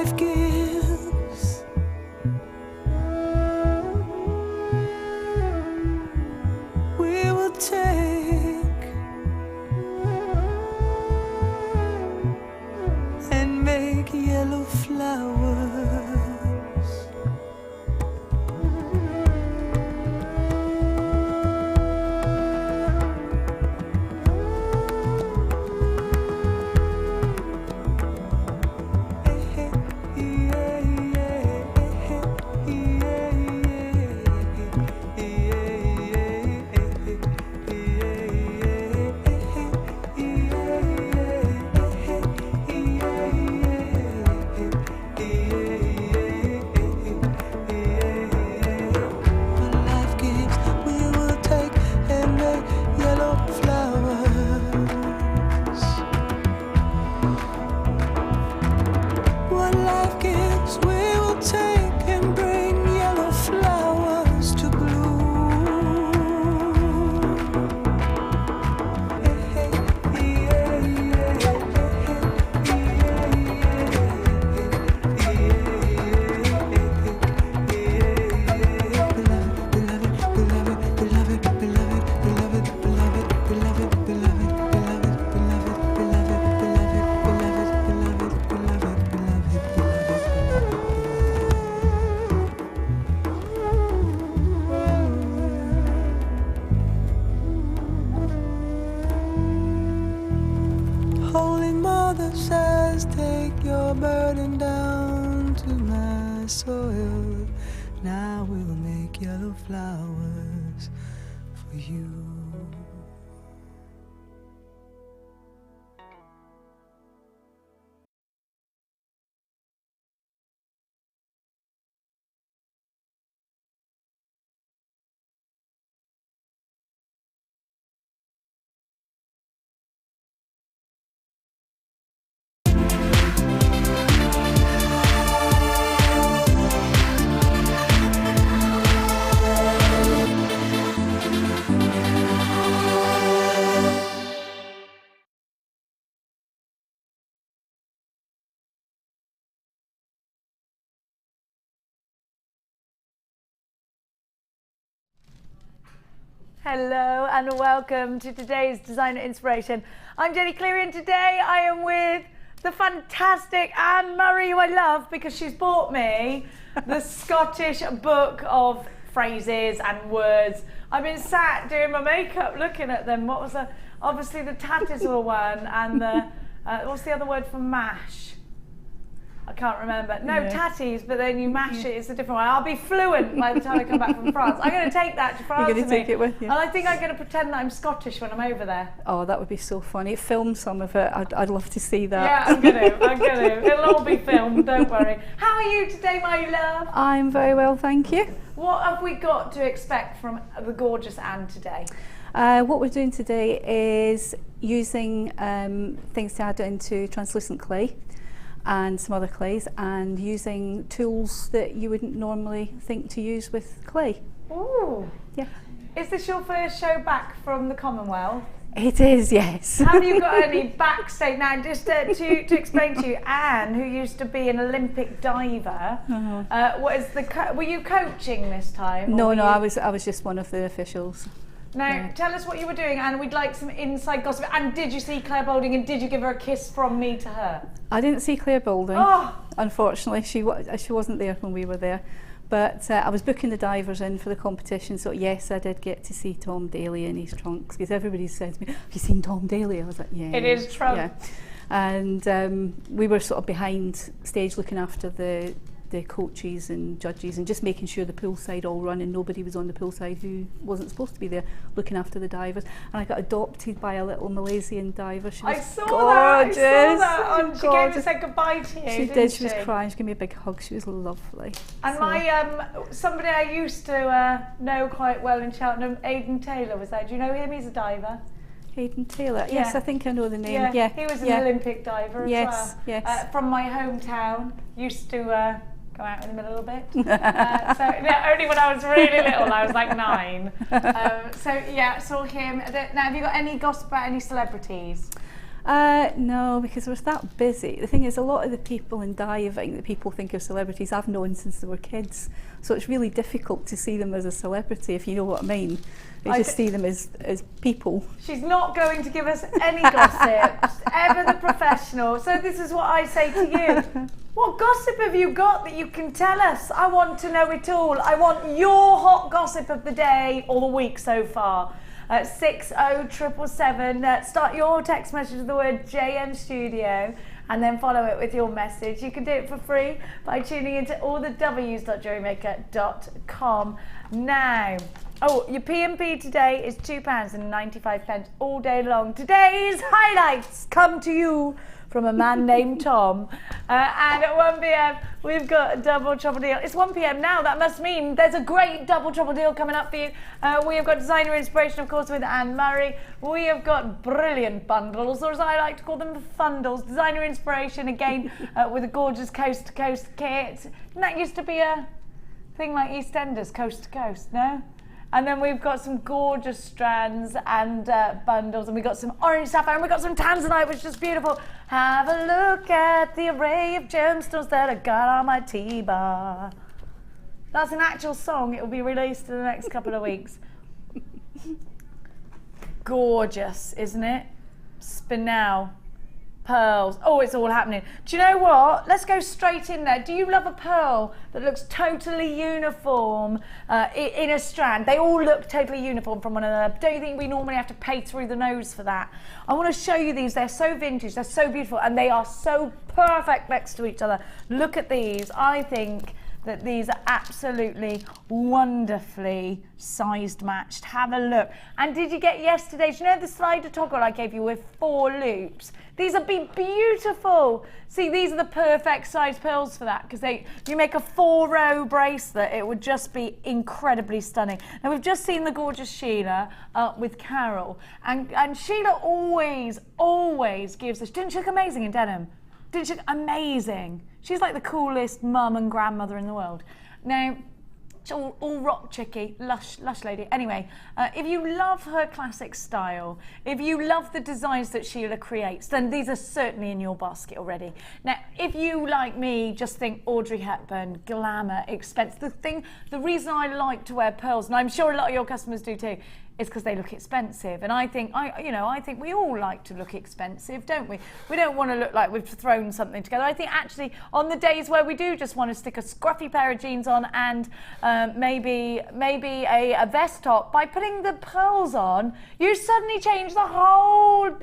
life gives. We will take and make yellow flowers. Now we'll make yellow flowers for you. Hello and welcome to today's Designer Inspiration. I'm Jenny Cleary and today I am with the fantastic Anne Murray, who I love because she's bought me the Scottish book of phrases and words. I've been sat doing my makeup looking at them. What was the, obviously the Tattersall one and the, what's the other word for mash? I can't remember. No, tatties, but then you mash it, it's a different one. I'll be fluent by the time I come back from France. I'm going to take that to France. You're going to take it with you? And I think I'm going to pretend that I'm Scottish when I'm over there. Oh, that would be so funny. Film some of it. I'd love to see that. Yeah, I'm going to. It'll all be filmed, don't worry. How are you today, my love? I'm very well, thank you. What have we got to expect from the gorgeous Anne today? What we're doing today is using things to add into translucent clay and some other clays, and using tools that you wouldn't normally think to use with clay. Ooh. Yeah. Is this your first show back from the Commonwealth? It is, yes. Have you got any backstage? Now, just to explain to you, Anne, who used to be an Olympic diver, were you coaching this time? No, I was just one of the officials. Now, tell us what you were doing, and we'd like some inside gossip. And did you see Claire Boulding, and did you give her a kiss from me to her? I didn't see Claire Boulding. Oh. Unfortunately, she wasn't there when we were there. But I was booking the divers in for the competition, so yes, I did get to see Tom Daly in his trunks, because everybody said to me, have you seen Tom Daly? I was like, yeah. It is trunk. Yeah. And we were sort of behind stage looking after the coaches and judges and just making sure the poolside all run and nobody was on the poolside who wasn't supposed to be there looking after the divers. And I got adopted by a little Malaysian diver. She was gorgeous. I saw that. She came and said goodbye to you. She did. She was crying. She gave me a big hug. She was lovely. And my somebody I used to know quite well in Cheltenham, Aidan Taylor, was there. Do you know him? He's a diver. Aidan Taylor. Yes, I think I know the name. Yeah, he was an Olympic diver as well. Yes. From my hometown. Used to go out with him a little bit. Only when I was really little, I was like 9. Saw him. Now, have you got any gossip about any celebrities? No, because we're that busy. The thing is, a lot of the people in diving that people think are celebrities, I've known since they were kids. So it's really difficult to see them as a celebrity, if you know what I mean. I just see them as people. She's not going to give us any gossip, ever the professional. So this is what I say to you. What gossip have you got that you can tell us? I want to know it all. I want your hot gossip of the day or the week so far. 60777. Start your text message with the word JM Studio and then follow it with your message. You can do it for free by tuning into all the w's.jewellerymaker.com. Now, your P&P today is £2.95 all day long. Today's highlights come to you from a man named Tom. And at 1 p.m, we've got a double trouble deal. It's 1 p.m. now. That must mean there's a great double trouble deal coming up for you. We have got designer inspiration, of course, with Anne Murray. We have got brilliant bundles, or as I like to call them, fundles. Designer inspiration, again, with a gorgeous coast-to-coast kit. Didn't that used to be a thing like EastEnders, coast-to-coast, no? And then we've got some gorgeous strands and bundles, and we've got some orange sapphire, and we've got some Tanzanite, which is beautiful. Have a look at the array of gemstones that I got on my T-bar. That's an actual song. It will be released in the next couple of weeks. Gorgeous, isn't it? Spinel. Pearls. Oh, it's all happening. Do you know what? Let's go straight in there. Do you love a pearl that looks totally uniform in a strand? They all look totally uniform from one another. Don't you think we normally have to pay through the nose for that? I want to show you these. They're so vintage, they're so beautiful, and they are so perfect next to each other. Look at these. I think that these are absolutely wonderfully sized matched. Have a look. And did you get yesterday's, you know the slider toggle I gave you with 4 loops? These would be beautiful. See, these are the perfect size pearls for that, because you make a 4-row bracelet, it would just be incredibly stunning. Now we've just seen the gorgeous Sheila with Carol, and Sheila always gives us, didn't she look amazing in denim? Didn't she look amazing? She's like the coolest mum and grandmother in the world. Now, it's all rock chicky, lush lady. Anyway, if you love her classic style, if you love the designs that Sheila creates, then these are certainly in your basket already. Now, if you, like me, just think Audrey Hepburn, glamour, expense, the reason I like to wear pearls, and I'm sure a lot of your customers do too, is because they look expensive, and I think we all like to look expensive, don't we? We don't want to look like we've thrown something together. I think actually on the days where we do just want to stick a scruffy pair of jeans on and maybe a vest top, by putting the pearls on, you suddenly change the whole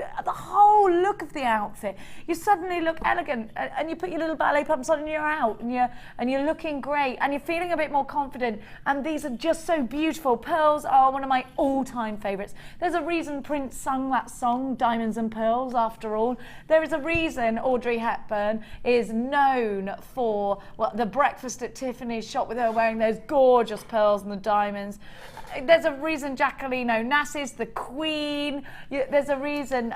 look of the outfit. You suddenly look elegant, and you put your little ballet pumps on, and you're out, and you're looking great, and you're feeling a bit more confident. And these are just so beautiful. Pearls are one of my all-time favourites. There's a reason Prince sung that song, Diamonds and Pearls, after all. There is a reason Audrey Hepburn is known for the breakfast at Tiffany's shop with her wearing those gorgeous pearls and the diamonds. There's a reason Jacqueline Onassis, the Queen. There's a reason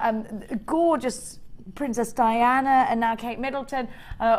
gorgeous Princess Diana and now Kate Middleton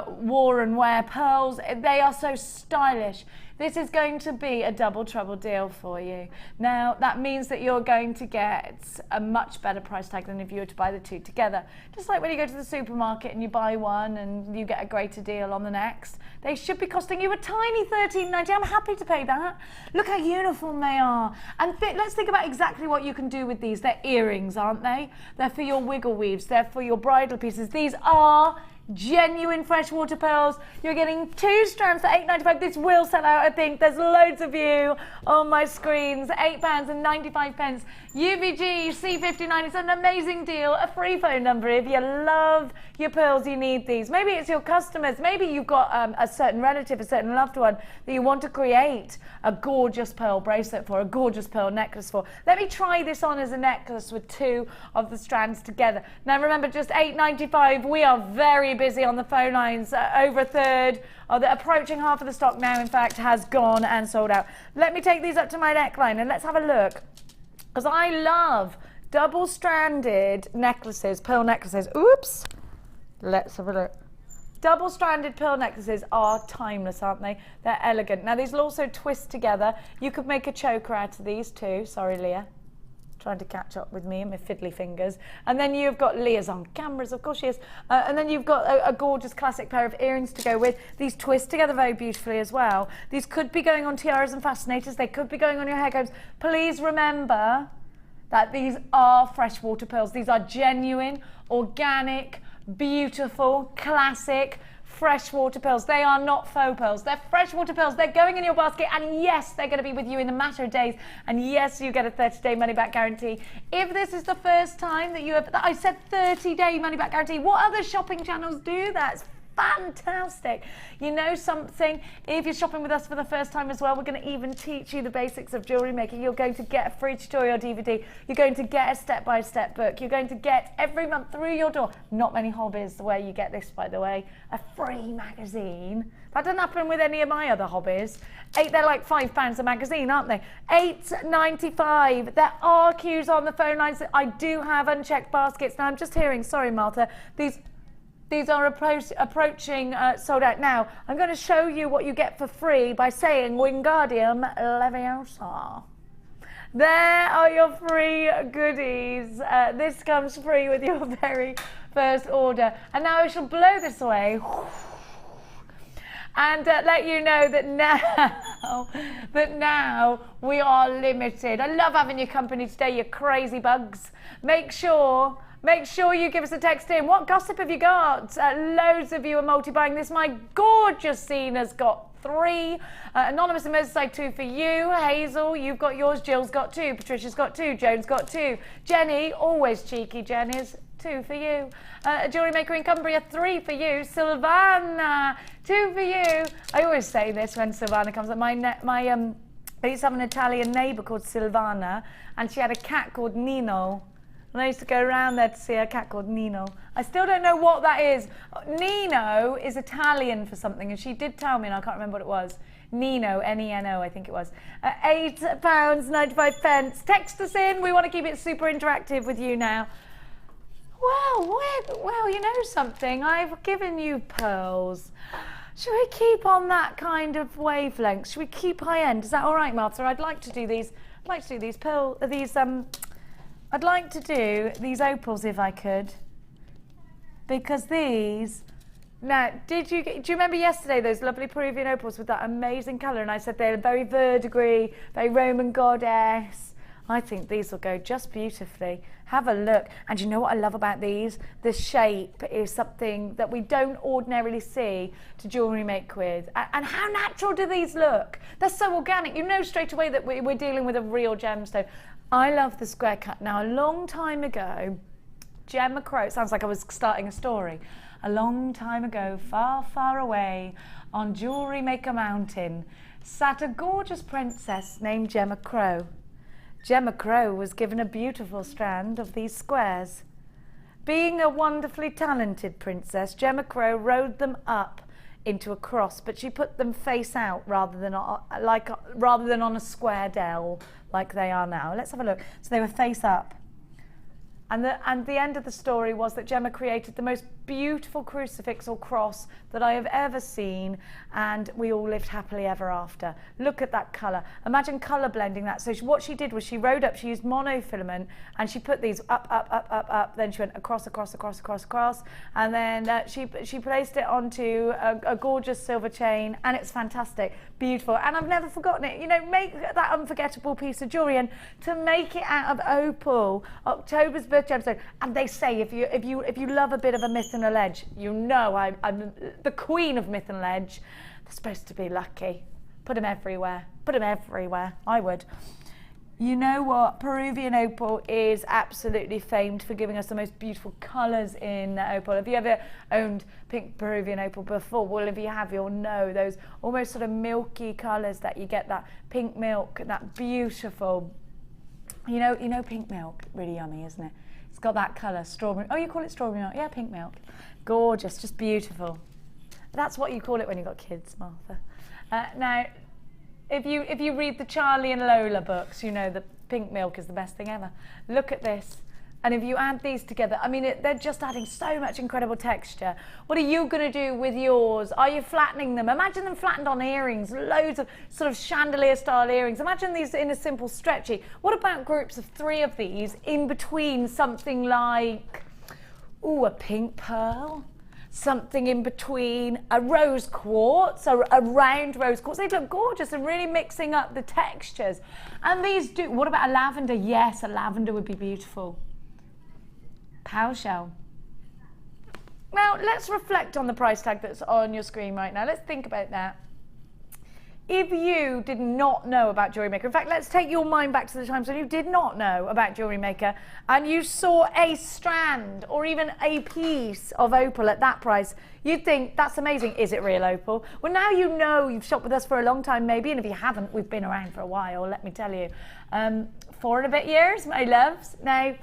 wore and wear pearls. They are so stylish. This is going to be a double trouble deal for you. Now, that means that you're going to get a much better price tag than if you were to buy the two together. Just like when you go to the supermarket and you buy one and you get a greater deal on the next. They should be costing you a tiny $13.90. I'm happy to pay that. Look how uniform they are. And let's think about exactly what you can do with these. They're earrings, aren't they? They're for your wiggle weaves. They're for your bridal pieces. These are genuine freshwater pearls. You're getting 2 strands for £8.95. This will sell out, I think. There's loads of you on my screens. £8.95. UVG C59. It's an amazing deal. A free phone number if you love your pearls. You need these. Maybe it's your customers. Maybe you've got a certain relative, a certain loved one that you want to create a gorgeous pearl bracelet for, a gorgeous pearl necklace for. Let me try this on as a necklace with 2 of the strands together. Now remember, just £8.95. We are very busy on the phone lines. Over a third, approaching half of the stock now, in fact, has gone and sold out. Let me take these up to my neckline and let's have a look, because I love double-stranded necklaces, pearl necklaces. Oops. Let's have a look. Double-stranded pearl necklaces are timeless, aren't they? They're elegant. Now, these will also twist together. You could make a choker out of these too. Sorry, Leah. trying to catch up with me and my fiddly fingers. And then you've got Leah's on cameras, of course she is. And then you've got a gorgeous classic pair of earrings to go with. These twist together very beautifully as well. These could be going on tiaras and fascinators. They could be going on your hair combs. Please remember that these are freshwater pearls. These are genuine, organic, beautiful, classic freshwater pearls. They are not faux pearls. They're freshwater pearls. They're going in your basket, and yes, they're going to be with you in a matter of days, and yes, you get a 30-day money-back guarantee. If this is the first time that you have, I said 30-day money-back guarantee. What other shopping channels do that? It's fantastic. You know something, if you're shopping with us for the first time as well, we're going to even teach you the basics of jewellery making. You're going to get a free tutorial DVD. You're going to get a step-by-step book. You're going to get every month through your door. Not many hobbies where you get this, by the way, a free magazine. That doesn't happen with any of my other hobbies. They're like £5 a magazine, aren't they? £8.95. There are queues on the phone lines. I do have unchecked baskets. Now I'm just hearing, sorry Martha, these are approaching sold out now. I'm going to show you what you get for free by saying Wingardium Leviosa. There are your free goodies. This comes free with your very first order. And now I shall blow this away and let you know that now we are limited. I love having your company today, you crazy bugs. Make sure you give us a text in. What gossip have you got? Loads of you are multi-buying this. My gorgeous Cena's got 3. Anonymous and Merseyside 2 for you. Hazel, you've got yours. Jill's got 2. Patricia's got 2. Joan's got 2. Jenny, always cheeky Jen, is 2 for you. JewelleryMaker in Cumbria, 3 for you. Silvana, 2 for you. I always say this when Silvana comes up. I used to have an Italian neighbour called Silvana, and she had a cat called Nino. And I used to go around there to see a cat called Nino. I still don't know what that is. Nino is Italian for something, and she did tell me, and I can't remember what it was. Nino, N-E-N-O, I think it was. £8.95. Text us in. We want to keep it super interactive with you now. Well, you know something? I've given you pearls. Should we keep on that kind of wavelength? Should we keep high end? Is that all right, Martha? I'd like to do these I'd like to do these opals if I could, because these, now, do you remember yesterday those lovely Peruvian opals with that amazing colour? And I said they're very verdigris, very Roman goddess. I think these will go just beautifully. Have a look. And you know what I love about these? The shape is something that we don't ordinarily see to jewellery make with. And how natural do these look? They're so organic. You know straight away that we're dealing with a real gemstone. I love the square cut. Now, a long time ago, Gemma Crow, it sounds like I was starting a story. A long time ago, far, far away, on JewelleryMaker Mountain, sat a gorgeous princess named Gemma Crow. Gemma Crow was given a beautiful strand of these squares. Being a wonderfully talented princess, Gemma Crow rode them up into a cross, but she put them face out rather than on a square dell like they are now. Let's have a look. So they were face up. And the end of the story was that Gemma created the most beautiful crucifix or cross that I have ever seen, and we all lived happily ever after. Look at that colour. Imagine colour blending that. So what she did was she rode up, she used monofilament, and she put these up, then she went across, and then she placed it onto a gorgeous silver chain, and it's fantastic, beautiful, and I've never forgotten it. You know, make that unforgettable piece of jewellery, and to make it out of opal, October's birth gemstone. And they say if you love a bit of a myth and a ledge, you know I'm the queen of myth and ledge. They're supposed to be lucky. Put them everywhere. I would. You know what? Peruvian opal is absolutely famed for giving us the most beautiful colours in opal. Have you ever owned pink Peruvian opal before? Well, if you have, you'll know those almost sort of milky colours that you get, that pink milk, that beautiful, you know pink milk, really yummy, isn't it? It's got that colour, strawberry. Oh, you call it strawberry milk? Yeah, pink milk. Gorgeous, just beautiful. That's what you call it when you've got kids, Martha. Now, if you read the Charlie and Lola books, you know the pink milk is the best thing ever. Look at this. And if you add these together, I mean, they're just adding so much incredible texture. What are you going to do with yours? Are you flattening them? Imagine them flattened on earrings, loads of sort of chandelier style earrings. Imagine these in a simple stretchy. What about groups of 3 of these in between something like, ooh, a pink pearl? Something in between a rose quartz, a round rose quartz. They look gorgeous and really mixing up the textures. And these do, what about a lavender? Yes, a lavender would be beautiful. Power shell. Now, let's reflect on the price tag that's on your screen right now. Let's think about that. If you did not know about JewelleryMaker, in fact, let's take your mind back to the times when you did not know about JewelleryMaker and you saw a strand or even a piece of opal at that price, you'd think, that's amazing. Is it real opal? Well, now you know, you've shopped with us for a long time maybe, and if you haven't, we've been around for a while, let me tell you. 4 and a bit years, my loves. Now,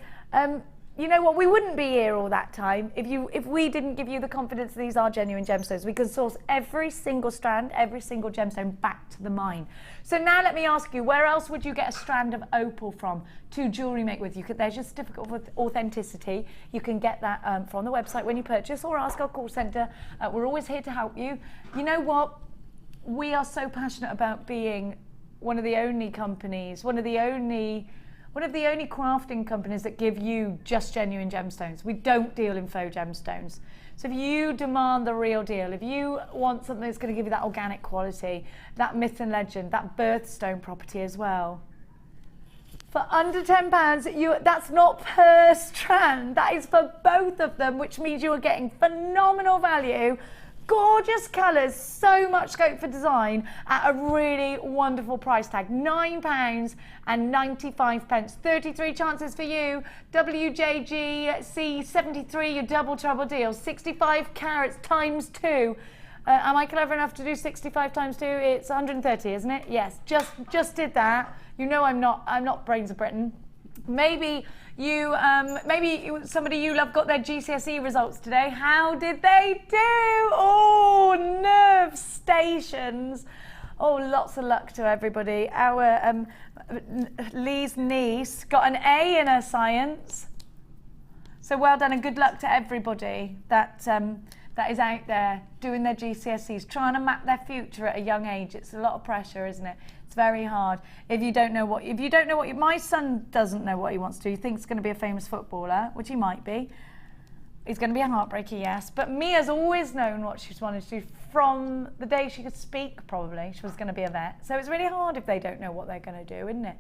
you know what, we wouldn't be here all that time if we didn't give you the confidence that these are genuine gemstones. We can source every single strand, every single gemstone back to the mine. So now let me ask you, where else would you get a strand of opal from to JewelleryMaker with? There's your certificate of authenticity. You can get that from the website when you purchase, or ask our call centre. We're always here to help you. You know what? We are so passionate about being one of the only companies, one of the only crafting companies that give you just genuine gemstones. We don't deal in faux gemstones. So if you demand the real deal, if you want something that's going to give you that organic quality, that myth and legend, that birthstone property as well, for under £10, that's not per strand, that is for both of them, which means you are getting phenomenal value, gorgeous colours, so much scope for design at a really wonderful price tag. £9.95. 33 chances for you. WJGC 73, your double trouble deal. 65 carats times 2. Am I clever enough to do 65 times 2? It's 130, isn't it? Yes, just did that. You know I'm not Brains of Britain. Maybe somebody you love got their GCSE results today. How did they do? Oh, nerve stations. Oh, lots of luck to everybody. Our Lee's niece got an A in her science. So well done and good luck to everybody that is out there doing their GCSEs, trying to map their future at a young age. It's a lot of pressure, isn't it? It's very hard. If you don't know what my son doesn't know what he wants to do. He thinks he's going to be a famous footballer, which he might be. He's going to be a heartbreaker, yes. But Mia's always known what she's wanted to do from the day she could speak, probably. She was going to be a vet. So it's really hard if they don't know what they're going to do, isn't it?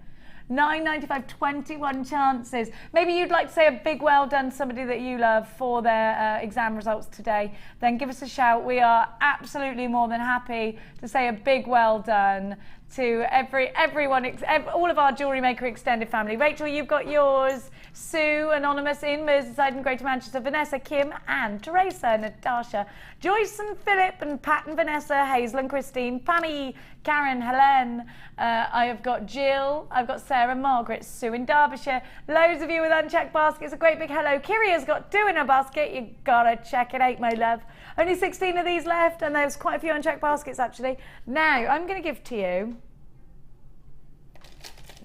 £9.95, 21 chances. Maybe you'd like to say a big well done to somebody that you love for their exam results today. Then give us a shout. We are absolutely more than happy to say a big well done to everyone, all of our JewelleryMaker extended family. Rachel, you've got yours. Sue, Anonymous in Merseyside and Greater Manchester. Vanessa, Kim, Anne, Teresa, Natasha, Joyce and Philip and Pat and Vanessa, Hazel and Christine, Pammy, Karen, Helen. I have got Jill. I've got Sarah, Margaret, Sue in Derbyshire. Loads of you with unchecked baskets. A great big hello. Kiri has got 2 in her basket. You gotta check it out, my love. Only 16 of these left, and there's quite a few unchecked baskets actually. Now I'm going to give to you.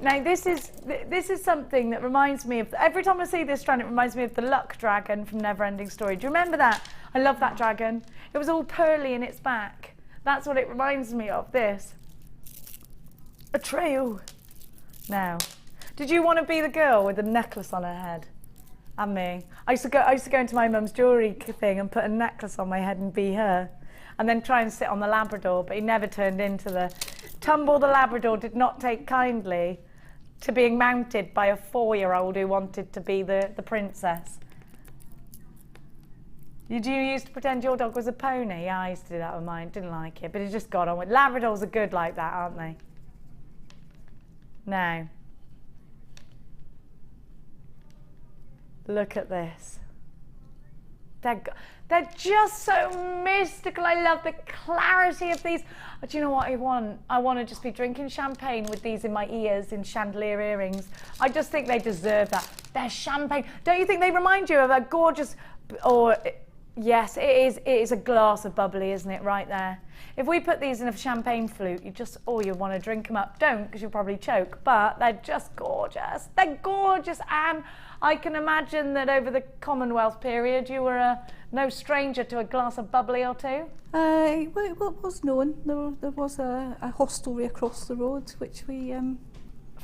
Now this is something that reminds me of, every time I see this strand, it reminds me of the luck dragon from Neverending Story. Do you remember that? I love that dragon. It was all pearly in its back. That's what it reminds me of, this. A trail. Now, did you want to be the girl with the necklace on her head? And me. I used to go into my mum's jewellery thing and put a necklace on my head and be her. And then try and sit on the Labrador, but he never turned into the... Tumble the Labrador did not take kindly to being mounted by a 4-year-old who wanted to be the princess. Did you used to pretend your dog was a pony? Yeah, I used to do that with mine. Didn't like it, but it just got on with. Labradors are good like that, aren't they? Now, look at this. They're just so mystical. I love the clarity of these. Do you know what I want? I want to just be drinking champagne with these in my ears in chandelier earrings. I just think they deserve that. They're champagne. Don't you think they remind you of a gorgeous, or Yes, it is a glass of bubbly, isn't it, right there? If we put these in a champagne flute, you want to drink them up. Don't, because you'll probably choke, but they're just gorgeous. They're gorgeous, and I can imagine that over the Commonwealth period, you were no stranger to a glass of bubbly or two. Well, it was known. There was a hostelry across the road, which we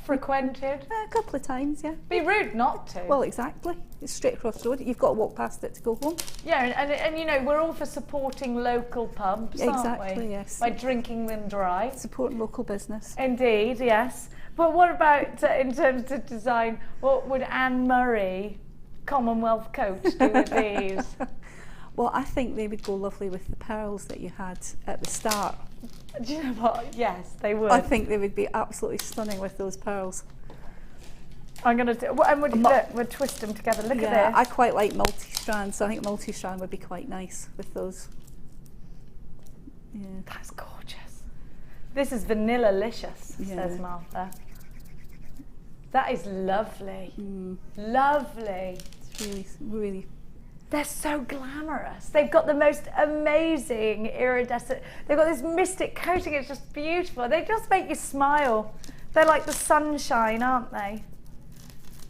Frequented. a couple of times, yeah. Be rude not to. Well, exactly. It's straight across the road. You've got to walk past it to go home. Yeah, and you know, we're all for supporting local pubs, aren't Exactly, we? yes. By drinking them dry. Supporting local business. Indeed, yes. But what about, in terms of design, what would Anne Murray, Commonwealth coach, do with these? Well, I think they would go lovely with the pearls that you had at the start. Do you know what? Yes, they would. I think they would be absolutely stunning with those pearls. I'm going to do, and we'll twist them together. Look at this. I quite like multi-strand, so I think multi-strand would be quite nice with those. Yeah. That's gorgeous. This is vanilla-licious, says Martha. That is lovely. Lovely. It's really. They're so glamorous. They've got the most amazing iridescent, they've got this mystic coating, it's just beautiful. They just make you smile. They're like the sunshine, aren't they?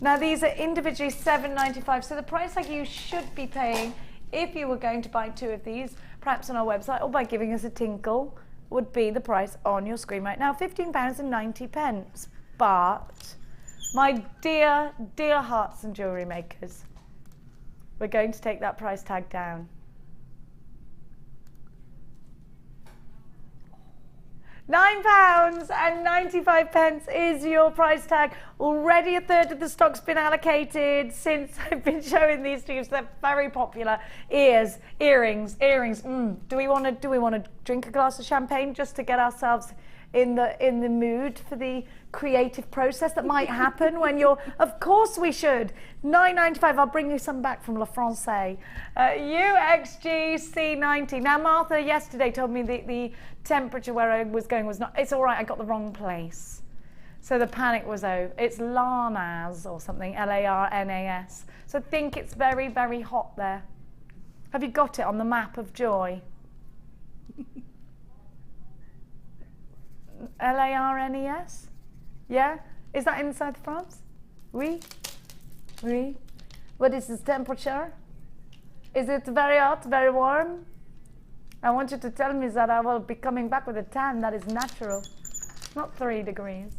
Now these are individually $7.95, so the price tag you should be paying if you were going to buy 2 of these, perhaps on our website or by giving us a tinkle, would be the price on your screen right now, £15.90. But, my dear, dear hearts and jewellery makers, we're going to take that price tag down. £9.95 is your price tag. Already a third of the stock's been allocated since I've been showing these to you. So they're very popular. Earrings. Do we want to drink a glass of champagne just to get ourselves in the mood for the creative process that might happen when you're, of course we should. $9.95, I'll bring you some back from La Francais. UXGC90. Now Martha yesterday told me the temperature where I was going was not, it's all right, I got the wrong place. So the panic was over. It's Larnas or something, Larnas. So I think it's very, very hot there. Have you got it on the map of joy? Larnes? Yeah? Is that inside France? Oui? Oui? What is the temperature? Is it very hot, very warm? I want you to tell me that I will be coming back with a tan that is natural. Not 3 degrees.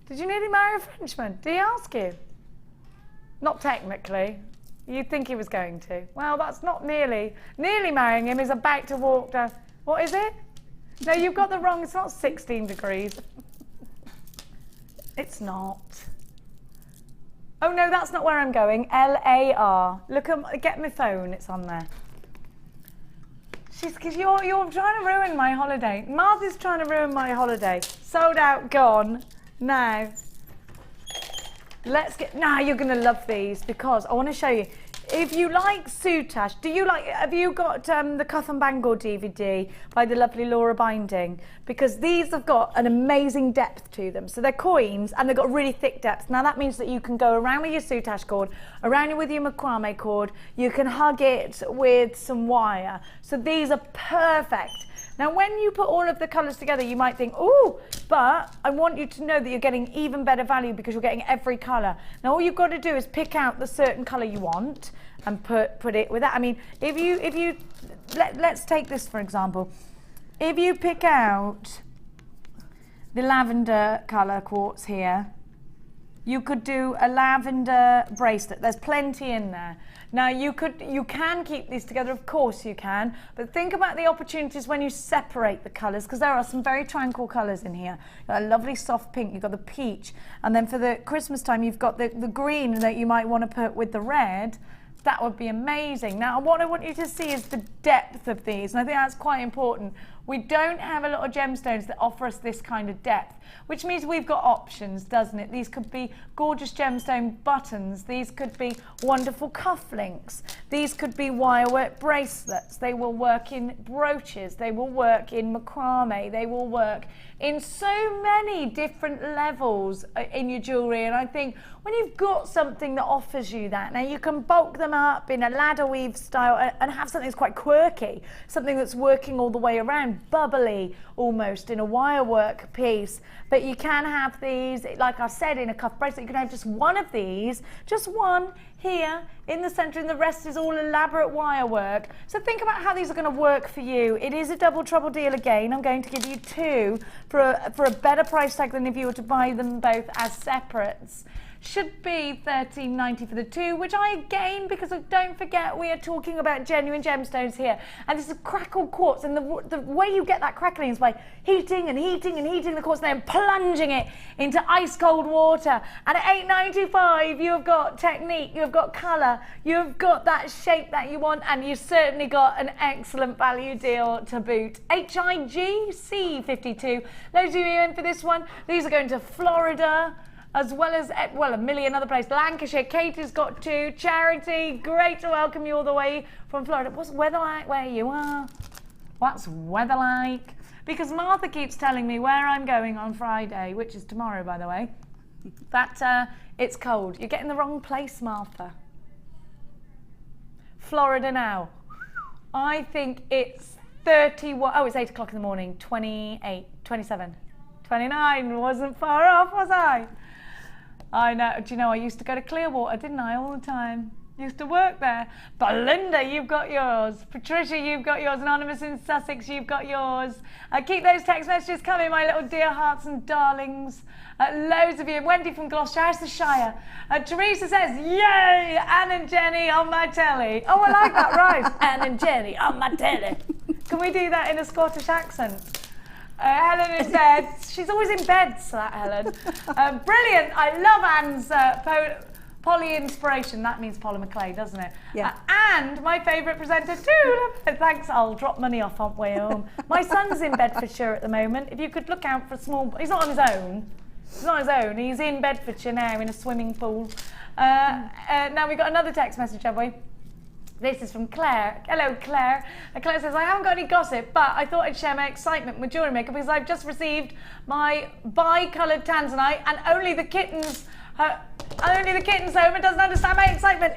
Did you nearly marry a Frenchman? Did he ask you? Not technically. You'd think he was going to. Well, that's not nearly. Nearly marrying him is about to walk down. What is it? No, you've got the wrong, it's not 16 degrees. It's not. Oh no, that's not where I'm going. LAR. Look, get my phone, it's on there. Because you're trying to ruin my holiday. Martha's trying to ruin my holiday. Sold out, gone. Now, now you're going to love these because I want to show you. If you like soutache, have you got the Cuff and Bangor DVD by the lovely Laura Binding? Because these have got an amazing depth to them. So they're coins and they've got really thick depth. Now that means that you can go around with your soutache cord, around with your macrame cord, you can hug it with some wire. So these are perfect. Now when you put all of the colours together, you might think, ooh, but I want you to know that you're getting even better value because you're getting every colour. Now all you've got to do is pick out the certain colour you want and put it with that. I mean, let's take this for example. If you pick out the lavender colour quartz here, you could do a lavender bracelet. There's plenty in there. Now you can keep these together, of course you can, but think about the opportunities when you separate the colours, because there are some very tranquil colours in here. You've got a lovely soft pink, you've got the peach, and then for the Christmas time you've got the green that you might want to put with the red. That would be amazing. Now what I want you to see is the depth of these, and I think that's quite important. We don't have a lot of gemstones that offer us this kind of depth, which means we've got options, doesn't it? These could be gorgeous gemstone buttons. These could be wonderful cufflinks. These could be wirework bracelets. They will work in brooches. They will work in macrame. They will work in so many different levels in your jewellery. And I think when you've got something that offers you that, now you can bulk them up in a ladder weave style and have something that's quite quirky, something that's working all the way around, bubbly almost in a wirework piece. But you can have these, like I said, in a cuff bracelet. You can have just one of these, just one here in the centre, and the rest is all elaborate wirework. So think about how these are going to work for you. It is a double trouble deal again. I'm going to give you two for a better price tag than if you were to buy them both as separates. Should be $13.90 for the two, which I again, because don't forget we are talking about genuine gemstones here, and this is crackled quartz, and the way you get that crackling is by heating and heating and heating the quartz, then plunging it into ice cold water. And at $8.95 you've got technique, you've got colour, you've got that shape that you want, and you've certainly got an excellent value deal to boot. HIGC52. Those of you in for this one, these are going to Florida, as well as, well, a million other places. Lancashire, Katie's got two. Charity, great to welcome you all the way from Florida. What's weather like where you are? What's weather like? Because Martha keeps telling me where I'm going on Friday, which is tomorrow, by the way, that it's cold. You're getting the wrong place, Martha. Florida now. I think it's 31, oh, it's 8 o'clock in the morning, 28, 27, 29. Wasn't far off, was I? I know. Do you know, I used to go to Clearwater, didn't I, all the time? Used to work there. Belinda, you've got yours. Patricia, you've got yours. Anonymous in Sussex, you've got yours. Keep those text messages coming, my little dear hearts and darlings. Loads of you. Wendy from Gloucester, how's the Shire? Teresa says, yay, Anne and Jenny on my telly. Oh, I like that, right. Anne and Jenny on my telly. Can we do that in a Scottish accent? Helen in bed. She's always in bed, so that Helen. Brilliant. I love Anne's poly inspiration. That means polymer clay, doesn't it? Yeah. And my favourite presenter too. Thanks. I'll drop money off on way home. My son's in Bedfordshire at the moment. If you could look out for a small. He's not on his own. He's not on his own. He's in Bedfordshire now in a swimming pool. Now we've got another text message, have we? This is from Claire. Hello, Claire. Claire says, I haven't got any gossip, but I thought I'd share my excitement with JewelleryMaker because I've just received my bi-coloured Tanzanite, and only the kittens home and doesn't understand my excitement.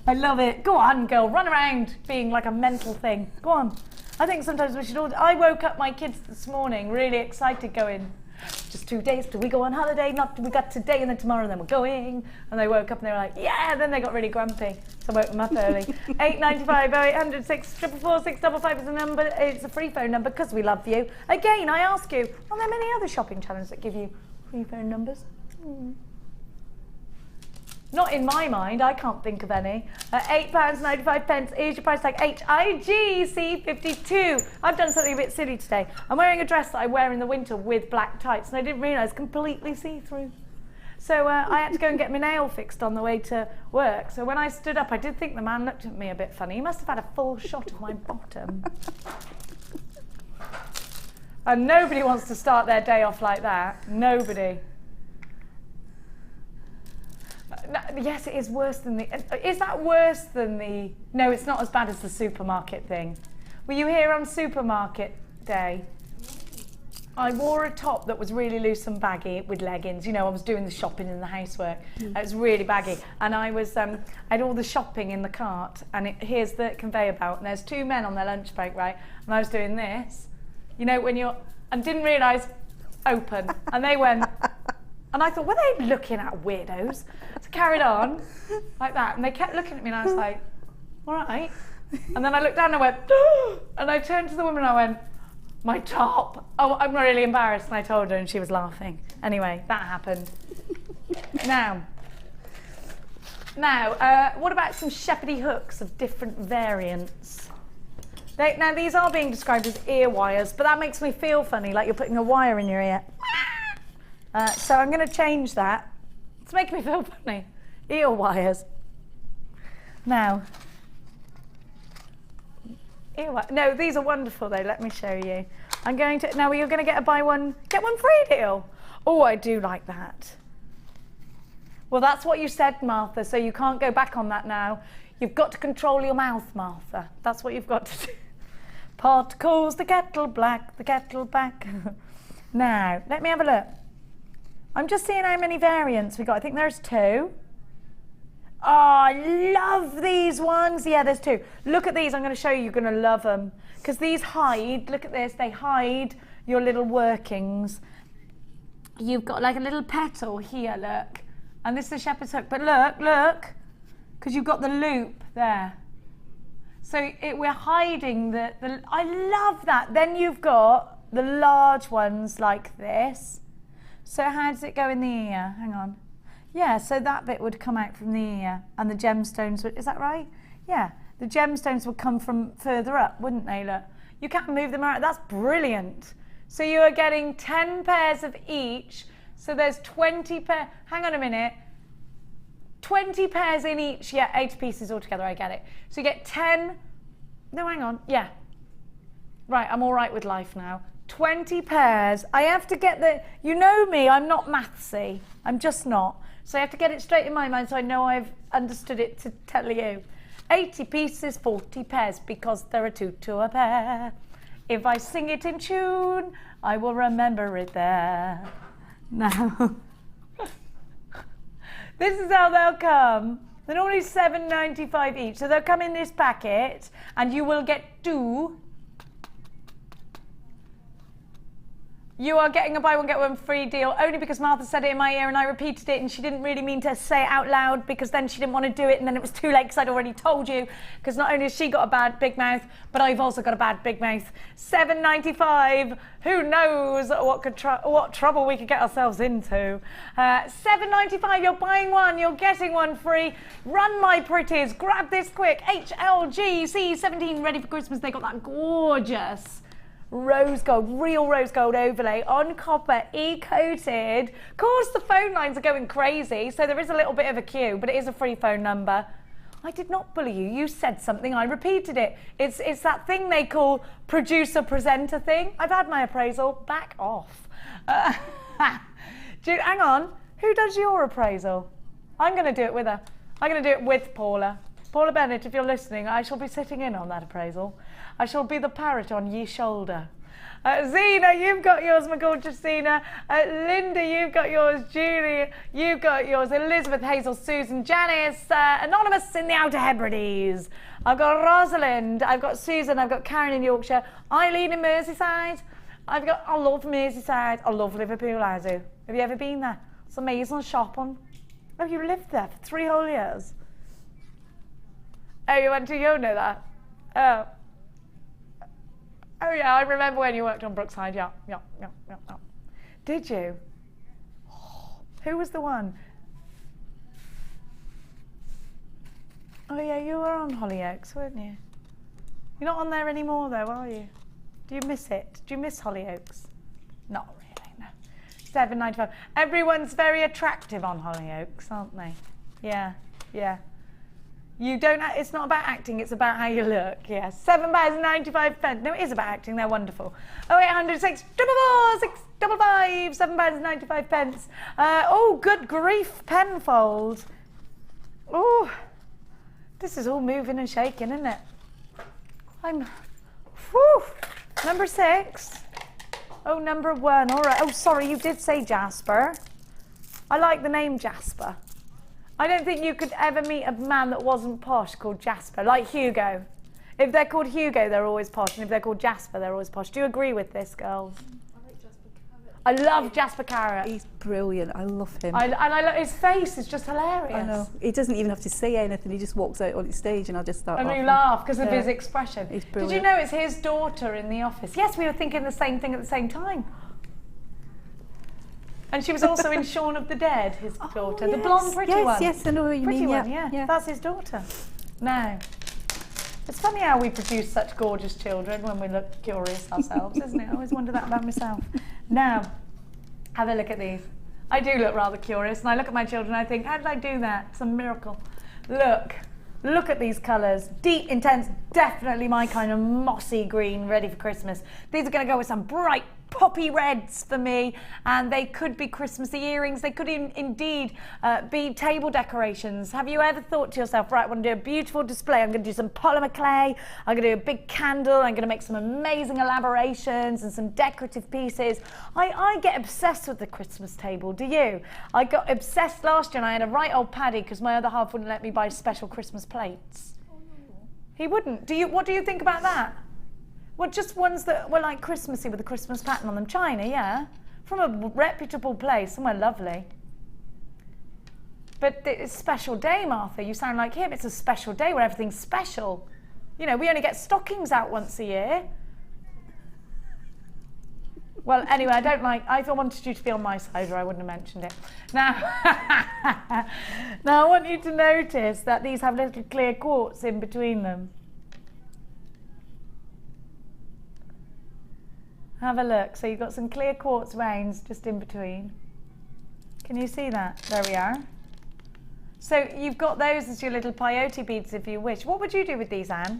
I love it. Go on, girl. Run around being like a mental thing. Go on. I think sometimes we should all... I woke up my kids this morning really excited going, just 2 days till we go on holiday, we got today and then tomorrow and then we're going. And they woke up and they were like, yeah, then they got really grumpy. So I woke them up early. 895 0800 644 655 is the number. It's a free phone number because we love you. Again, I ask you, are there many other shopping challenges that give you free phone numbers? Not in my mind, I can't think of any. £8.95 is your price tag. HIGC52. I've done something a bit silly today. I'm wearing a dress that I wear in the winter with black tights, and I didn't realise completely see-through. So I had to go and get my nail fixed on the way to work. So when I stood up, I did think the man looked at me a bit funny. He must have had a full shot of my bottom. And nobody wants to start their day off like that. Nobody. Yes, it is worse than the... Is that worse than the... No, it's not as bad as the supermarket thing. Were you here on supermarket day? I wore a top that was really loose and baggy with leggings. You know, I was doing the shopping and the housework. It was really baggy. And I was, I had all the shopping in the cart. And here's the conveyor belt. And there's two men on their lunch break, right? And I was doing this. You know, when you're... And didn't realise, open. And they went... And I thought, were they looking at weirdos? So carried on, like that. And they kept looking at me and I was like, all right. And then I looked down and I went, and I turned to the woman and I went, my top. Oh, I'm really embarrassed. And I told her and she was laughing. Anyway, that happened. Now, what about some shepherdy hooks of different variants? Now, these are being described as ear wires, but that makes me feel funny, like you're putting a wire in your ear. So I'm going to change that. It's making me feel funny. Ear wires. Now, Ew, no, these are wonderful though. Let me show you. I'm going to, now you're going to get a buy one, get one free deal. Oh, I do like that. Well, that's what you said, Martha, so you can't go back on that now. You've got to control your mouth, Martha. That's what you've got to do. Pot calls the kettle black, the kettle back. Now, let me have a look. I'm just seeing how many variants we got. I think there's 2. Oh, I love these ones. Yeah, there's 2. Look at these. I'm going to show you. You're going to love them. Because these hide, look at this, they hide your little workings. You've got like a little petal here, look. And this is the shepherd's hook. But look, because you've got the loop there. So we're hiding the, I love that. Then you've got the large ones like this. So how does it go in the ear? Hang on. Yeah, so that bit would come out from the ear and the gemstones would, is that right? Yeah, the gemstones would come from further up, wouldn't they? Look, you can't move them around. That's brilliant. So you are getting 10 pairs of each. So there's 20 pairs. Hang on a minute. 20 pairs in each. Yeah, 8 pieces altogether. I get it. So you get 10. No, hang on. Yeah. Right, I'm all right with life now. 20 pairs. I have to get the, you know me, I'm not mathsy. I'm just not. So I have to get it straight in my mind so I know I've understood it to tell you. 80 pieces, 40 pairs, because there are 2 to a pair. If I sing it in tune, I will remember it there. Now, this is how they'll come. They're normally $7.95 each. So they'll come in this packet and you will get 2. You are getting a buy one, get one free deal only because Martha said it in my ear and I repeated it and she didn't really mean to say it out loud because then she didn't want to do it and then it was too late because I'd already told you, because not only has she got a bad big mouth, but I've also got a bad big mouth. $7.95. Who knows what trouble we could get ourselves into. $7.95, you're buying one, you're getting one free. Run, my pretties, grab this quick. HLG C17 ready for Christmas. They got that gorgeous rose gold, real rose gold overlay on copper, e-coated. Of course, the phone lines are going crazy, so there is a little bit of a queue, but it is a free phone number. I did not bully you. You said something, I repeated it. It's that thing they call producer-presenter thing. I've had my appraisal. Back off. Dude, hang on. Who does your appraisal? I'm going to do it with her. I'm going to do it with Paula. Paula Bennett, if you're listening, I shall be sitting in on that appraisal. I shall be the parrot on ye shoulder. Zena, you've got yours, my gorgeous Zena. Linda, you've got yours. Julie, you've got yours. Elizabeth, Hazel, Susan, Janice, Anonymous in the Outer Hebrides. I've got Rosalind, I've got Susan, I've got Karen in Yorkshire, Eileen in Merseyside. I love Merseyside. I love Liverpool, I do. Have you ever been there? It's amazing shopping. Oh, you lived there for 3 whole years? Oh, you went to Yona that? Oh. Oh yeah, I remember when you worked on Brookside, yeah. Did you? Oh, who was the one? Oh yeah, you were on Hollyoaks, weren't you? You're not on there anymore though, are you? Do you miss it? Do you miss Hollyoaks? Not really, no. $7.95. Everyone's very attractive on Hollyoaks, aren't they? Yeah. You don't, it's not about acting, it's about how you look. Yeah, £7.95. No, it is about acting, they're wonderful. 0800 644 655, £7.95. Oh, good grief, Penfold. Oh, this is all moving and shaking, isn't it? Number 6. Oh, number 1, all right. Oh, sorry, you did say Jasper. I like the name Jasper. I don't think you could ever meet a man that wasn't posh called Jasper, like Hugo. If they're called Hugo, they're always posh, and if they're called Jasper, they're always posh. Do you agree with this, girls? I like Jasper Carrot. I love Jasper Carrot. He's brilliant. I love him. I love his face is just hilarious. I know. He doesn't even have to say anything. He just walks out on the stage, and I just start. And laughing. you laugh because of his expression. He's brilliant. Did you know it's his daughter in the office? Yes, we were thinking the same thing at the same time. And she was also in Shaun of the Dead, his daughter, the blonde pretty one. Yes, I know what you pretty mean. One, yeah. That's his daughter. Now, it's funny how we produce such gorgeous children when we look curious ourselves, isn't it? I always wonder that about myself. Now, have a look at these. I do look rather curious, and I look at my children and I think, how did I do that? It's a miracle. Look, Look at these colours. Deep, intense, definitely my kind of mossy green, ready for Christmas. These are going to go with some bright poppy reds for me, and they could be Christmassy earrings. They could indeed be table decorations. Have you ever thought to yourself, right, I want to do a beautiful display. I'm going to do some polymer clay. I'm going to do a big candle. I'm going to make some amazing elaborations and some decorative pieces. I get obsessed with the Christmas table. Do you? I got obsessed last year, and I had a right old paddy because my other half wouldn't let me buy special Christmas plates. He wouldn't. What do you think about that? Well, just ones that were like Christmassy with a Christmas pattern on them. China, yeah. From a reputable place, somewhere lovely. But it's a special day, Martha. You sound like him. It's a special day where everything's special. You know, we only get stockings out once a year. Well, anyway, I wanted you to be on my side or I wouldn't have mentioned it. Now, now I want you to notice that these have little clear quartz in between them. Have a look. So you've got some clear quartz veins just in between. Can you see that? There we are. So you've got those as your little peyote beads if you wish. What would you do with these, Anne?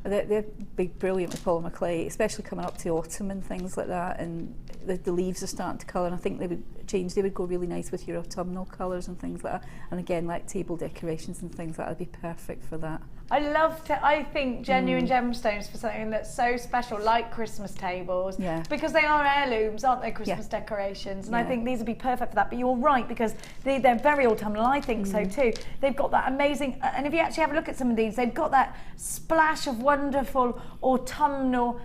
They'd be brilliant with polymer clay, especially coming up to autumn and things like that, and the leaves are starting to colour, and I think they would change. They would go really nice with your autumnal colours and things like that, and again, like table decorations and things like that would be perfect for that. I think genuine gemstones for something that's so special, like Christmas tables, because they are heirlooms, aren't they, Christmas decorations, and I think these would be perfect for that. But you're right, because they're very autumnal, I think so too. They've got that amazing, and if you actually have a look at some of these, they've got that splash of wonderful autumnal,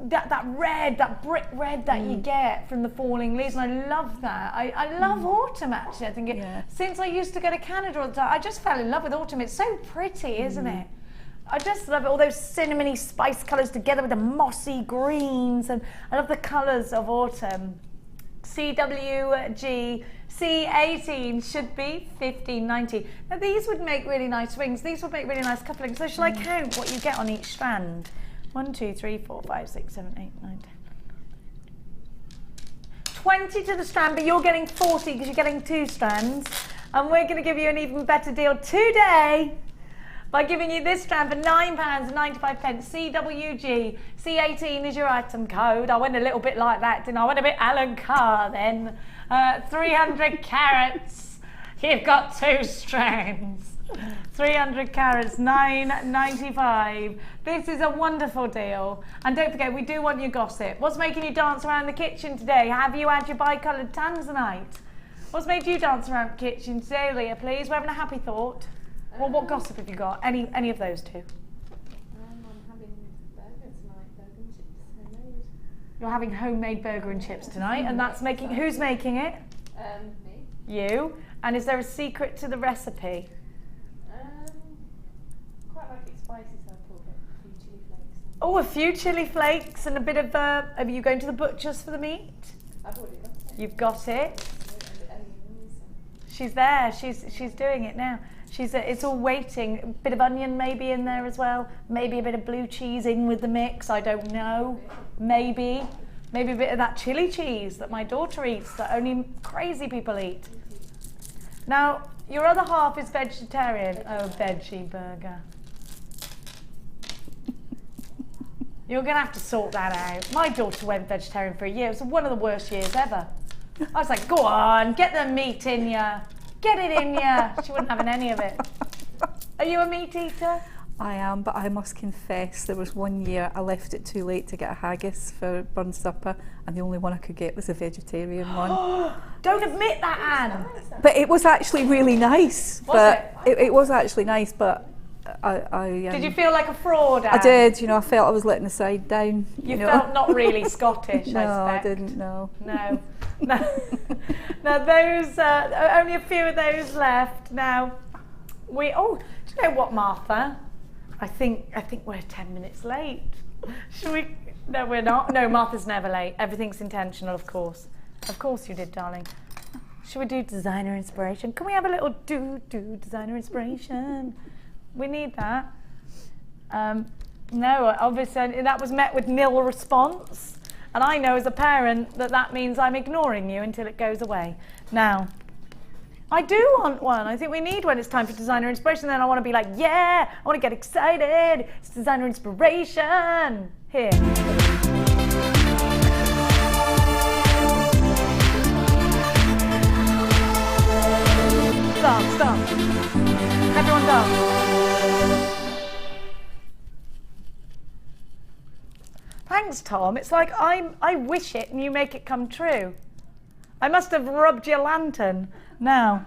that red, that brick red that you get from the falling leaves, and I love that. I love autumn, actually. I think since I used to go to Canada all the time, I just fell in love with autumn. It's so pretty, isn't it? I just love it, all those cinnamony spice colours together with the mossy greens, and I love the colours of autumn. CWG C18 should be 15.90. Now these would make really nice rings. These would make really nice couplings. So shall I count what you get on each strand? 1, 2, 3, 4, 5, 6, 7, 8, 9, 10. 20 to the strand, but you're getting 40 because you're getting 2 strands. And we're going to give you an even better deal today by giving you this strand for £9.95. CWG. C18 is your item code. I went a little bit like that, didn't I? I went a bit Alan Carr then. 300 carats. You've got 2 strands. 300 carats, £9.95. This is a wonderful deal. And don't forget, we do want your gossip. What's making you dance around the kitchen today? Have you had your bicoloured Tanzanite? What's made you dance around the kitchen today, Leah, please? We're having a happy thought. Well, what gossip have you got? Any of those two? I'm having burger tonight, burger and chips, homemade. You're having homemade burger and chips tonight, and that's making, who's making it? Me. You. And is there a secret to the recipe? Quite like it spicy, so I put a few chilli flakes. Oh, a few chilli flakes and a bit of, are you going to the butcher's for the meat? I've already got it. You've got it? She's there, she's doing it now. It's all waiting. A bit of onion maybe in there as well. Maybe a bit of blue cheese in with the mix, I don't know. Maybe a bit of that chili cheese that my daughter eats, that only crazy people eat. Now, your other half is vegetarian. Oh, veggie burger. You're going to have to sort that out. My daughter went vegetarian for a year. It was one of the worst years ever. I was like, go on, get the meat in ya. Get it in ya. She wasn't having any of it. Are you a meat eater? I am, but I must confess there was one year I left it too late to get a haggis for burn supper, and the only one I could get was a vegetarian one. Don't admit that, Anne. But it was actually really nice. It was actually nice, but I did you feel like a fraud, Anne? I did, you know, I felt I was letting the side down. You felt not really Scottish, no, I I didn't, no. No. Now those, only a few of those left. Now, do you know what, Martha? I think we're 10 minutes late. Should we? No, we're not. No, Martha's never late. Everything's intentional, of course. Of course you did, darling. Should we do designer inspiration? Can we have a little do designer inspiration? We need that. No, obviously that was met with nil response. And I know as a parent that means I'm ignoring you until it goes away. Now, I do want one. I think we need one. It's time for designer inspiration. Then I want to be like, yeah, I want to get excited. It's designer inspiration. Here. Start. Everyone dance. Thanks, Tom. It's like I wish it and you make it come true. I must have rubbed your lantern. Now,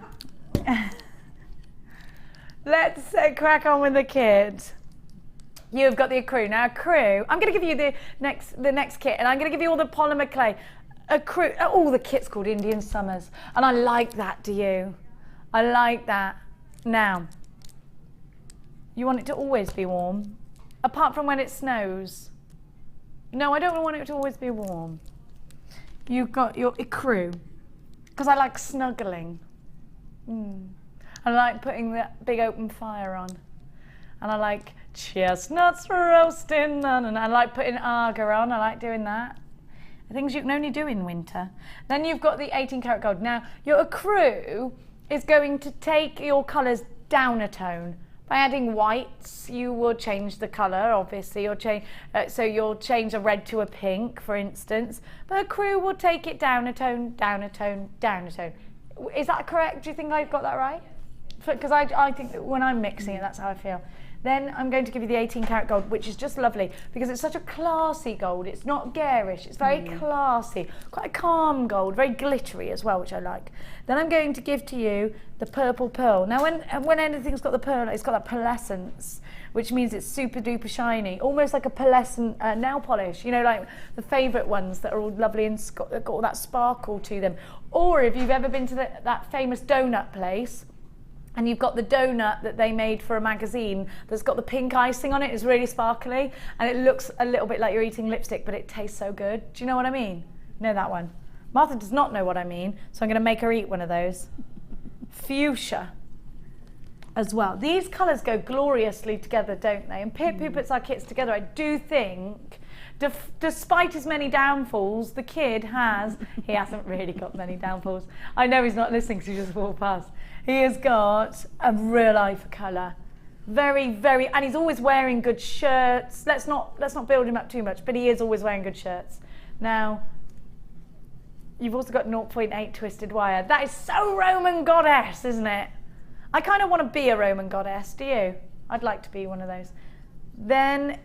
let's crack on with the kids. You've got the accrue. Now, accrue, I'm going to give you the next kit, and I'm going to give you all the polymer clay. Accrue, all the kit's called Indian Summers, and I like that, do you? I like that. Now, you want it to always be warm, apart from when it snows. No, I don't want it to always be warm. You've got your accrue, because I like snuggling. I like putting that big open fire on. And I like chestnuts roasting, and I like putting agar on. I like doing that. Things you can only do in winter. Then you've got the 18 karat gold. Now, your accrue is going to take your colours down a tone. By adding whites, you will change the colour, obviously. So you'll change a red to a pink, for instance. But accrue will take it down a tone, down a tone, down a tone. Is that correct? Do you think I've got that right? Because I think that when I'm mixing it, that's how I feel. Then I'm going to give you the 18 karat gold, which is just lovely because it's such a classy gold. It's not garish, it's very classy. Quite a calm gold, very glittery as well, which I like. Then I'm going to give to you the purple pearl. Now when anything's got the pearl, it's got that pearlescence, which means it's super duper shiny, almost like a pearlescent nail polish, you know, like the favourite ones that are all lovely and got all that sparkle to them. Or if you've ever been to that famous donut place, and you've got the donut that they made for a magazine that's got the pink icing on it, it's really sparkly, and it looks a little bit like you're eating lipstick, but it tastes so good. Do you know what I mean? You know that one? Martha does not know what I mean, so I'm gonna make her eat one of those. Fuchsia as well. These colours go gloriously together, don't they? And Pip, who puts our kits together, I do think, despite his many downfalls, the kid he hasn't really got many downfalls. I know he's not listening because he just walked past. He has got a real eye for colour. Very, very, and he's always wearing good shirts. Let's not build him up too much, but he is always wearing good shirts. Now, you've also got 0.8 twisted wire. That is so Roman goddess, isn't it? I kind of want to be a Roman goddess, do you? I'd like to be one of those. Then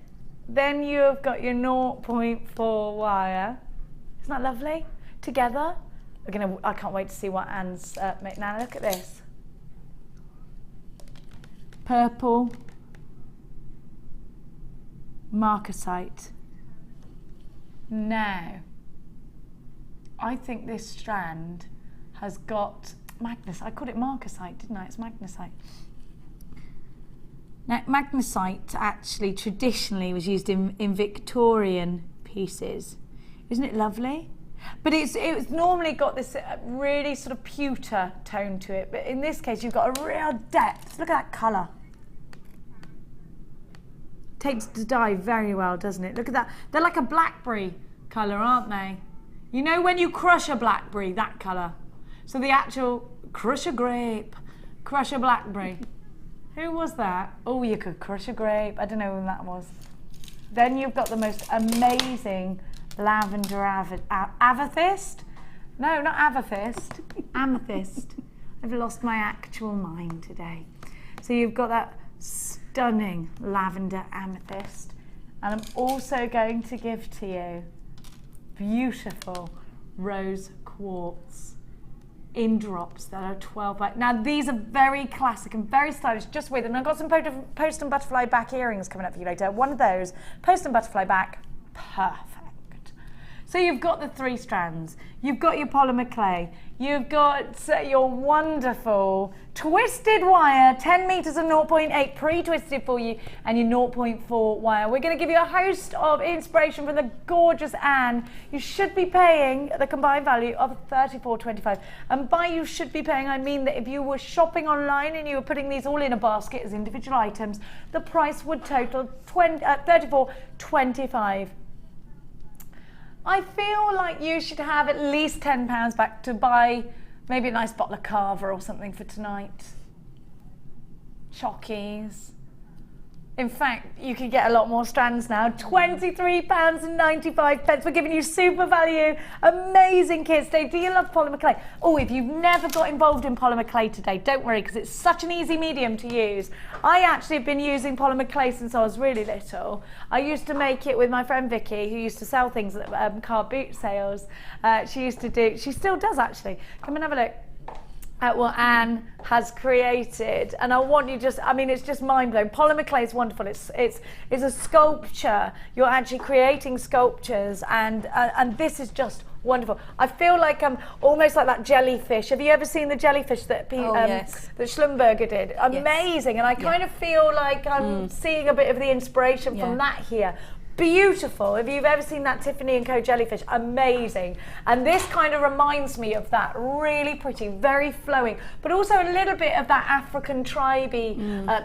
you've got your 0.4 wire. Isn't that lovely? Together. I can't wait to see what Anne's made. Now look at this. Purple marcasite. Now, I think this strand has got I called it marcasite, didn't I? It's magnesite. Now, magnesite actually traditionally was used in Victorian pieces. Isn't it lovely? But it's normally got this really sort of pewter tone to it. But in this case, you've got a real depth. Look at that colour. Takes to dye very well, doesn't it? Look at that. They're like a blackberry colour, aren't they? You know when you crush a blackberry, that colour. So the actual crush a grape, crush a blackberry. Who was that? Oh, you could crush a grape. I don't know who that was. Then you've got the most amazing lavender amethyst? No, not amethyst. Amethyst. I've lost my actual mind today. So you've got that stunning lavender amethyst, and I'm also going to give to you beautiful rose quartz in drops that are 12 by. Now these are very classic and very stylish, just with, and I've got some post and butterfly back earrings coming up for you later. One of those, post and butterfly back, perfect. So you've got the 3 strands, you've got your polymer clay, you've got your wonderful twisted wire, 10 meters of 0.8 pre-twisted for you, and your 0.4 wire. We're going to give you a host of inspiration from the gorgeous Anne. You should be paying the combined value of $34.25. And by you should be paying, I mean that if you were shopping online and you were putting these all in a basket as individual items, the price would total $34.25. I feel like you should have at least £10 back to buy Maybe a nice bottle of Cava or something for tonight. Chockies. In fact, you can get a lot more strands now. £23.95. We're giving you super value, amazing kits today. Do you love polymer clay? Oh, if you've never got involved in polymer clay today, don't worry, because it's such an easy medium to use. I actually have been using polymer clay since I was really little. I used to make it with my friend Vicky, who used to sell things at car boot sales. She still does actually. Come and have a look at what Anne has created, and I want you it's just mind-blowing. Polymer clay is wonderful. It's a sculpture. You're actually creating sculptures, and this is just wonderful. I feel like I'm almost like that jellyfish. Have you ever seen the jellyfish that yes. that Schlumberger did? Amazing, yes. And I kind of feel like I'm seeing a bit of the inspiration from that here. Beautiful. If you've ever seen that Tiffany & Co jellyfish, amazing. And this kind of reminds me of that. Really pretty, very flowing, but also a little bit of that African tribey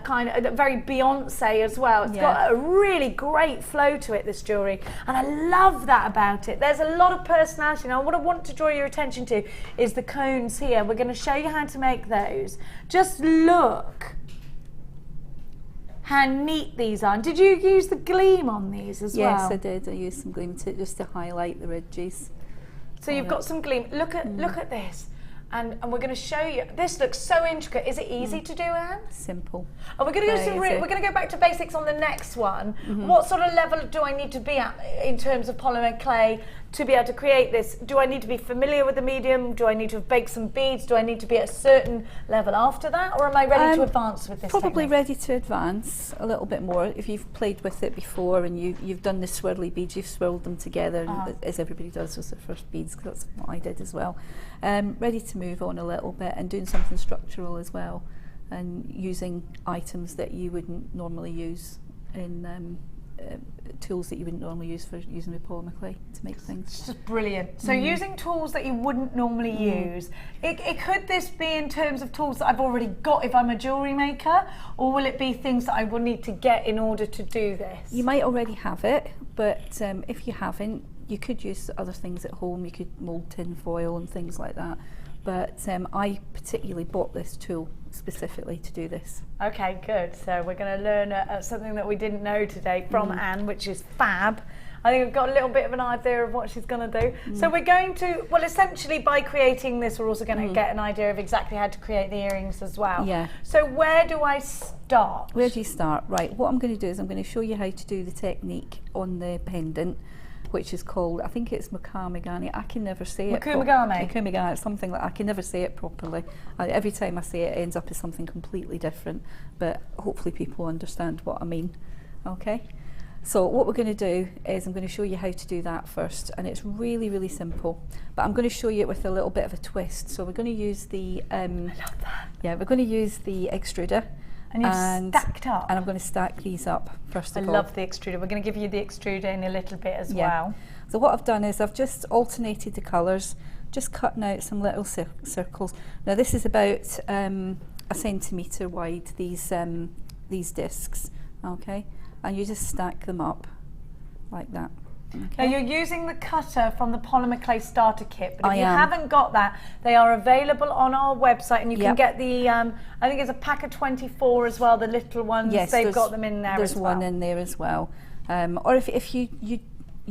kind of, very Beyonce as well. It's got a really great flow to it, this jewellery, and I love that about it. There's a lot of personality. Now, what I want to draw your attention to is the cones here. We're going to show you how to make those. Just look how neat these are. And did you use the gleam on these as well? Yes, I did. I used some gleam just to highlight the ridges. So you've got some gleam. Look at this. And we're going to show you. This looks so intricate. Is it easy to do, Anne? Simple. And we're going to we're going to go back to basics on the next one. What sort of level do I need to be at in terms of polymer clay to be able to create this? Do I need to be familiar with the medium? Do I need to have baked some beads? Do I need to be at a certain level after that, or am I ready to advance with this? Probably technique? ready to advance a little bit more if you've played with it before and you've done the swirly beads. You've swirled them together, as everybody does with their first beads. Cause that's what I did as well. Ready to move on a little bit and doing something structural as well, and using items that you wouldn't normally use in tools that you wouldn't normally use for using with polymer clay to make things. It's just brilliant. So using tools that you wouldn't normally use. Could this be in terms of tools that I've already got if I'm a jewellery maker, or will it be things that I will need to get in order to do this? You might already have it, but if you haven't, you could use other things at home. You could mould tin foil and things like that. But I particularly bought this tool specifically to do this. Okay, good. So we're going to learn something that we didn't know today from Anne, which is fab. I think we've got a little bit of an idea of what she's going to do. So we're going to, well, essentially by creating this, we're also going to get an idea of exactly how to create the earrings as well. Yeah. So where do I start? Where do you start? Right, what I'm going to do is I'm going to show you how to do the technique on the pendant, which is called, I think it's Makamigani. I can never say it. Makumigami. It's something like I can never say it properly. Every time I say it, it ends up as something completely different. But hopefully people understand what I mean. Okay. So what we're going to do is I'm going to show you how to do that first, and it's really, really simple. But I'm going to show you it with a little bit of a twist. So we're going to use the. I love that. Yeah, we're going to use the extruder. And you've stacked up. And I'm going to stack these up first of all. I love the extruder. We're going to give you the extruder in a little bit as well. So what I've done is I've just alternated the colours, just cutting out some little circles. Now this is about a centimetre wide, these discs, okay? And you just stack them up like that. Okay. Now you're using the cutter from the Polymer Clay Starter Kit, but if you haven't got that, they are available on our website, and you can get the, I think it's a pack of 24 as well, the little ones. Yes, they've got them in there as well. There's one in there as well. Or if you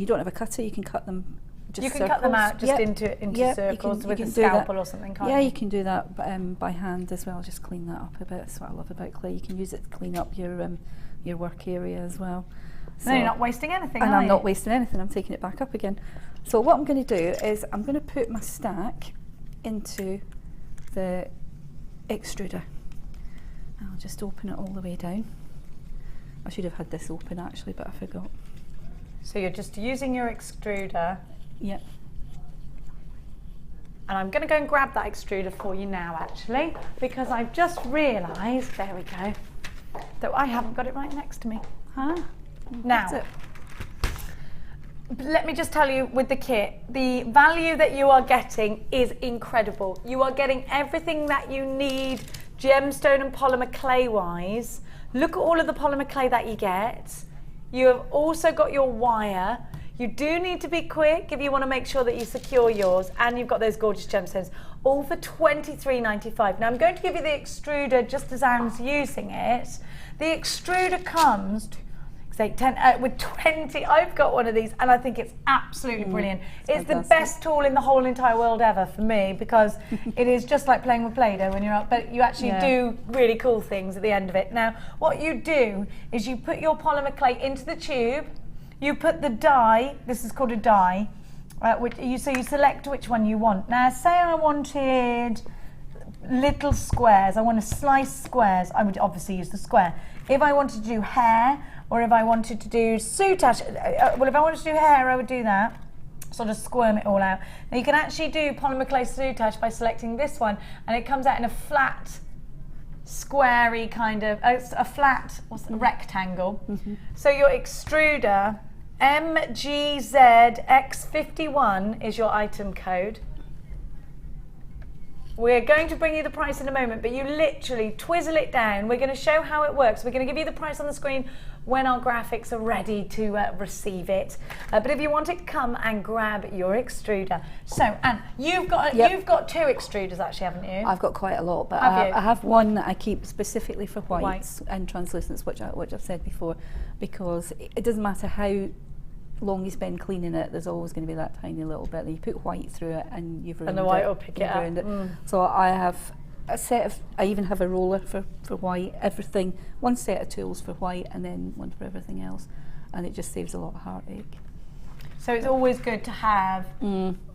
don't have a cutter, you can cut them just circles. Cut them out just into circles with a scalpel or something, can't you? Yeah, you can do that by hand as well, just clean that up a bit. That's what I love about clay. You can use it to clean up your work area as well. So, no, you're not wasting anything, and I'm not wasting anything, I'm taking it back up again. So what I'm going to do is I'm going to put my stack into the extruder. I'll just open it all the way down. I should have had this open actually, but I forgot. So you're just using your extruder. Yep. And I'm going to go and grab that extruder for you now actually, because I've just realised, there we go, that I haven't got it right next to me. Huh? Now, let me just tell you with the kit, the value that you are getting is incredible. You are getting everything that you need, gemstone and polymer clay wise. Look at all of the polymer clay that you get. You have also got your wire. You do need to be quick if you want to make sure that you secure yours, and you've got those gorgeous gemstones. all for £23.95. Now I'm going to give you the extruder just as Anne's using it. The extruder comes say 10 with 20. I've got one of these and I think it's absolutely brilliant. It's the best tool in the whole entire world ever for me, because it is just like playing with Play-Doh when you're up, but you actually do really cool things at the end of it. Now what you do is you put your polymer clay into the tube, you put the die, this is called a die, so you select which one you want. Now say I wanted little squares, I want to slice squares, I would obviously use the square. If I wanted to do hair, or if I wanted to do soutache, well, if I wanted to do hair, I would do that. Sort of squirm it all out. Now you can actually do polymer clay soutache by selecting this one, and it comes out in a flat, squarey kind of, a flat rectangle. So your extruder, MGZX51 is your item code. We're going to bring you the price in a moment, but you literally twizzle it down. We're going to show how it works. We're going to give you the price on the screen when our graphics are ready to receive it. But if you want it, come and grab your extruder. So, Anne, you've got two extruders actually, haven't you? I've got quite a lot, but I have one that I keep specifically for whites and translucents, which I've said before, because it doesn't matter how long you spend cleaning it, there's always going to be that tiny little bit. You put white through it and you've ruined it. And the white will pick it up. So I have a set of, I even have a roller for white, everything, one set of tools for white and then one for everything else, and it just saves a lot of heartache. So it's always good to have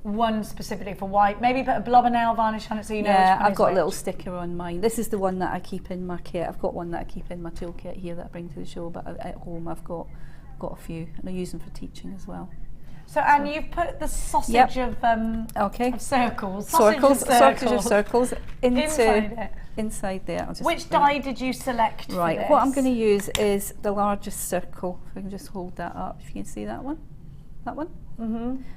one specifically for white. Maybe put a blobber nail varnish on it so you know which one I've got which. a little sticker on mine. This is the one that I keep in my kit. I've got one that I keep in my toolkit here that I bring to the show, but at home I've got a few, and I use them for teaching as well. So Anne, you've put the sausage of circles. Sausage of circles inside there. Which die did you select? Right, what I'm going to use is the largest circle. If I can just hold that up, if you can see that one. That one?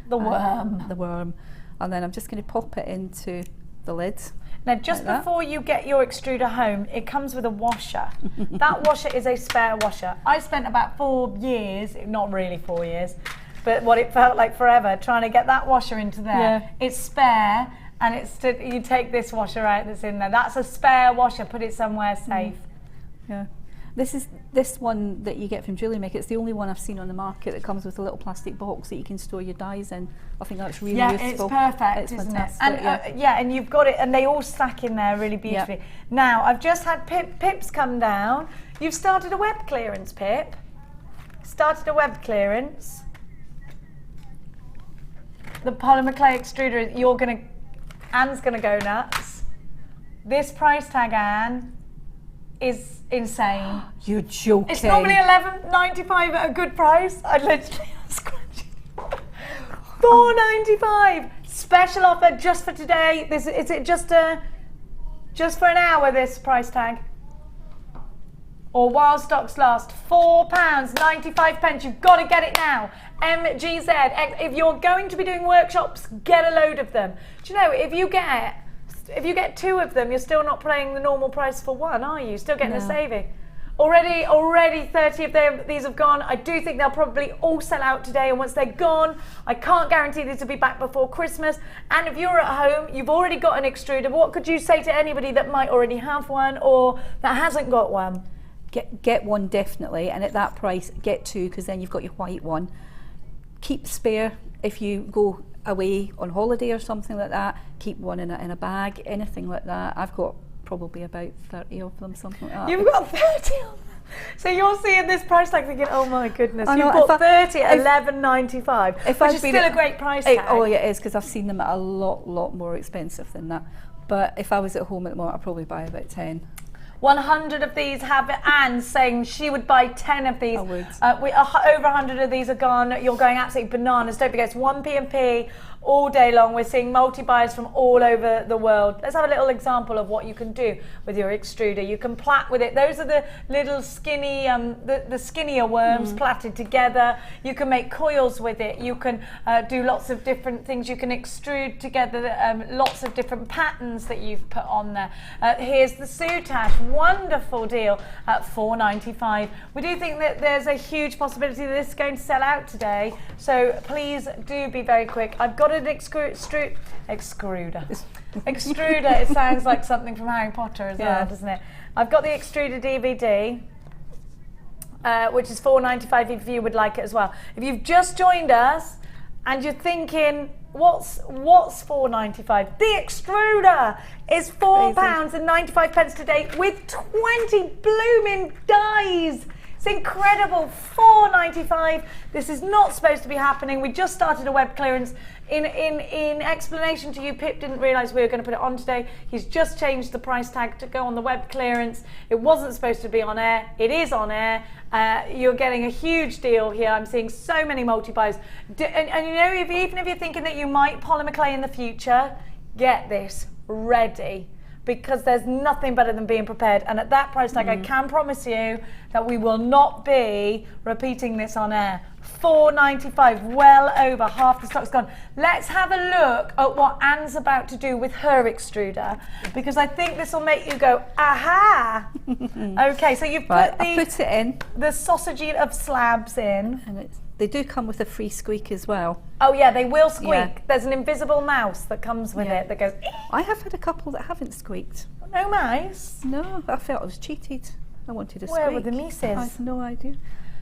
The worm. The worm. And then I'm just going to pop it into the lid. Now, just like before you get your extruder home, it comes with a washer. That washer is a spare washer. I spent about 4 years, not really 4 years, but what it felt like forever, trying to get that washer into there. Yeah. It's spare, and you take this washer out that's in there. That's a spare washer, put it somewhere safe. Yeah. This one that you get from JewelleryMaker, it's the only one I've seen on the market that comes with a little plastic box that you can store your dies in. I think that's really useful. Yeah, it's perfect, it's isn't fantastic, it? And and you've got it, and they all stack in there really beautifully. Yeah. Now, I've just had Pip's come down. You've started a web clearance, Pip. Started a web clearance. The polymer clay extruder, Anne's gonna go nuts. This price tag, Anne, is insane. You're joking. It's normally $11.95 at a good price. I literally scratch. $4.95. Special offer just for today. Is it just for an hour, this price tag? Or while stocks last, £4.95. You've got to get it now. MGZ. If you're going to be doing workshops, get a load of them. Do you know, if you get 2 of them, you're still not paying the normal price for one, are you? Still getting a saving. Already 30 of these have gone. I do think they'll probably all sell out today, and once they're gone, I can't guarantee these will be back before Christmas. And if you're at home, you've already got an extruder, what could you say to anybody that might already have one or that hasn't got one? Get one, definitely, and at that price, get 2, because then you've got your white one. Keep spare if you go away on holiday or something like that. Keep one in a bag, anything like that. I've got probably about 30 of them, something like that. You've got 30 of them? So you're seeing this price tag thinking, oh my goodness, you've got 30 at $11.95, which is still a great price tag. Oh yeah, it is, because I've seen them at a lot more expensive than that. But if I was at home at the moment, I'd probably buy about 10. 100 of these have Anne saying she would buy 10 of these. I would. Over 100 of these are gone. You're going absolutely bananas. Don't forget, it's 1P&P all day long. We're seeing multi-buyers from all over the world. Let's have a little example of what you can do with your extruder. You can plait with it. Those are the little skinny, the skinnier worms plaited together. You can make coils with it. You can do lots of different things. You can extrude together lots of different patterns that you've put on there. Here's the soutache, wonderful deal at £4.95. We do think that there's a huge possibility that this is going to sell out today, so please do be very quick. I've got an extruder. Extruder, it sounds like something from Harry Potter as well, doesn't it? I've got the Extruder DVD, which is £4.95 if you would like it as well. If you've just joined us and you're thinking, what's £4.95? The Extruder is £4.95 today with 20 blooming dies. It's incredible, £4.95. This is not supposed to be happening. We just started a web clearance. In explanation to you, Pip didn't realise we were going to put it on today. He's just changed the price tag to go on the web clearance. It wasn't supposed to be on air. It is on air. You're getting a huge deal here. I'm seeing so many multi-buys. And you know, even if you're thinking that you might polymer clay in the future, get this ready, because there's nothing better than being prepared. And at that price tag, I can promise you that we will not be repeating this on air. £4.95, well over half the stock's gone. Let's have a look at what Anne's about to do with her extruder, because I think this will make you go, aha! Okay, so you've put it in. The sausage of slabs in. And they do come with a free squeak as well. Oh yeah, they will squeak. Yeah. There's an invisible mouse that comes with it that goes, I have had a couple that haven't squeaked. no mouse. No, I felt I was cheated. I wanted a Where squeak. were the mices? I have no idea.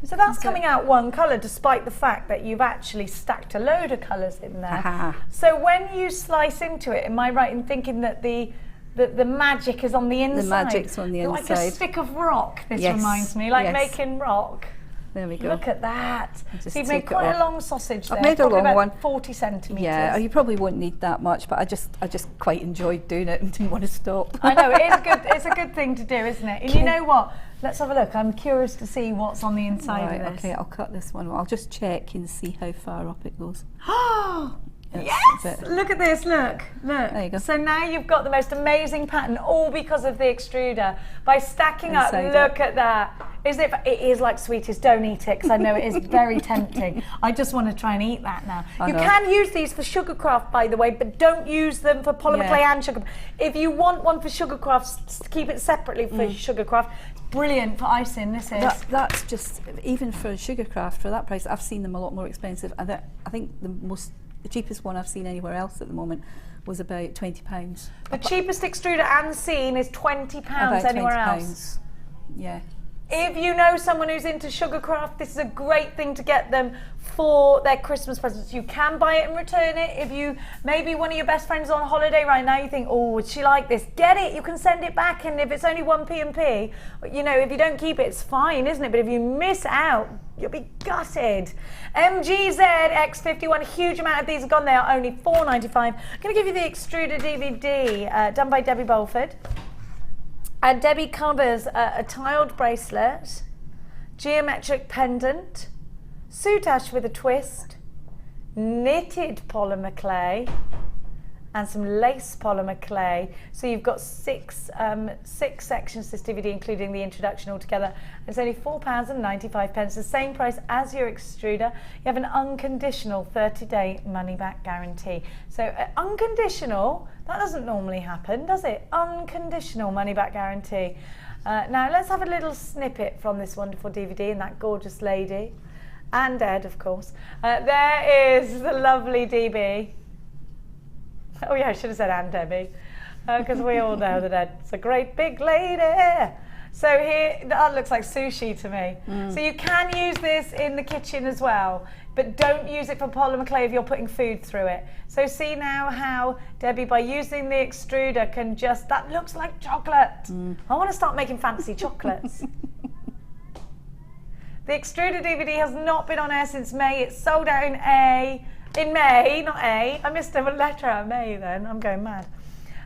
So that's coming out one colour, despite the fact that you've actually stacked a load of colours in there. Aha. So when you slice into it, am I right in thinking that the magic is on the inside? The magic's on the like inside. Like a stick of rock, this Yes. reminds me, like Yes. making rock. There we go. Look at that. Just So you've made take it quite a off. long sausage there. I've made a probably long about one. 40 centimetres. Yeah, you probably won't need that much, but I just quite enjoyed doing it and didn't want to stop. I know, it is good. It's a good thing to do, isn't it? And you know what? Let's have a look. I'm curious to see what's on the inside of this. Okay, I'll cut this one. I'll just check and see how far up it goes. It's Yes! a bit- Look at this, look. There you go. So now you've got the most amazing pattern, all because of the extruder. By stacking up, Inside look at that. It is like sweeties, don't eat it, because I know it is very tempting. I just want to try and eat that now. I You know. can use these for sugarcraft, by the way, but don't use them for polymer Yeah. clay and sugar. If you want one for sugarcraft, keep it separately for sugarcraft. Brilliant for icing, this is. That's just, even for sugarcraft, for that price, I've seen them a lot more expensive. I think the cheapest one I've seen anywhere else at the moment was about £20. The cheapest extruder and seen is £20 About anywhere £20. else. Yeah. If you know someone who's into sugarcraft, this is a great thing to get them for their Christmas presents. You can buy it and return it. If you, maybe one of your best friends is on holiday right now, you think, oh, would she like this? Get it, you can send it back, and if it's only one P&P, you know, if you don't keep it, it's fine, isn't it? But if you miss out, you'll be gutted. MGZ X51, a huge amount of these have gone. They are only £4.95. I'm going to give you the Extruder DVD done by Debbie Bolford. And Debbie covers a tiled bracelet, geometric pendant, soutache with a twist, knitted polymer clay, and some lace polymer clay. So you've got six sections to this DVD, including the introduction altogether. It's only £4.95, the same price as your extruder. You have an unconditional 30-day money-back guarantee. So unconditional, that doesn't normally happen, does it? Unconditional money-back guarantee. Now let's have a little snippet from this wonderful DVD and that gorgeous lady, and Ed, of course. There is the lovely DB. Oh yeah, I should have said Aunt Debbie, because we all know that Ed's a great big lady. So here, that looks like sushi to me. So you can use this in the kitchen as well, but don't use it for polymer clay if you're putting food through it. So see now how Debbie, by using the extruder, can just, that looks like chocolate. I want to start making fancy chocolates. The Extruder DVD has not been on air since May. It's sold out in May, not A. I missed a letter out of May then. I'm going mad.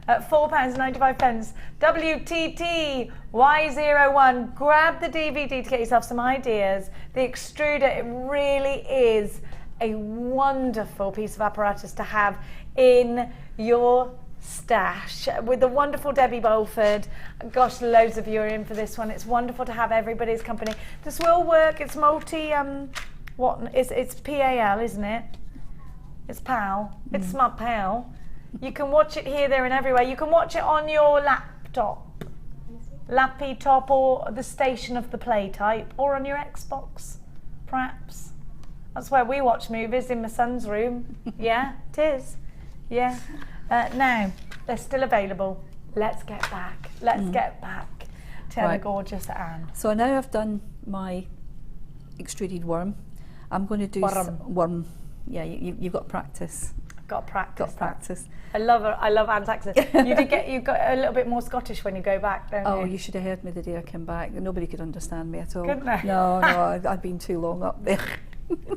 At £4.95. WTT Y01. Grab the DVD to get yourself some ideas. The Extruder, it really is a wonderful piece of apparatus to have in your stash with the wonderful Debbie Bolford. Gosh, loads of you are in for this one. It's wonderful to have everybody's company. This will work. It's multi, it's PAL, isn't it? It's PAL. It's my PAL. You can watch it here, there, and everywhere. You can watch it on your laptop. lappy top or the station of the play type, or on your Xbox, perhaps. That's where we watch movies, in my son's room. Yeah, it is. Yeah. Now, they're still available. Let's get back. Let's get back to the gorgeous Anne. So now I've done my extruded worm. I'm going to do worm. Yeah, you've got practice. Got practice. Got practice. I love her. I love Anne's accent. You got a little bit more Scottish when you go back, don't you? Oh, you should have heard me the day I came back. Nobody could understand me at all. Couldn't they? No, I'd been too long up there.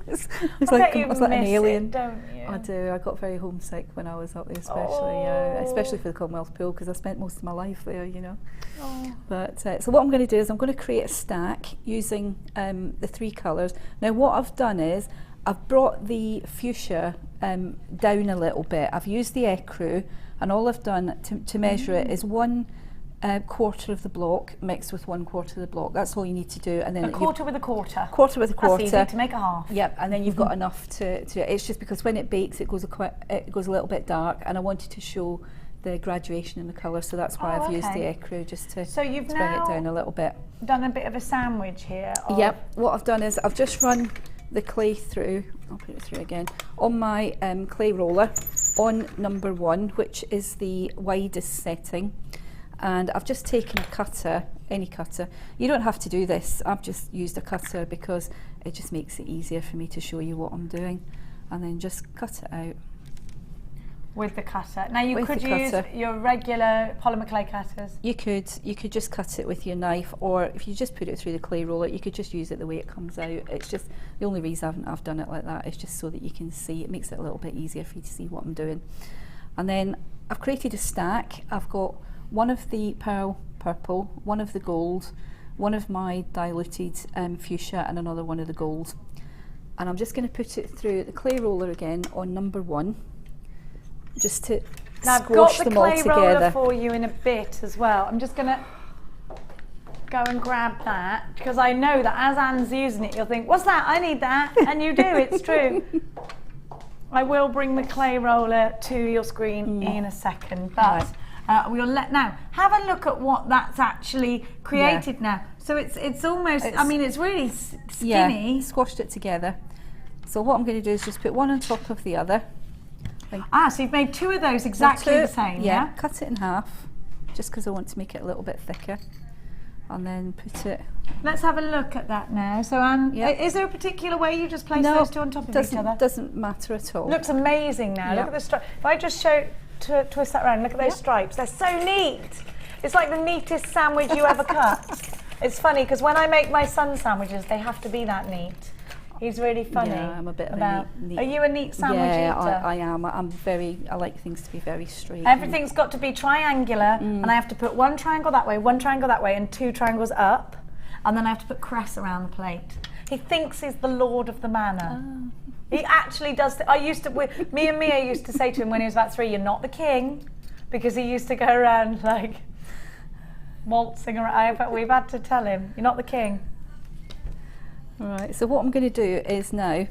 it's I like, bet you I was like an miss alien. it, don't you? I do. I got very homesick when I was up there, especially for the Commonwealth Pool, because I spent most of my life there, you know. Oh. But so what I'm going to do is I'm going to create a stack using the 3 colours. Now what I've done is I've brought the fuchsia down a little bit. I've used the ecru, and all I've done to measure it is 1/4 of the block mixed with 1/4 of the block. That's all you need to do. And then a quarter with a quarter. Quarter with a quarter. That's easy to make a half. Yep, and then you've got enough to. It's just because when it bakes, it goes a little bit dark, and I wanted to show the graduation in the colour, so that's why I've used the ecru, just to, so you've to bring it down a little bit. Done a bit of a sandwich here. Yep. What I've done is I've just run the clay through. I'll put it through again on my clay roller on number 1, which is the widest setting. And I've just taken a cutter, any cutter. You don't have to do this. I've just used a cutter because it just makes it easier for me to show you what I'm doing. And then just cut it out. With the cutter. Now you could use your regular polymer clay cutters. You could just cut it with your knife, or if you just put it through the clay roller, you could just use it the way it comes out. It's just, the only reason I've done it like that is just so that you can see. It makes it a little bit easier for you to see what I'm doing. And then I've created a stack. I've got one of the pearl purple, one of the gold, one of my diluted fuchsia, and another one of the gold. And I'm just going to put it through the clay roller again on number 1, just to squash them all together. I've got the clay roller for you in a bit as well. I'm just going to go and grab that, because I know that as Anne's using it, you'll think, what's that? I need that. And you do, it's true. I will bring the clay roller to your screen in a second, but we'll now have a look at what that's actually created now. So it's almost, I mean, it's really skinny. Yeah, squashed it together. So what I'm going to do is just put one on top of the other. So you've made 2 of those exactly the same, yeah? Cut it in half, just because I want to make it a little bit thicker. And then put it... Let's have a look at that now. So Anne, is there a particular way you just place those 2 on top of each other? No, doesn't matter at all. Looks amazing now. Look at the stripe. If I just twist that around, look at those stripes. They're so neat. It's like the neatest sandwich you ever cut. It's funny because when I make my son sandwiches, they have to be that neat. He's really funny. Yeah, I'm a bit of a neat. Are you a neat sandwich eater? I am. I like things to be very straight. Everything's got to be triangular, and I have to put 1 triangle that way, 1 triangle that way, and 2 triangles up, and then I have to put cress around the plate. He thinks he's the lord of the manor. Oh. He actually does. I used to, me and Mia used to say to him when he was about 3, "You're not the king," because he used to go around like waltzing around. We've had to tell him, "You're not the king." Right, so what I'm going to do is now,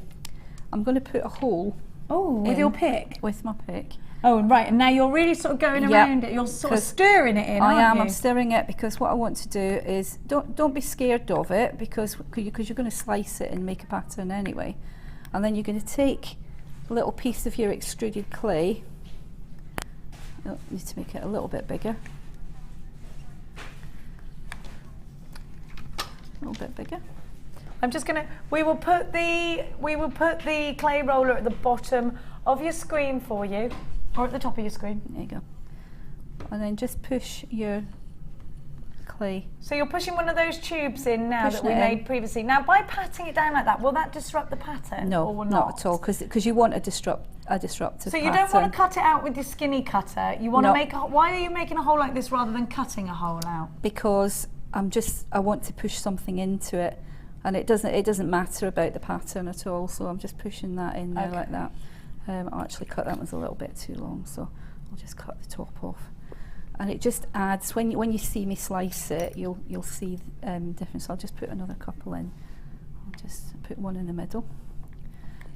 I'm going to put a hole. Oh, with your pick? With my pick. Oh, right, and now you're really sort of going around it, you're sort of stirring it in, aren't you? I'm stirring it, because what I want to do is, don't be scared of it, because you're going to slice it and make a pattern anyway. And then you're going to take a little piece of your extruded clay. Oh, need to make it a little bit bigger. A little bit bigger. I'm just gonna. We will put the clay roller at the bottom of your screen for you, or at the top of your screen. There you go. And then just push your clay. So you're pushing one of those tubes in now that we made previously. Now, by patting it down like that, will that disrupt the pattern? No, or will not at all, because you want a disruptive pattern. So you don't want to cut it out with your skinny cutter. You want to make a. Why are you making a hole like this rather than cutting a hole out? Because I want to push something into it. And it doesn't matter about the pattern at all, so I'm just pushing that in there like that. I'll actually cut that one's a little bit too long, so I'll just cut the top off. And it just adds, when you see me slice it, you'll see difference. I'll just put another couple in. I'll just put one in the middle.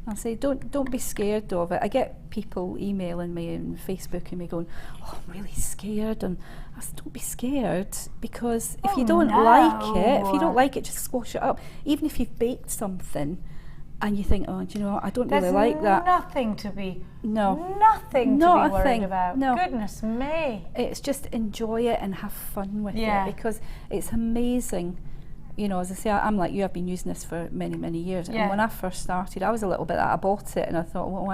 I'll say, don't be scared of it. I get people emailing me and Facebooking me going, oh, I'm really scared. And I said, don't be scared, because if you don't like it, just squash it up. Even if you've baked something and you think, oh, do you know what, I don't really like that. There's nothing to be Not worried about. No. Goodness me. It's just enjoy it and have fun with it, because it's amazing. You know, as I say, I'm like you, I've been using this for many, many years. And when I first started, I was a little bit that I bought it and I thought, well,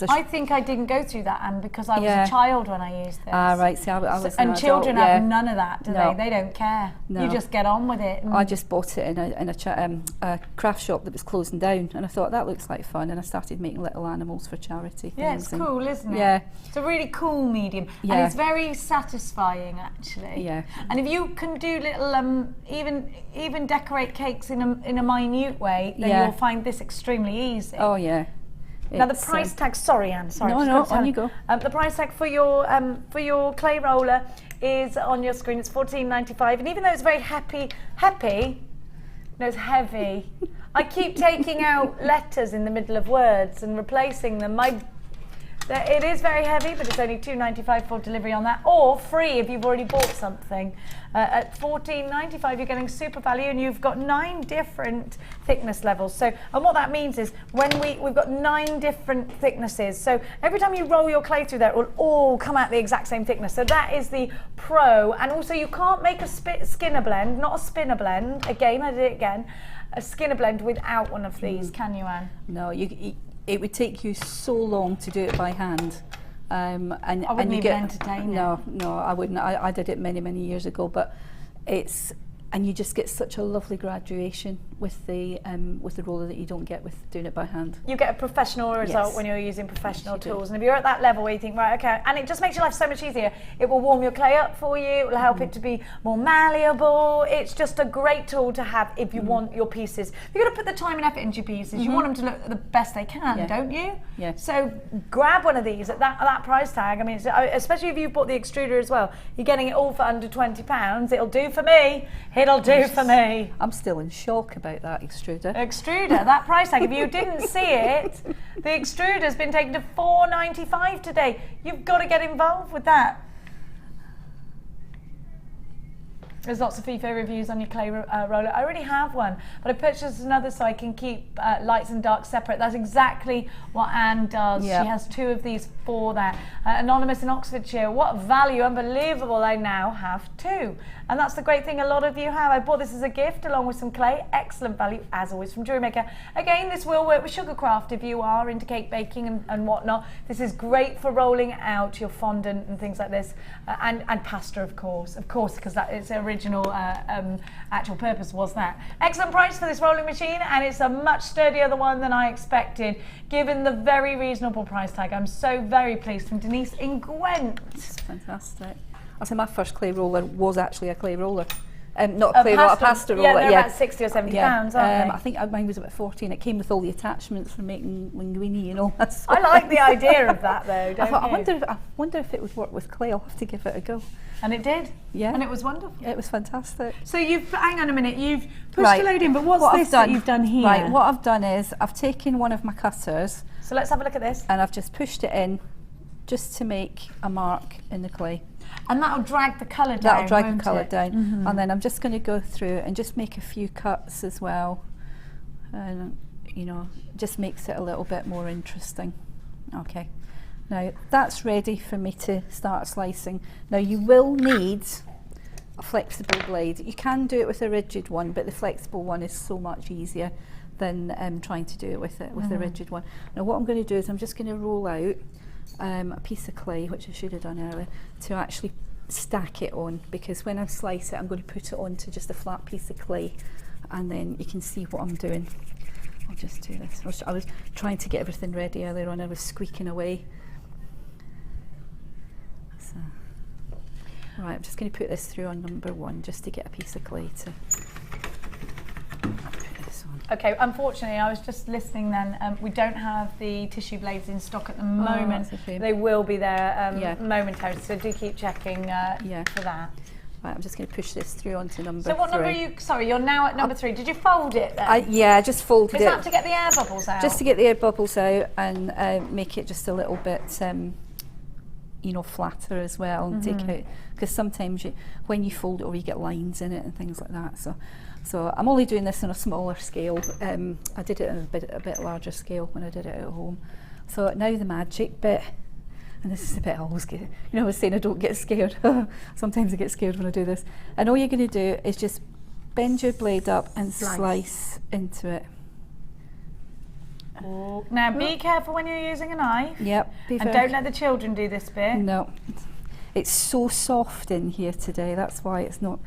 I think I didn't go through that, Anne, because I was a child when I used this. Ah, right. See, I was and children adult, have none of that, do they? They don't care. No. You just get on with it. I just bought it in a craft shop that was closing down, and I thought that looks like fun, and I started making little animals for charity things. Yeah, it's cool, isn't it? Yeah. It's a really cool medium. Yeah. And it's very satisfying, actually. Yeah. And if you can do little, even decorate cakes in a minute way, then you'll find this extremely easy. Oh, yeah. Now the price tag, sorry Anne, sorry. No, on you go. The price tag for your clay roller is on your screen. It's $14.95, and even though it's very happy, no, it's heavy. I keep taking out letters in the middle of words and replacing them. It is very heavy, but it's only $2.95 for delivery on that, or free if you've already bought something. At $14.95, you're getting super value, and you've got 9 different thickness levels. So, and what that means is we've got 9 different thicknesses. So every time you roll your clay through there, it will all come out the exact same thickness. So that is the pro. And also, you can't make a skinner blend, not a spinner blend. Again, I did it again. A skinner blend without one of these, can you, Anne? No, it would take you so long to do it by hand. I wouldn't even entertain it. No, I wouldn't. I did it many, many years ago, but and you just get such a lovely graduation with the roller that you don't get with doing it by hand. You get a professional result when you're using professional tools, and if you're at that level where you think, right, okay, and it just makes your life so much easier. It will warm your clay up for you. It will help it to be more malleable. It's just a great tool to have if you want your pieces. You've got to put the time and effort into your pieces. You want them to look the best they can, don't you? Yeah. So grab one of these at that price tag. I mean, especially if you've bought the extruder as well, you're getting it all for under £20. It'll do for me. It'll do for me. I'm still in shock about that extruder. That price tag. If you didn't see it, the extruder's been taken to $4.95 today. You've got to get involved with that. There's lots of FIFA reviews on your clay roller. I already have one, but I purchased another so I can keep lights and darks separate. That's exactly what Anne does. Yep. She has 2 of these for that. Anonymous in Oxfordshire, what value, unbelievable, I now have 2. And that's the great thing a lot of you have. I bought this as a gift along with some clay. Excellent value, as always, from JewelleryMaker. Again, this will work with sugarcraft if you are into cake baking and whatnot. This is great for rolling out your fondant and things like this. And pasta, of course, because that is original actual purpose was that. Excellent price for this rolling machine, and it's a much sturdier one than I expected, given the very reasonable price tag. I'm so very pleased. From Denise in Gwent. It's fantastic. I say my first clay roller was actually a clay roller. Not a clay roller, a pasta roller. Yeah, they're about 60 or 70 pounds, aren't they? I think mine was about 14. It came with all the attachments for making linguine and all that stuff. I like the idea of that though, don't you? I wonder if it would work with clay. I'll have to give it a go. And it did. Yeah. And it was wonderful. It was fantastic. So hang on a minute, you've pushed a load in, but what's this that you've done here? Right, what I've done is I've taken one of my cutters. So let's have a look at this. And I've just pushed it in just to make a mark in the clay. And that'll drag the colour down. That'll drag the colour down. Mm-hmm. And then I'm just going to go through and just make a few cuts as well. And, just makes it a little bit more interesting. Okay. Now that's ready for me to start slicing. Now you will need a flexible blade. You can do it with a rigid one, but the flexible one is so much easier than trying to do it with a rigid one. Now what I'm going to do is I'm just going to roll out a piece of clay, which I should have done earlier, to actually stack it on, because when I slice it I'm going to put it onto just a flat piece of clay, and then you can see what I'm doing. I'll just do this. I was trying to get everything ready earlier on. I was squeaking away. So, right, I'm just going to put this through on number 1 just to get a piece of clay to put this on. Okay, unfortunately I was just listening then, we don't have the tissue blades in stock at the moment. That's a shame. They will be there momentarily, so do keep checking for that. Right, I'm just going to push this through onto number 3. So what number are you, sorry, you're now at number 3. Did you fold it then? Yeah, I just folded Is it. that to get the air bubbles out? Just to get the air bubbles out and make it just a little bit, you know, flatter as well, and take out, because sometimes when you fold it over you get lines in it and things like that. So I'm only doing this on a smaller scale. I did it on a bit larger scale when I did it at home. So now the magic bit. And this is the bit I always get, you know, I was saying I don't get scared. Sometimes I get scared when I do this. And all you're going to do is just bend your blade up and slice into it. Oh. Now be careful when you're using a knife. Yep. And don't let the children do this bit. No. It's so soft in here today. That's why it's not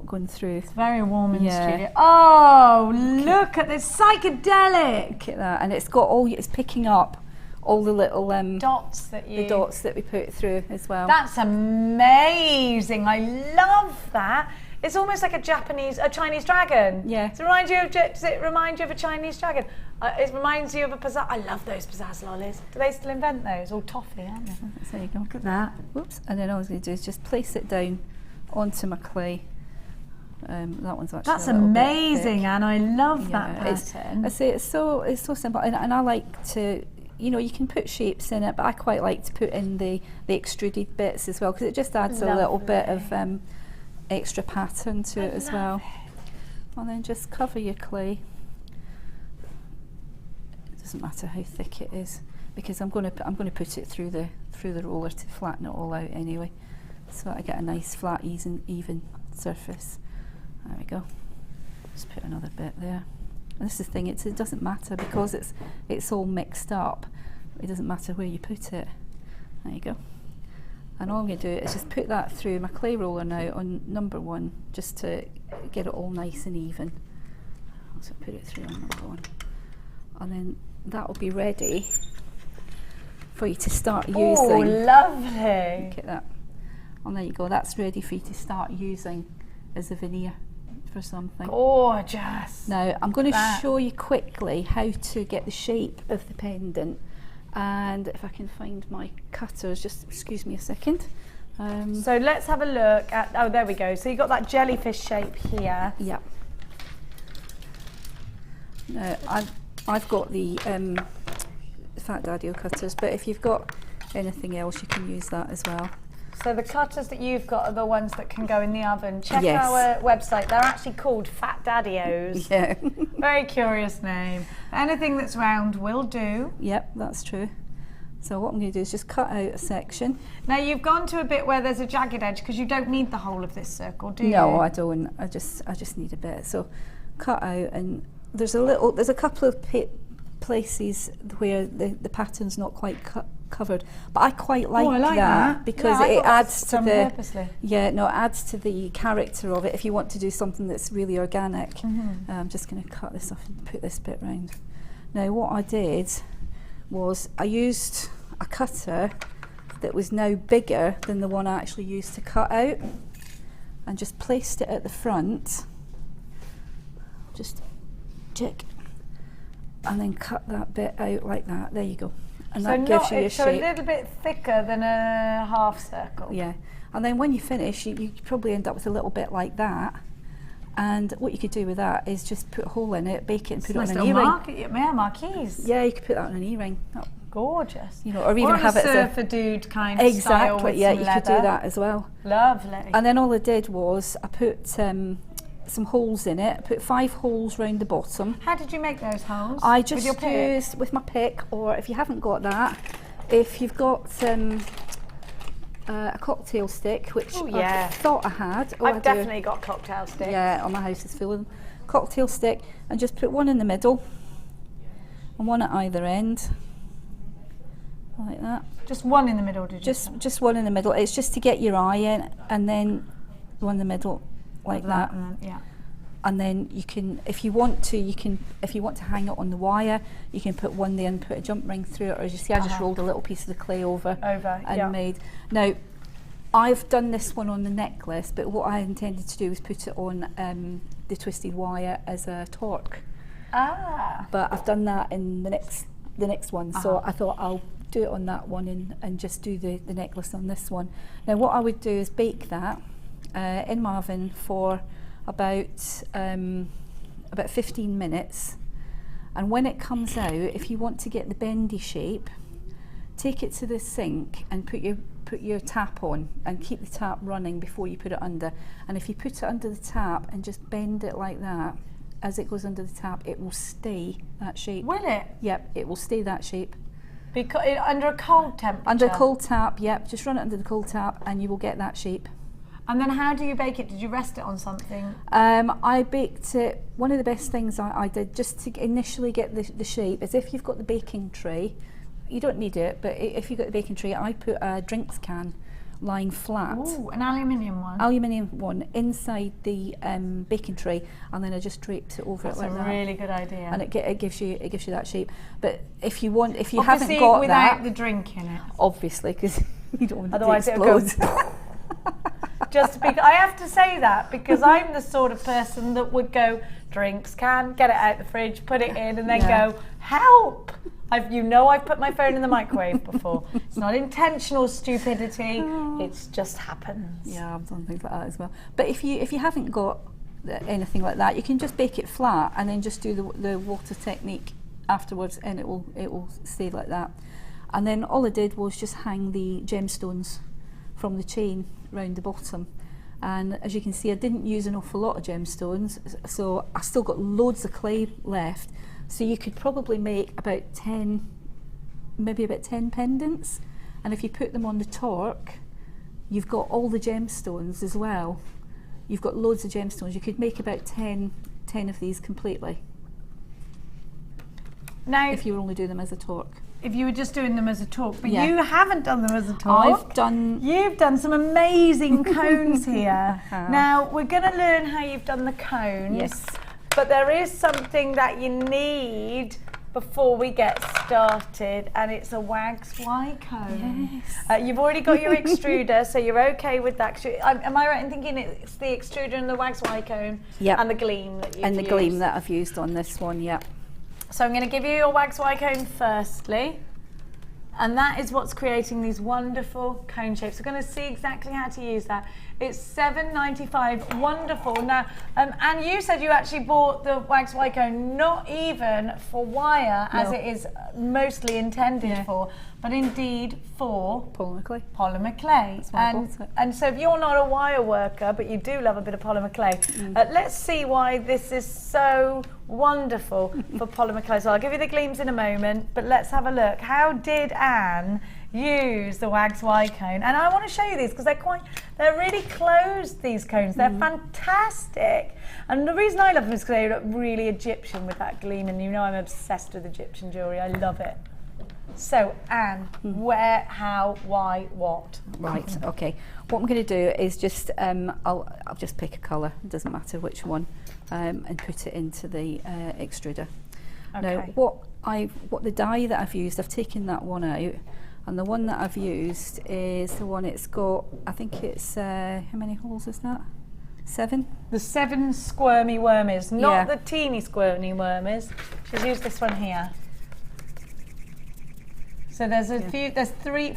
going through. It's very warm in the studio. Oh, look at this, psychedelic. Look at that. And it's got it's picking up all the little dots that we put through as well. That's amazing. I love that. It's almost like a Chinese dragon. Yeah. Does it remind you of a Chinese dragon? It reminds you of a pizzazz. I love those pizzazz lollies. Do they still invent those? All toffee, aren't they? There you go. Look at that. Whoops. And then all I was going to do is just place it down onto my clay. That one's actually That's amazing, and I love that pattern. I say it's so simple, and I like to. You know, you can put shapes in it, but I quite like to put in the extruded bits as well, because it just adds a little bit of extra pattern to it as well. And then just cover your clay. It doesn't matter how thick it is, because I'm going to put it through the roller to flatten it all out anyway, so I get a nice flat, even surface. There we go. Just put another bit there. And this is the thing, it doesn't matter, because it's all mixed up. It doesn't matter where you put it. There you go. And all I'm going to do is just put that through my clay roller now on number 1, just to get it all nice and even. So put it through on number 1. And then that will be ready for you to start using. Oh, lovely. Look at that. And there you go, that's ready for you to start using as a veneer for something. Gorgeous. Now I'm going to show you quickly how to get the shape of the pendant, and if I can find my cutters, just excuse me a second. So let's have a look at, oh there we go, so you got that jellyfish shape here. Yeah. Now I've got the Fat Daddy cutters, but if you've got anything else you can use that as well. So the cutters that you've got are the ones that can go in the oven. Check our website. They're actually called Fat Daddy-Os. Yeah. Very curious name. Anything that's round will do. Yep, that's true. So what I'm going to do is just cut out a section. Now you've gone to a bit where there's a jagged edge, because you don't need the whole of this circle, do you? No, I don't. I just need a bit. So cut out, and there's a couple of places where the pattern's not quite covered, but I quite like that because it adds to it adds to the character of it if you want to do something that's really organic. I'm just going to cut this off and put this bit round. Now what I did was I used a cutter that was now bigger than the one I actually used to cut out, and just placed it at the front, just check, and then cut that bit out like that. There you go. And that gives you your shape. So a little bit thicker than a half circle. Yeah, and then when you finish, you probably end up with a little bit like that. And what you could do with that is just put a hole in it, bake it, and put it on an earring. Marquise. Yeah, you could put that on an earring. Oh, gorgeous. You know, or even have it as a surfer dude kind of style with yeah, some you leather. could do that as well. Lovely. And then all I did was I put some holes in it. I put 5 holes round the bottom. How did you make those holes? I just used with my pick, or if you haven't got that, if you've got a cocktail stick, which I thought I had. I've definitely got cocktail sticks. Yeah, my house is full of them. Cocktail stick, and just put one in the middle and one at either end, like that. Just one in the middle, did you? Just one in the middle. It's just to get your eye in, and then one in the middle, like that. And then, and then you can, if you want to hang it on the wire, you can put one there and put a jump ring through it, or as you see, I just rolled a little piece of the clay over and made. Now, I've done this one on the necklace, but what I intended to do was put it on the twisted wire as a torque. But I've done that in the next one, so I thought I'll do it on that one and just do the necklace on this one. Now what I would do is bake that. in my oven for about 15 minutes. And when it comes out, if you want to get the bendy shape, take it to the sink and put your tap on and keep the tap running before you put it under. And if you put it under the tap and just bend it like that, as it goes under the tap, it will stay that shape. Will it? Yep, it will stay that shape. Because under a cold temperature? Under a cold tap, yep, just run it under the cold tap and you will get that shape. And then how do you bake it? Did you rest it on something? I baked it, one of the best things I did just to initially get the shape is if you've got the baking tray, you don't need it, but if you've got the baking tray, I put a drinks can lying flat. Ooh, an aluminium one? Aluminium one inside the baking tray, and then I just draped it over it like that. That's a really good idea. And it gives you that shape. But if you haven't got without that, the drink in it. obviously, because you don't want Otherwise it to it'll explode. go. Just because I have to say that because I'm the sort of person that would go drinks can, get it out the fridge, put it in, and then go help. I've put my phone in the microwave before. It's not intentional stupidity. It just happens. Yeah, I've done things like that as well. But if you haven't got anything like that, you can just bake it flat and then just do the water technique afterwards, and it will stay like that. And then all I did was just hang the gemstones from the chain round the bottom. And as you can see, I didn't use an awful lot of gemstones, so I still got loads of clay left. So you could probably make about 10 pendants. And if you put them on the torque, you've got all the gemstones as well. You've got loads of gemstones. You could make about 10 of these completely. Now, if you were only doing them as a torque. If you were just doing them as a torque, but you haven't done them as a torque. You've done some amazing cones here. Now, we're going to learn how you've done the cones. Yes. But there is something that you need before we get started, and it's a wax Y cone. Yes. You've already got your extruder, so you're okay with that. Am I right in thinking it's the extruder and the wax Y cone and the gleam that you've used? And the gleam that I've used on this one, yeah. So I'm going to give you your wax Y cone firstly, and that is what's creating these wonderful cone shapes. We're going to see exactly how to use that. It's $7.95, wonderful. Now, and you said you actually bought the wax Y cone not even for wire, as it is mostly intended for, but indeed for polymer clay. Polymer clay. That's why I bought it. And so if you're not a wire worker, but you do love a bit of polymer clay, let's see why this is so wonderful for polymer clay. So I'll give you the gleams in a moment, but let's have a look. How did Anne use the wax Y cone? And I want to show you these because they're really closed, these cones. They're fantastic. And the reason I love them is because they look really Egyptian with that gleam, and you know I'm obsessed with Egyptian jewellery. I love it. So Anne, where, how, why, what? Right, okay. What I'm going to do is just, I'll just pick a colour, it doesn't matter which one, and put it into the extruder. Okay. Now, what the dye that I've used, I've taken that one out, and the one that I've used is the one it's got, I think it's, how many holes is that? 7? The 7 squirmy wormies, not the teeny squirmy wormies. She's used this one here. So there's there's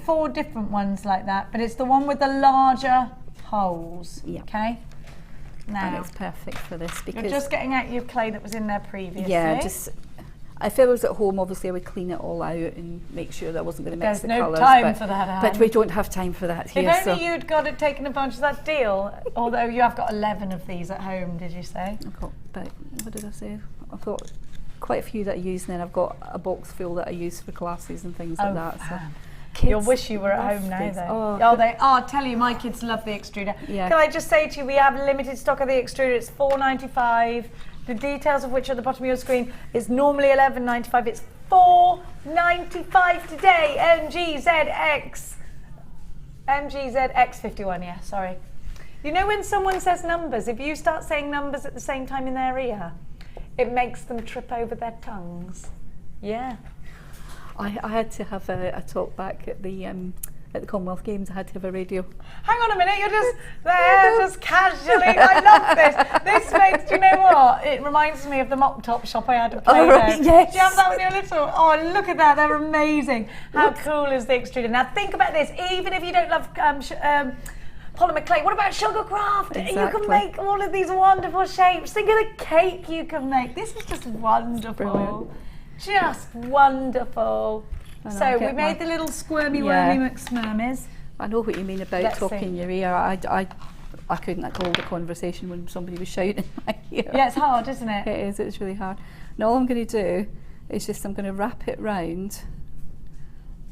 4 different ones like that, but it's the one with the larger holes. Yeah. Okay. Now, and it's perfect for this because you're just getting out your clay that was in there previously. Yeah, just. If I was at home, obviously I would clean it all out and make sure that I wasn't going to mix the colours. There's no time for that, Anne. But we don't have time for that here. If only you'd got it taken advantage of that deal. Although you have got 11 of these at home, did you say? I've got about, what did I say? I've got quite a few that I use, and then I've got a box full that I use for classes and things like that. So you'll wish you were at home now, though. I'll tell you, my kids love the extruder. Yeah. Can I just say to you, we have limited stock of the extruder. It's $4.95. The details of which are at the bottom of your screen is normally $11.95. It's $4.95 today. MGZX51. Yeah, sorry. You know when someone says numbers, if you start saying numbers at the same time in their ear, it makes them trip over their tongues. Yeah. I had to have a talk back at the Commonwealth Games. I had to have a radio. Hang on a minute, you're just there, just casually. I love this. This makes, do you know what? It reminds me of the mop top shop I had to play there. Yes. Do you have that when you're little? Oh, look at that, they're amazing. How cool is the extruder? Now think about this, even if you don't love polymer clay. What about sugarcraft? Exactly. You can make all of these wonderful shapes. Think of the cake you can make. This is just wonderful. Brilliant. Just wonderful. And So I'll we get made my- the little squirmy Yeah. wormy McSmurmies. I know what you mean about Let's talking see. in your ear. I couldn't hold a conversation when somebody was shouting in my ear. Yeah, it's hard, isn't it? It is, it's really hard. Now all I'm going to do is just, I'm going to wrap it round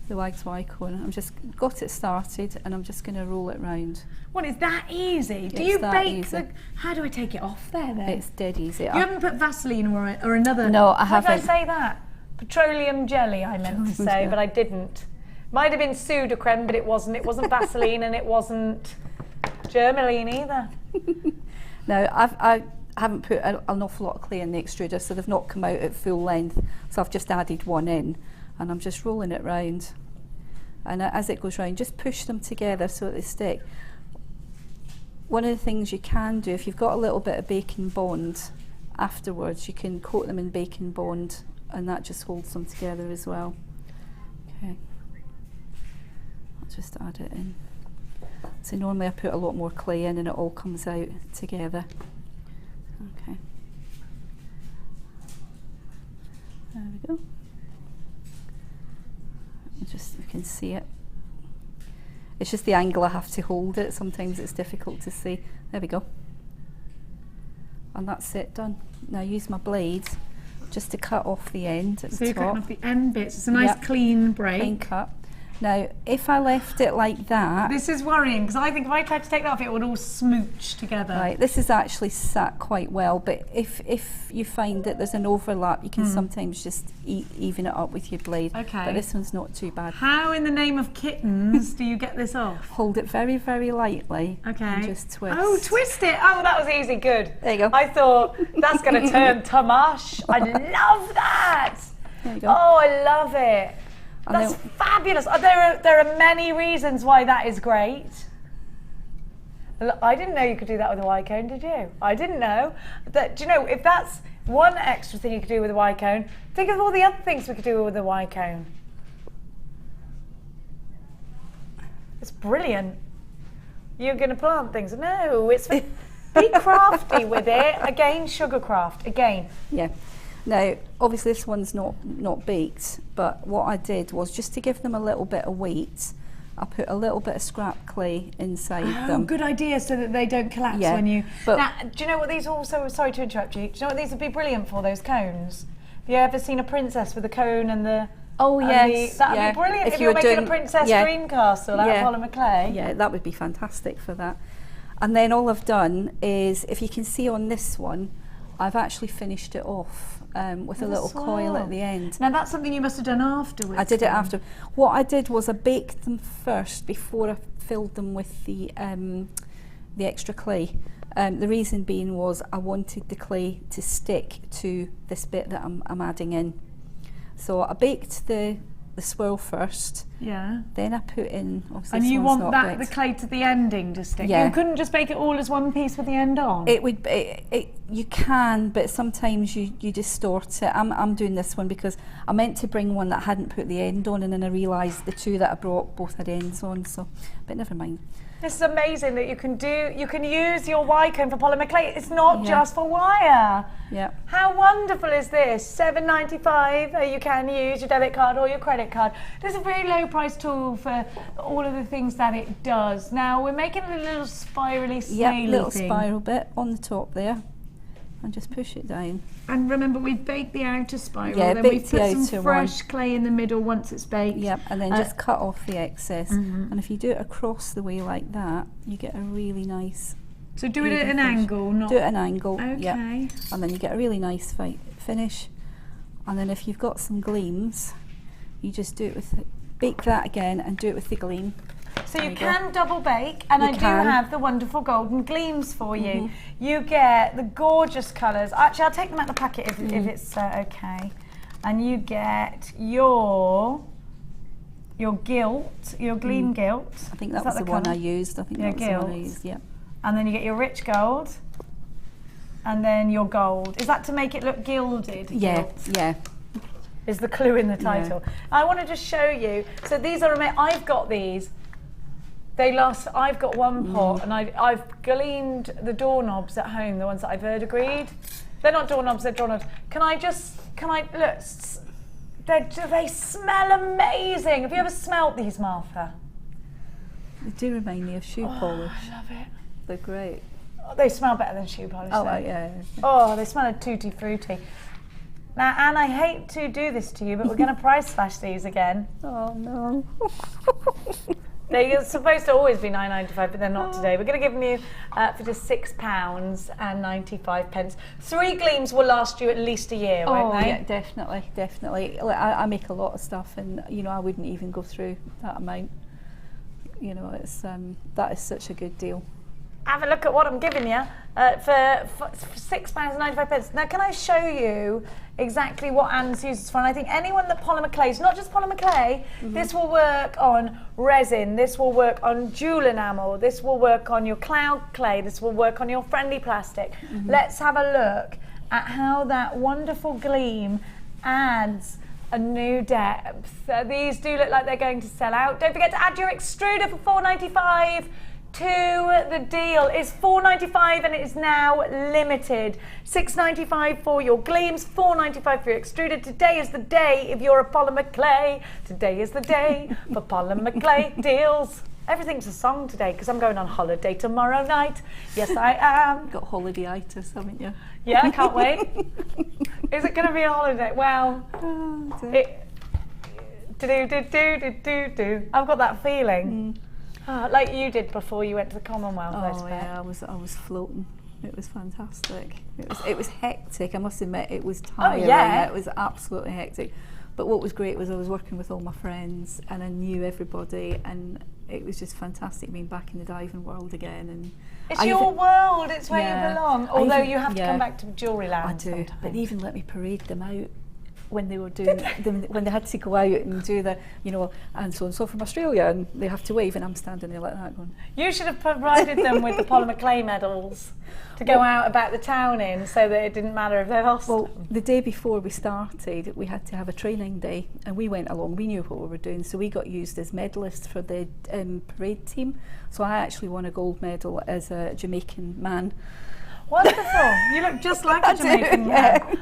the XY cone. I'm just got it started and I'm just going to roll it round. What, is that easy? Do It's you that bake easy. the... How do I take it off there then? It's dead easy. You haven't put Vaseline or another... No, I How did haven't. I say that? Petroleum jelly, I meant to Petroleum say, jelly. but I didn't. Might have been Sudocreme, but it wasn't. It wasn't Vaseline and it wasn't Germaline either. Now I haven't put an awful lot of clay in the extruder, so they've not come out at full length. So I've just added one in, and I'm just rolling it round. And as it goes round, just push them together so that they stick. One of the things you can do, if you've got a little bit of baking bond afterwards, you can coat them in baking bond, and that just holds them together as well. Okay. I'll just add it in. So normally I put a lot more clay in and it all comes out together. Okay. There we go. Just, you can see it. It's just the angle I have to hold it. Sometimes it's difficult to see. There we go. And that's it, done. Now I use my blade just to cut off the end at So the you're cutting top. off the end bits. It's a nice Yep. clean break. Clean cut. Now, if I left it like that, This is worrying because I think if I tried to take that off, it would all smooch together. right, this is actually sat quite well, but if you find that there's an overlap, you can sometimes just even it up with your blade. Okay. But this one's not too bad. How in the name of kittens do you get this off? Hold it very, very lightly. Okay. And just twist. Oh, twist it. Oh, that was easy. Good. There you go. I thought that's going to turn tamash. I love that. There you go. Oh, I love it. And That's then- fabulous. There are many reasons why that is great. I didn't know you could do that with a Y cone, did you? I didn't know. That, do you know, if that's one extra thing you could do with a Y cone, think of all the other things we could do with a Y cone. It's brilliant. You're going to plant things. No, it's be crafty with it. Again, sugar craft. Again. Yeah. Now, obviously this one's not baked, but what I did was just to give them a little bit of weight, I put a little bit of scrap clay inside Oh, them. good idea, so that they don't collapse Yeah, when you... but- Now, do you know what these also... Sorry to interrupt you. Do you know what these would be brilliant for, those cones? Have you ever seen a princess with a cone and the... Oh, and yes, That would yeah. be brilliant if If you you were were making doing- a princess yeah. dream castle out Yeah. of polymer clay. Yeah, that would be fantastic for that. And then all I've done is, if you can see on this one, I've actually finished it off with a little coil at the end. Now, that's something you must have done afterwards. I did it then. after. What I did was I baked them first before I filled them with the extra clay. The reason being was I wanted the clay to stick to this bit that I'm adding in. So I baked the swirl first, Yeah. then I put in, obviously And this you one's want not that, the baked. clay to the ending to stick? Yeah. You couldn't just bake it all as one piece with the end on? It would. You can, but sometimes you distort it. I'm doing this one because I meant to bring one that hadn't put the end on, and then I realised the two that I brought both had ends on. So, but never mind. This is amazing that you can use your Y cone for polymer clay. It's not Yeah. just for wire. Yeah. How wonderful is this? $7.95. You can use your debit card or your credit card. It's a very low price tool for all of the things that it does. Now we're making a little spirally Yeah, snaily little thing. spiral bit on the top there, and just push it down. And remember, we've baked the outer spiral. Yeah, then we've baked the put some outer fresh clay in the middle once it's baked. Yep, and then just cut off the excess. Mm-hmm. And if you do it across the way like that, you get a really nice. So do it at even an finish. angle, not... Do it at an angle. Yep. Okay. And then you get a really nice finish. And then if you've got some gleams, you just do it with, bake that again and do it with the gleam. So There you you go. can double bake, and You I do can. have the wonderful golden gleams for you. You get the gorgeous colours. Actually, I'll take them out the packet if it's okay. And you get your gilt, your gleam gilt. I think Is that was the one I colour? used. I think Yeah, that was the one I gilt. used, yeah. And then you get your rich gold, and then your gold. Is that to make it look gilded? Yeah, Gilt yeah. is the clue in the title. I want to just show you. So these are I've got these. They last. I've got one pot, and I've gleaned the doorknobs at home, the ones that I've verdigreed. They're not doorknobs, they're doorknobs. Can I look? They smell amazing. Have you ever smelt these, Martha? They do remind me of shoe polish. I love it. They're great. Oh, they smell better than shoe polish. Oh, though. yeah. Oh, they smell a tutti frutti. Now, Anne, I hate to do this to you, but we're going to price slash these again. Oh no. They're supposed to always be £9.95, but they're not today. We're going to give them you for just £6.95. 3 gleams will last you at least a year, won't they? Yeah, definitely. Like, I make a lot of stuff, and I wouldn't even go through that amount. It's that is such a good deal. Have a look at what I'm giving you for £6.95. Now, can I show you exactly what Anne's uses for? And I think anyone that polymer clays, not just polymer clay, this will work on resin, this will work on jewel enamel, this will work on your cloud clay, this will work on your friendly plastic. Let's have a look at how that wonderful gleam adds a new depth. These do look like they're going to sell out. Don't forget to add your extruder for £4.95 to the deal. It's £4.95 and it is now limited. £6.95 for your gleams, £4.95 for your extruder. Today is the day if you're a polymer clay. Today is the day for polymer clay deals. Everything's a song today because I'm going on holiday tomorrow night. Yes, I am. Got holiday-itis, haven't you? Yeah, I can't wait. Is it going to be a holiday? Well, I've got that feeling. Like you did before you went to the Commonwealth. Oh yeah, I was floating. It was fantastic. It was hectic. I must admit, it was tiring. It was absolutely hectic. But what was great was I was working with all my friends, and I knew everybody, and it was just fantastic being back in the diving world again. And it's your world. It's where you belong. Although you have to come back to Jewellery Land. I do. Sometimes. But they even let me parade them out when they were doing when they had to go out and do the and so from Australia, and they have to wave, and I'm standing there like that going. You should have provided them with the polymer clay medals to go out about the town in, so that it didn't matter if they lost. Well, the day before we started, we had to have a training day, and we went along. We knew what we were doing, so we got used as medalists for the parade team. So I actually won a gold medal as a Jamaican man. Wonderful. You look just like a Jamaican man.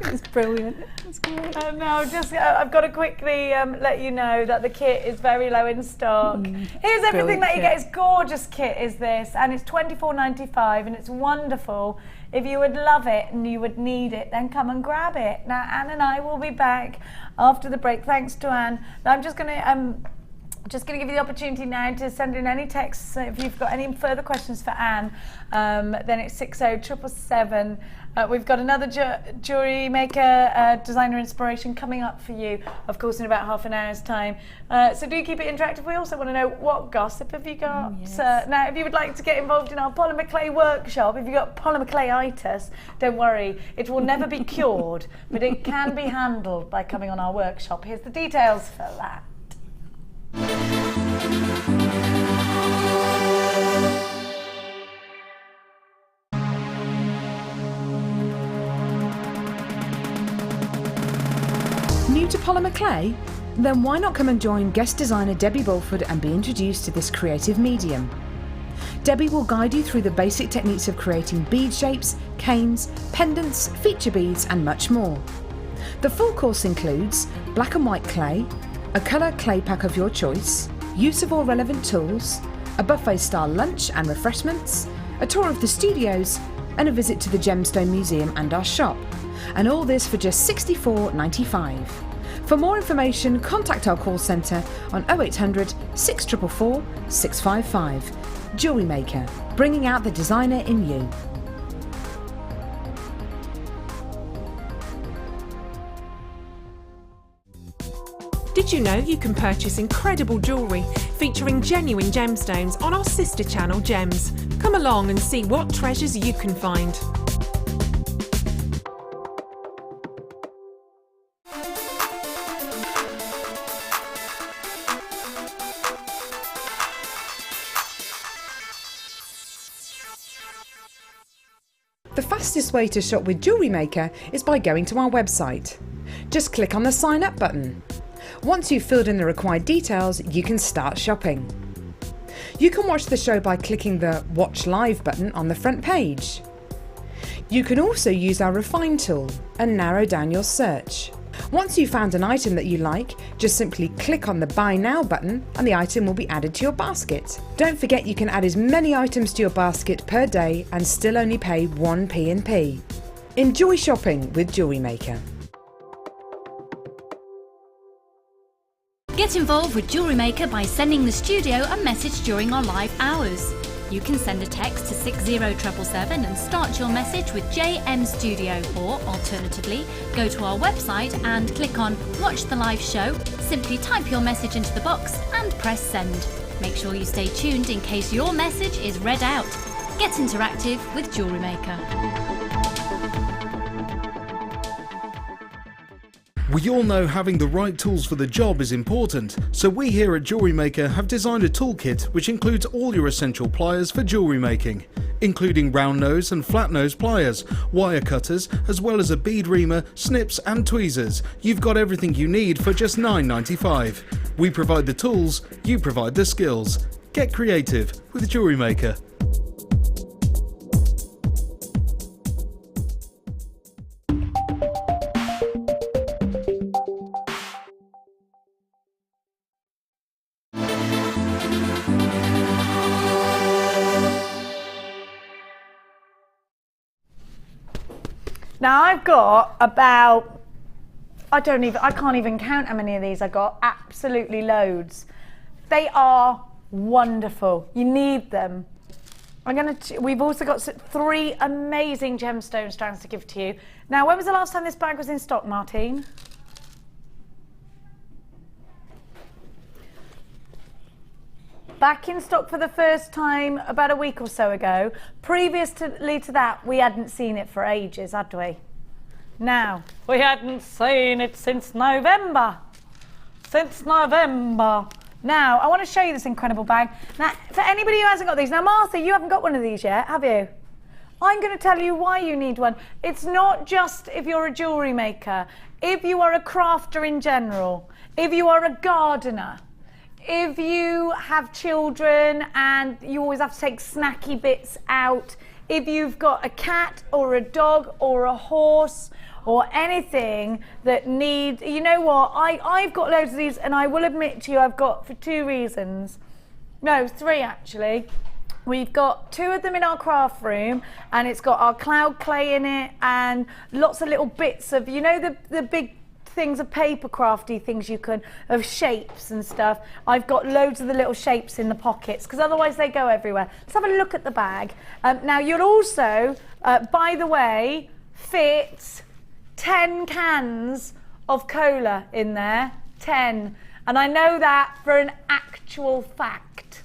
It was brilliant. It's great. I've got to quickly let you know that the kit is very low in stock. Here's everything that you get. It's gorgeous kit is this, and it's £24.95, and it's wonderful. If you would love it and you would need it, then come and grab it. Now, Anne and I will be back after the break. Thanks to Anne. Now, I'm just going to give you the opportunity now to send in any texts. If you've got any further questions for Anne, then it's 60777. We've got another JewelleryMaker designer inspiration coming up for you, of course, in about half an hour's time. So do keep it interactive. We also want to know, what gossip have you got? Yes. Now, if you would like to get involved in our polymer clay workshop, if you've got polymer clayitis, don't worry, it will never be cured, but it can be handled by coming on our workshop. Here's the details for that. New to polymer clay? Then why not come and join guest designer Debbie Bulford and be introduced to this creative medium? Debbie will guide you through the basic techniques of creating bead shapes, canes, pendants, feature beads and much more. The full course includes black and white clay, a colour clay pack of your choice, use of all relevant tools, a buffet-style lunch and refreshments, a tour of the studios, and a visit to the Gemstone Museum and our shop. And all this for just $64.95. For more information, contact our call centre on 0800 644 655. JewelleryMaker, bringing out the designer in you. Did you know you can purchase incredible jewellery featuring genuine gemstones on our sister channel Gems? Come along and see what treasures you can find. The fastest way to shop with JewelleryMaker is by going to our website. Just click on the sign up button. Once you've filled in the required details, you can start shopping. You can watch the show by clicking the Watch Live button on the front page. You can also use our Refine tool and narrow down your search. Once you've found an item that you like, just simply click on the Buy Now button and the item will be added to your basket. Don't forget you can add as many items to your basket per day and still only pay 1p in P. Enjoy shopping with JewelleryMaker. Get involved with JewelleryMaker by sending the studio a message during our live hours. You can send a text to 60777 and start your message with JM Studio, or alternatively, go to our website and click on Watch the Live Show, simply type your message into the box and press send. Make sure you stay tuned in case your message is read out. Get interactive with JewelleryMaker. We all know having the right tools for the job is important, so we here at JewelleryMaker have designed a toolkit which includes all your essential pliers for jewellery making, including round nose and flat nose pliers, wire cutters, as well as a bead reamer, snips and tweezers. You've got everything you need for just $9.95. We provide the tools, you provide the skills. Get creative with JewelleryMaker. Now I've got about, I can't even count how many of these I got, absolutely loads. They are wonderful, you need them. We've also got 3 amazing gemstone strands to give to you. Now, when was the last time this bag was in stock, Martine? Back in stock for the first time about a week or so ago. Previously to that, we hadn't seen it for ages, had we? Now, we hadn't seen it since November. Now, I want to show you this incredible bag. Now, for anybody who hasn't got these, now Martha, you haven't got one of these yet, have you? I'm going to tell you why you need one. It's not just if you're a jewellery maker, if you are a crafter in general, if you are a gardener, if you have children and you always have to take snacky bits out, if you've got a cat or a dog or a horse or anything that needs, you know what, I've got loads of these, and I will admit to you I've got for 2 reasons. No, 3 actually. We've got 2 of them in our craft room, and it's got our cloud clay in it and lots of little bits of, you know, the big things of paper crafty things you can, of shapes and stuff. I've got loads of the little shapes in the pockets because otherwise they go everywhere. Let's have a look at the bag. Now you'll also, by the way, fit 10 cans of cola in there, 10. And I know that for an actual fact.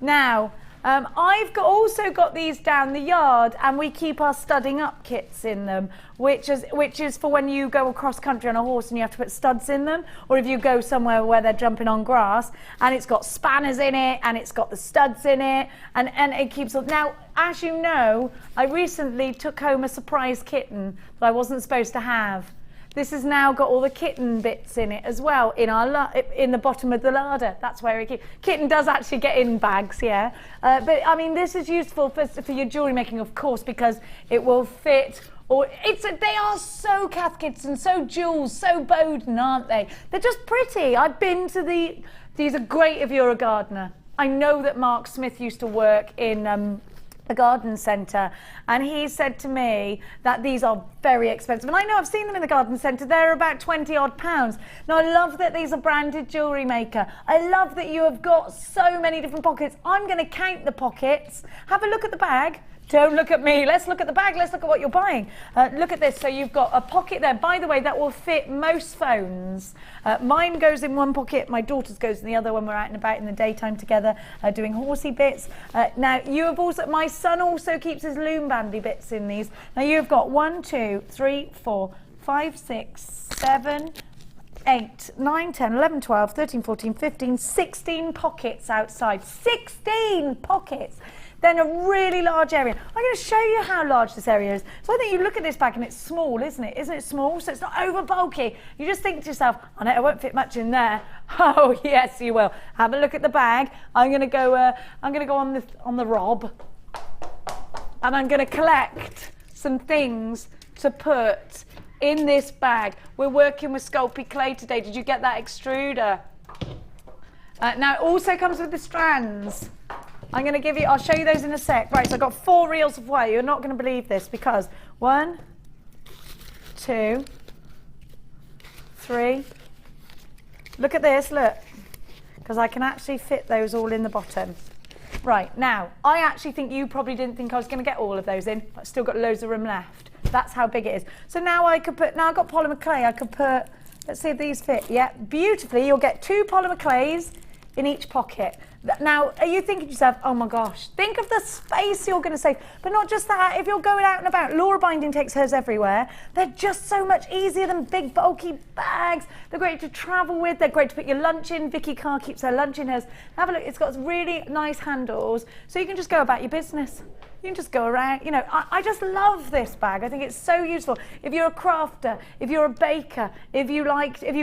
Now, I've also got these down the yard, and we keep our studding up kits in them, which is for when you go across country on a horse and you have to put studs in them, or if you go somewhere where they're jumping on grass, and it's got spanners in it and it's got the studs in it, and it keeps up. Now, as you know, I recently took home a surprise kitten that I wasn't supposed to have. This has now got all the kitten bits in it as well, in the bottom of the larder. That's where it kitten does actually get in bags, yeah. But I mean, this is useful for your jewellery making, of course, because it will fit. They are so Cathkits and so jewels, so Bowden, aren't they? They're just pretty. I've been to these are great if you're a gardener. I know that Mark Smith used to work in the garden centre, and he said to me that these are very expensive, and I know I've seen them in the garden centre. They're about 20 odd pounds. Now I love that these are branded Jewellery Maker. I love that you have got so many different pockets. I'm going to count the pockets. Have a look at the bag. Don't look at me. Let's look at the bag. Let's look at what you're buying. Look at this. So you've got a pocket there. By the way, that will fit most phones. Mine goes in one pocket. My daughter's goes in the other when we're out and about in the daytime together doing horsey bits. Now, you have also, my son also keeps his loom bandy bits in these. Now, you've got 1, 2, 3, 4, 5, 6, 7, 8, 9, 10, 11, 12, 13, 14, 15, 16 pockets outside. 16 pockets. then a really large area. I'm going to show you how large this area is. So I think you look at this bag and it's small, isn't it? Isn't it small? So it's not over bulky. You just think to yourself, I know it won't fit much in there. Oh yes, you will. Have a look at the bag. I'm going to go on the rob, and I'm going to collect some things to put in this bag. We're working with Sculpting clay today. Did you get that extruder? Now it also comes with the strands. I'm going to give you, I'll show you those in a sec. Right, so I've got 4 reels of wire. You're not going to believe this because 1, 2, 3. Look at this, look. Because I can actually fit those all in the bottom. Right, now, I actually think you probably didn't think I was going to get all of those in, but I've still got loads of room left. That's how big it is. So now I could put, now I've got polymer clay, I could put, let's see if these fit. Yeah, beautifully. You'll get 2 polymer clays in each pocket. Now, are you thinking to yourself, oh my gosh, think of the space you're going to save. But not just that, if you're going out and about, Laura Binding takes hers everywhere. They're just so much easier than big bulky bags. They're great to travel with. They're great to put your lunch in. Vicky Carr keeps her lunch in hers. Have a look, it's got really nice handles. So you can just go about your business. You can just go around, you know, I just love this bag. I think it's so useful. If you're a crafter, if you're a baker, if you've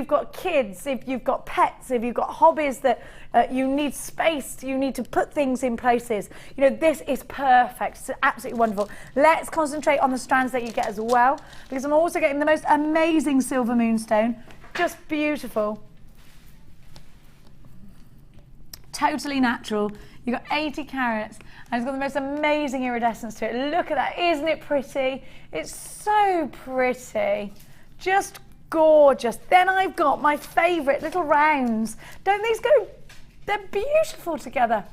got kids, if you've got pets, if you've got hobbies that you need space, you need to put things in places, you know, this is perfect. It's absolutely wonderful. Let's concentrate on the strands that you get as well, because I'm also getting the most amazing silver moonstone. Just beautiful. Totally natural. You've got 80 carats and it's got the most amazing iridescence to it. Look at that, isn't it pretty? It's so pretty, just gorgeous. Then I've got my favourite little rounds. Don't these go, they're beautiful together.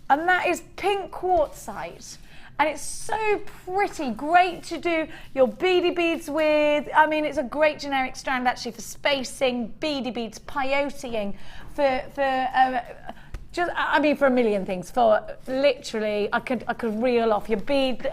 And that is pink quartzite. And it's so pretty, great to do your beady beads with. I mean, it's a great generic strand actually for spacing, beady beads, peyoteing, for a million things. For literally, I could reel off your bead,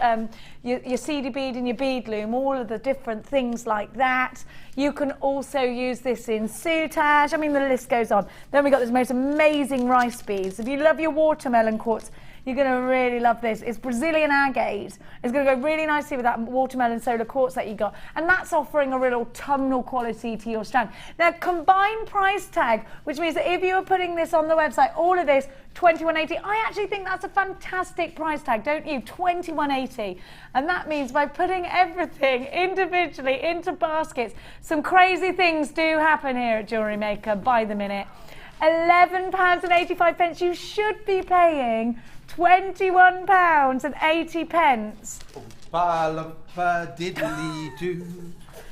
your seedy bead and your bead loom, all of the different things like that. You can also use this in soutache. I mean, the list goes on. Then we got this most amazing rice beads. If you love your watermelon quartz, you're going to really love this. It's Brazilian agate. It's going to go really nicely with that watermelon solar quartz that you got. And that's offering a real autumnal quality to your strand. Now, combined price tag, which means that if you were putting this on the website, all of this, $21.80. I actually think that's a fantastic price tag, don't you? $21.80. And that means by putting everything individually into baskets, some crazy things do happen here at Jewellery Maker by the minute. £11.85. You should be paying £21.80. Diddly-doo.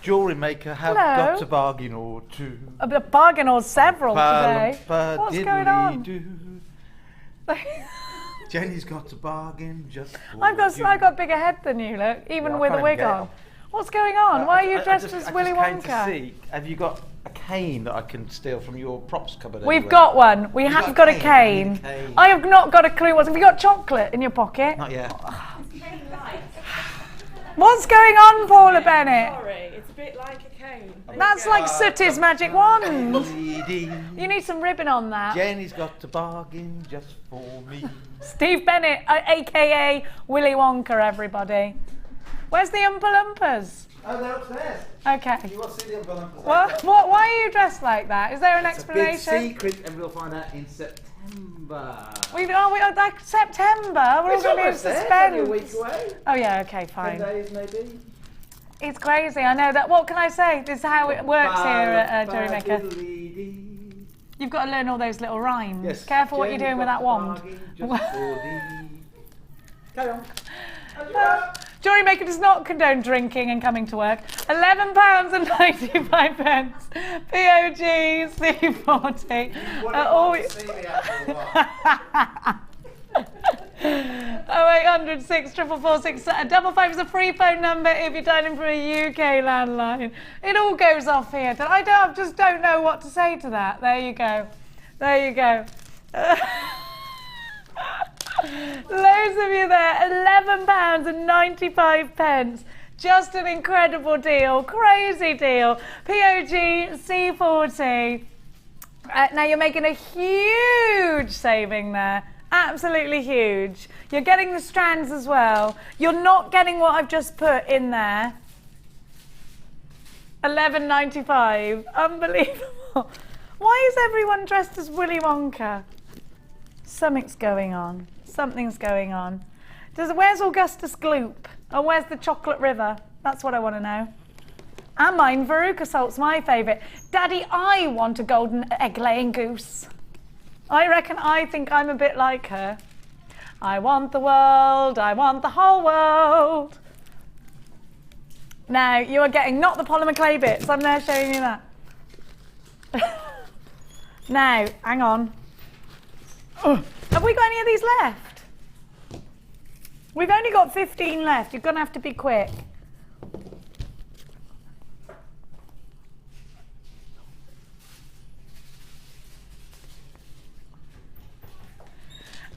Jewellery Maker have got a bargain or two. A bargain or several today. What's going on? Jenny's got a bargain just for I've got a bigger head than you, look, even with a wig on. What's going on? Why are you dressed as Willy Wonka? To see, have you got a cane that I can steal from your props cupboard? We've got one. We have got a cane. I have not got a clue what's. Have you got chocolate in your pocket? Not yet. What's going on, Paula Bennett? Sorry, it's a bit like a cane. That's like Sooty's magic wand. You need some ribbon on that. Jenny's got a bargain just for me. Steve Bennett, aka Willy Wonka, everybody. Where's the Oompa Loompas? Oh, they're upstairs. Okay. You want to see the Oompa Loompas? What? Why are you dressed like that? Is there an explanation? It's a big secret, and we'll find out in September. Like September? We're all going to be in suspense. Only a week away. Oh yeah, okay, fine. 10 days maybe. It's crazy, I know that. What can I say? This is how it works here at Jewellery Maker. You've got to learn all those little rhymes. Yes. Careful what you're doing with that wand. Carry on. Jewellery Maker does not condone drinking and coming to work. £11.95. POG C40. 0800 64446 55 is a free phone number if you're dialing from a UK landline. It all goes off here. I just don't know what to say to that. There you go. There you go. Loads of you there. £11.95. Just an incredible deal. Crazy deal. POG C40. Now you're making a huge saving there. Absolutely huge. You're getting the strands as well. You're not getting what I've just put in there. $11.95. Unbelievable. Why is everyone dressed as Willy Wonka? Something's going on. Something's going on. Where's Augustus Gloop? Or where's the Chocolate River? That's what I want to know. And mine, Veruca Salt's my favourite. Daddy, I want a golden egg-laying goose. I think I'm a bit like her. I want the world, I want the whole world. Now, you are getting not the polymer clay bits. I'm there showing you that. Now, hang on. Have we got any of these left? We've only got 15 left. You're going to have to be quick.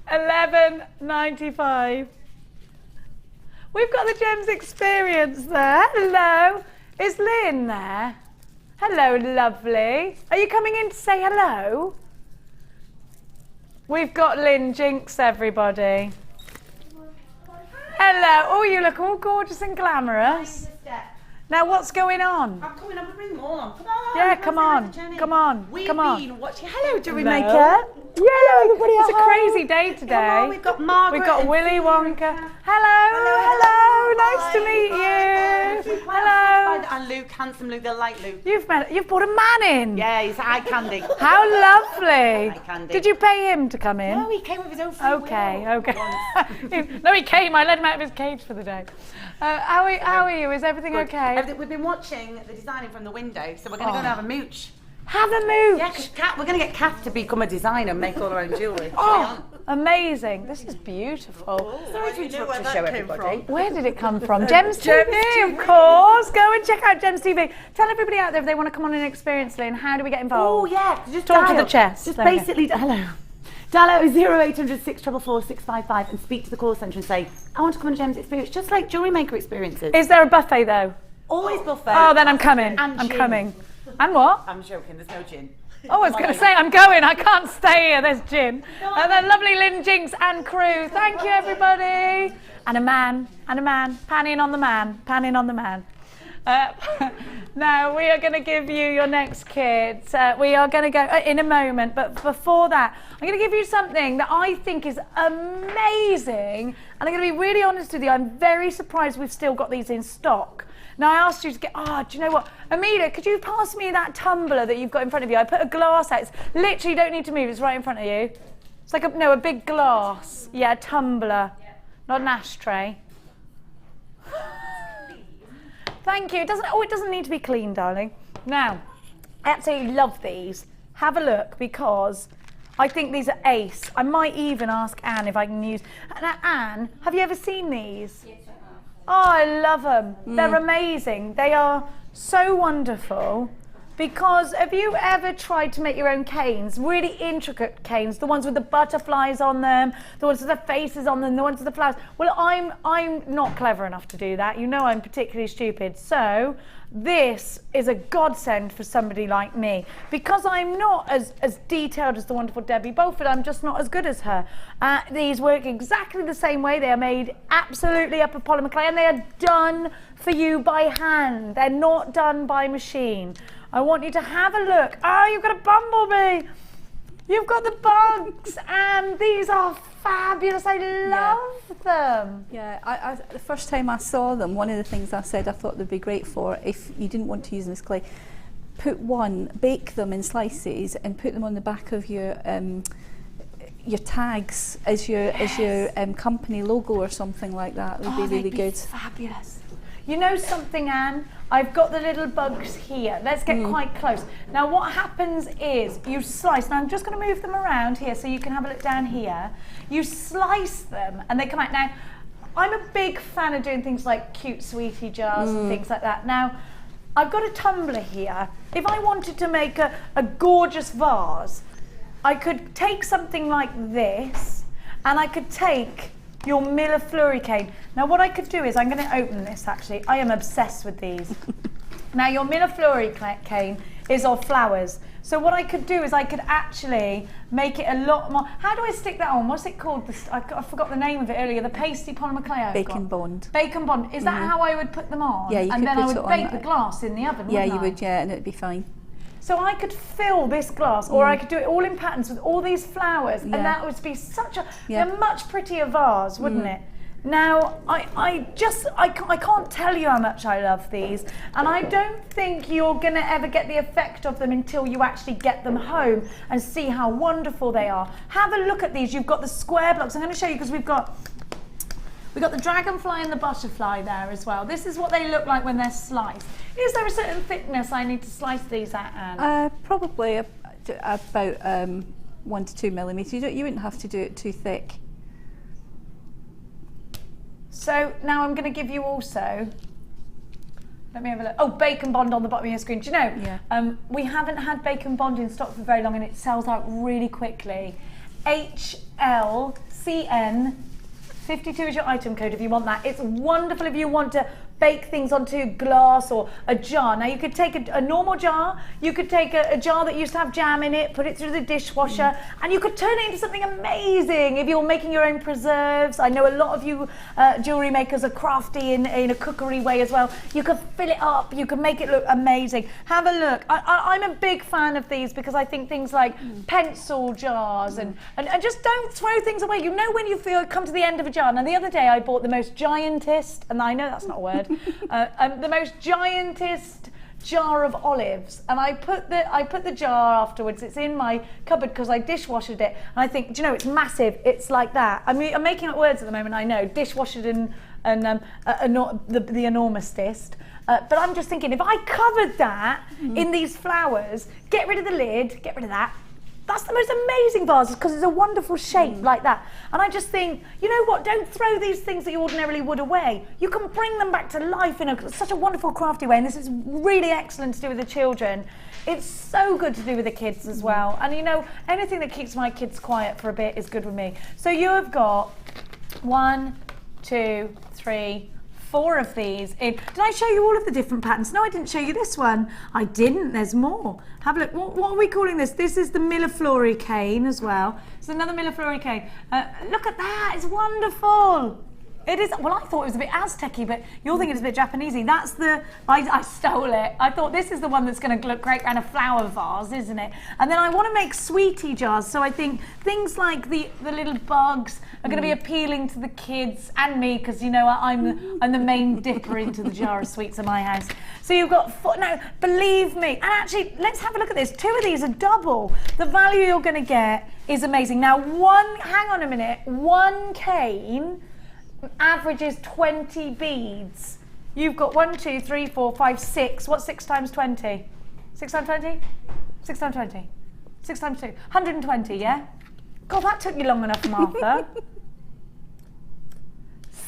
$11.95. We've got the Gems Experience there. Hello. Is Lynn there? Hello, lovely. Are you coming in to say hello? We've got Lynn Jinx, everybody. Hello. Oh, you look all gorgeous and glamorous. Now, what's going on? I'm coming on, bring them all on. Come on. Yeah, come on. Come on. We've come on. been watching. Hello, Hello. JewelleryMaker. Hello, everybody. It's a crazy day today. Come on, we've got Margaret. We've got Willy Wonka. Hello. Nice to meet you. Hello. And Luke, handsome Luke, the light Luke. You've brought a man in. Yeah, he's eye candy. How lovely. Eye candy. Did you pay him to come in? No, he came with his own free Okay. No, he came. I let him out of his cage for the day. How are you? Is everything okay? We've been watching the designing from the window, so we're going to go and have a mooch. Have a mooch. Yeah, because we're going to get Kath to become a designer and make all her own jewellery. Oh, amazing. This is beautiful. Sorry to interrupt to show everybody. Where did it come from? Gems TV, of course. Go and check out Gems TV. Tell everybody out there if they want to come on and experience Lynn, how do we get involved? Oh, yeah. Just talk to the chest. Just basically, hello. Dial out 0800 644 655 and speak to the call centre and say, I want to come on a Gems Experience, just like JewelleryMaker experiences. Is there a buffet though? Always buffet. Oh, then I'm coming. I'm coming. And what? I'm joking, there's no gin. Oh, I was going to say, I'm going. I can't stay here. There's gin. And then lovely Lynn Jinx and crew. Thank you, everybody. And a man. Panning on the man. Now, we are going to give you your next kit. We are going to go in a moment. But before that, I'm going to give you something that I think is amazing. And I'm going to be really honest with you. I'm very surprised we've still got these in stock. Now, I asked you to get, do you know what? Amelia, could you pass me that tumbler that you've got in front of you? I put a glass out. It's literally, you don't need to move. It's right in front of you. It's like a big glass. Yeah, a tumbler, not an ashtray. Thank you. It doesn't need to be clean, darling. Now, I absolutely love these. Have a look because I think these are ace. I might even ask Anne if I can use. Anne, have you ever seen these? Yes. Oh, I love them. They're amazing. They are so wonderful. Because have you ever tried to make your own canes? Really intricate canes, the ones with the butterflies on them, the ones with the faces on them, the ones with the flowers. Well, I'm not clever enough to do that. You know I'm particularly stupid. So this is a godsend for somebody like me. Because I'm not as detailed as the wonderful Debbie Beaufort, I'm just not as good as her. These work exactly the same way. They are made absolutely up of polymer clay and they are done for you by hand. They're not done by machine. I want you to have a look. Oh, you've got a bumblebee. You've got the bugs, and these are fabulous. I love them. Yeah, the first time I saw them, one of the things I said I thought they'd be great for, if you didn't want to use them as clay, bake them in slices and put them on the back of your tags as your company logo or something like that. Would be really good. Fabulous. You know something, Anne? I've got the little bugs here. Let's get quite close. Now what happens is you slice, now I'm just going to move them around here so you can have a look down here. You slice them and they come out. Now, I'm a big fan of doing things like cute sweetie jars and things like that. Now, I've got a tumbler here. If I wanted to make a gorgeous vase, I could take something like this and I could take your Miller Flurry cane. Now what I could do is, I'm going to open this actually. I am obsessed with these. Now your millefleur cane is of flowers. So what I could do is I could actually make it a lot more. How do I stick that on? What's it called? I forgot the name of it earlier. The pasty polymer clay I've Bacon got. bond. Bacon bond. Is that how I would put them on? Yeah, you and could then put I it would on bake the glass in the oven. Yeah, wouldn't you I? would. Yeah, and it'd be fine. So I could fill this glass, or I could do it all in patterns with all these flowers, and that would be such a much prettier vase, wouldn't it? Now, I can't tell you how much I love these, and I don't think you're going to ever get the effect of them until you actually get them home and see how wonderful they are. Have a look at these. You've got the square blocks. I'm going to show you because we've got the dragonfly and the butterfly there as well. This is what they look like when they're sliced. Is there a certain thickness I need to slice these at, Anne? Probably about 1 to 2 millimetres. You wouldn't have to do it too thick. So now I'm going to give you also, let me have a look. Oh, bacon bond on the bottom of your screen. Do you know, we haven't had bacon bond in stock for very long and it sells out really quickly. HLCN 52 is your item code if you want that. It's wonderful if you want to bake things onto glass or a jar. Now you could take a normal jar, you could take a jar that used to have jam in it, put it through the dishwasher, and you could turn it into something amazing if you're making your own preserves. I know a lot of you jewellery makers are crafty in a cookery way as well. You could fill it up, you can make it look amazing. Have a look. I'm a big fan of these because I think things like pencil jars and just don't throw things away. You know when you feel come to the end of a jar. Now the other day I bought the most giantest, and I know that's not a word, the most giantest jar of olives, and I put the jar afterwards. It's in my cupboard because I dishwashed it, and I think, do you know, it's massive. It's like that. I mean, I'm making up words at the moment. I know, dishwashed and the enormousest. But I'm just thinking, if I covered that in these flowers, get rid of the lid, get rid of that. That's the most amazing vase because it's a wonderful shape like that. And I just think, you know what, don't throw these things that you ordinarily would away. You can bring them back to life in such a wonderful crafty way, and this is really excellent to do with the children. It's so good to do with the kids as well. And you know, anything that keeps my kids quiet for a bit is good with me. So you have got 1, 2, 3, 4 of these in. Did I show you all of the different patterns? No, I didn't show you this one. I didn't. There's more. Have a look. What are we calling this? This is the millefleur cane as well. It's another millefleur cane. Look at that. It's wonderful. It is. Well, I thought it was a bit Aztec-y, but you're thinking it's a bit Japanesey. That's the. I stole it. I thought this is the one that's going to look great around a flower vase, isn't it? And then I want to make sweetie jars. So I think things like the little bugs are going to be appealing to the kids and me, because you know I'm the main dipper into the jar of sweets in my house. So you've got 4. Now, believe me. And actually, let's have a look at this. 2 of these are double. The value you're going to get is amazing. Now, hang on a minute. 1 cane averages 20 beads. You've got 1, 2, 3, 4, 5, 6. What's 6 times 20? 6 times 20? 6 times 20. 6 times 2. 120, yeah? God, that took you long enough, Martha.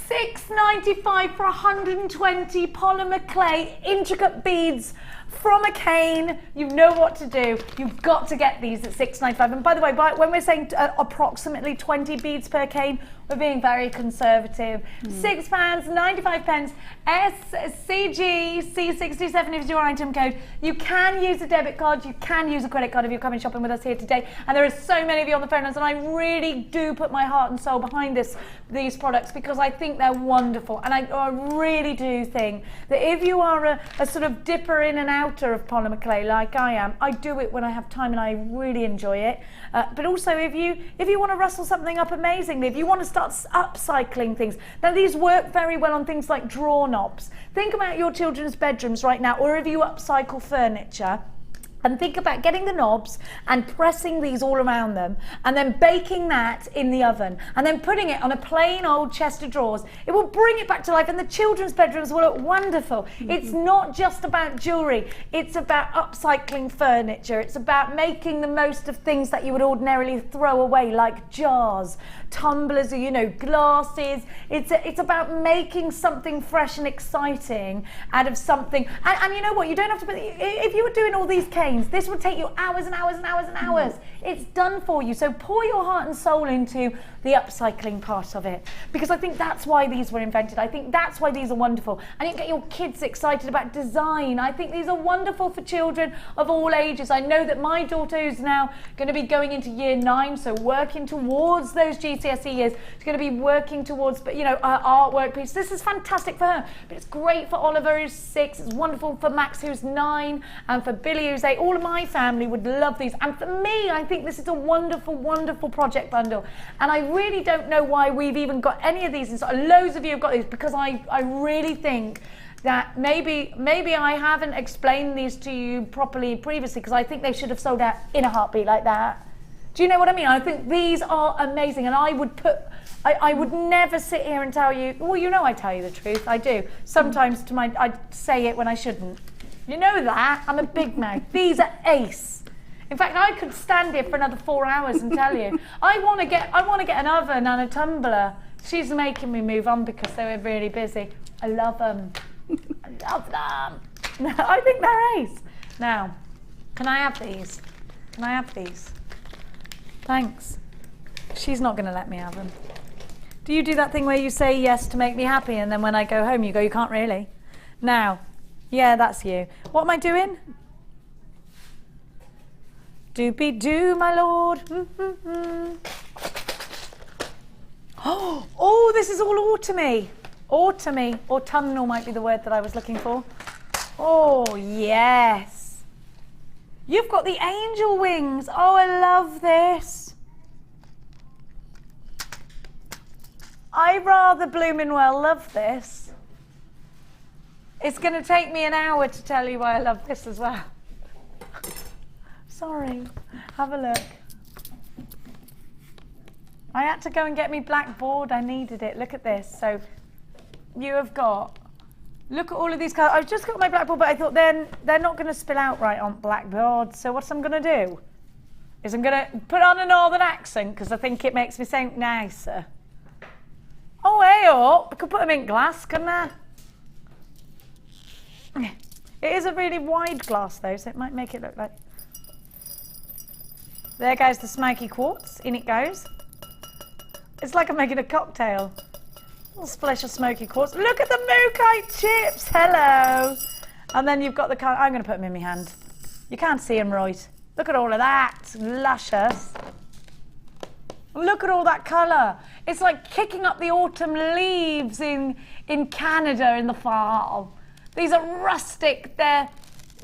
$6.95 for 120 polymer clay intricate beads from a cane. You know what to do. You've got to get these at $6.95. And by the way, when we're saying approximately 20 beads per cane, we're being very conservative. £6.95. SCG C67 is your item code. You can use a debit card, you can use a credit card if you're coming shopping with us here today. And there are so many of you on the phone lines, and I really do put my heart and soul behind these products because I think they're wonderful. And I really do think that if you are a sort of dipper in and outer of polymer clay like I am, I do it when I have time and I really enjoy it. But also if you want to rustle something up amazingly, if you want to start upcycling things. Now these work very well on things like drawer knobs. Think about your children's bedrooms right now, or if you upcycle furniture. And think about getting the knobs and pressing these all around them and then baking that in the oven and then putting it on a plain old chest of drawers. It will bring it back to life and the children's bedrooms will look wonderful. It's not just about jewellery. It's about upcycling furniture. It's about making the most of things that you would ordinarily throw away, like jars, tumblers, or, you know, glasses. It's about making something fresh and exciting out of something. And you know what? You don't have to put, if you were doing all these canes, planes. This would take you hours and hours and hours and hours. It's done for you. So pour your heart and soul into the upcycling part of it, because I think that's why these were invented. I think that's why these are wonderful. And you get your kids excited about design. I think these are wonderful for children of all ages. I know that my daughter, who's now going to be going into year 9, so working towards those GCSE years, she's going to be working towards, you know, her artwork piece. This is fantastic for her, but it's great for Oliver, who's 6. It's wonderful for Max, who's 9, and for Billy, who's 8. All of my family would love these. And for me, I think this is a wonderful, wonderful project bundle. And I really don't know why we've even got any of these. And loads of you have got these, because I really think that maybe I haven't explained these to you properly previously, because I think they should have sold out in a heartbeat like that. Do you know what I mean? I think these are amazing, and I would never sit here and tell you, well, you know, I tell you the truth. I do. Sometimes I say it when I shouldn't. You know that. I'm a big mouth. These are ace. In fact, I could stand here for another 4 hours and tell you. I want to get an oven and a tumbler. She's making me move on because they were really busy. I love them. I love them. I think they're ace. Now, can I have these? Can I have these? Thanks. She's not going to let me have them. Do you do that thing where you say yes to make me happy, and then when I go home you go, you can't really? Now, yeah, that's you. What am I doing? Doopy-doo, my lord. Oh, this is all autumny. Autumny. Autumnal might be the word that I was looking for. Oh, yes. You've got the angel wings. Oh, I love this. I rather blooming well love this. It's going to take me an hour to tell you why I love this as well. Sorry. Have a look. I had to go and get me blackboard. I needed it. Look at this. So you have got, look at all of these colours. I've just got my blackboard, but I thought then they're not going to spill out right on blackboard. So what I'm going to do is I'm going to put on a northern accent, because I think it makes me sound nicer. Oh, hey up. I could put them in glass, couldn't I? It is a really wide glass though, so it might make it look like... There goes the smoky quartz. In it goes. It's like I'm making a cocktail. A little splash of smoky quartz. Look at the mookaite chips. Hello. And then you've got the... I'm going to put them in my hand. You can't see them right. Look at all of that. Luscious. Look at all that colour. It's like kicking up the autumn leaves in Canada in the fall. These are rustic. They're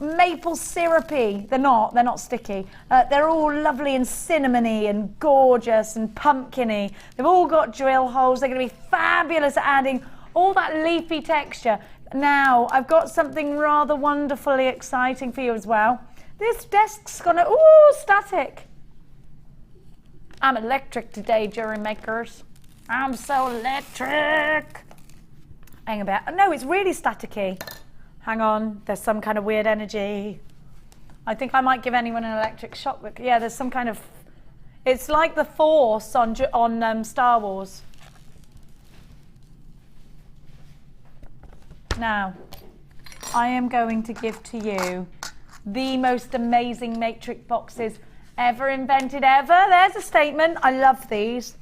maple syrupy. They're not sticky. They're all lovely and cinnamony and gorgeous and pumpkiny. They've all got drill holes. They're going to be fabulous at adding all that leafy texture. Now, I've got something rather wonderfully exciting for you as well. This desk's gonna, ooh, static. I'm electric today, JewelleryMakers. I'm so electric. Hang about. No, it's really staticky. Hang on, there's some kind of weird energy. I think I might give anyone an electric shock. Yeah, there's some kind of... It's like the Force on Star Wars. Now, I am going to give to you the most amazing matrix boxes ever invented ever. There's a statement. I love these.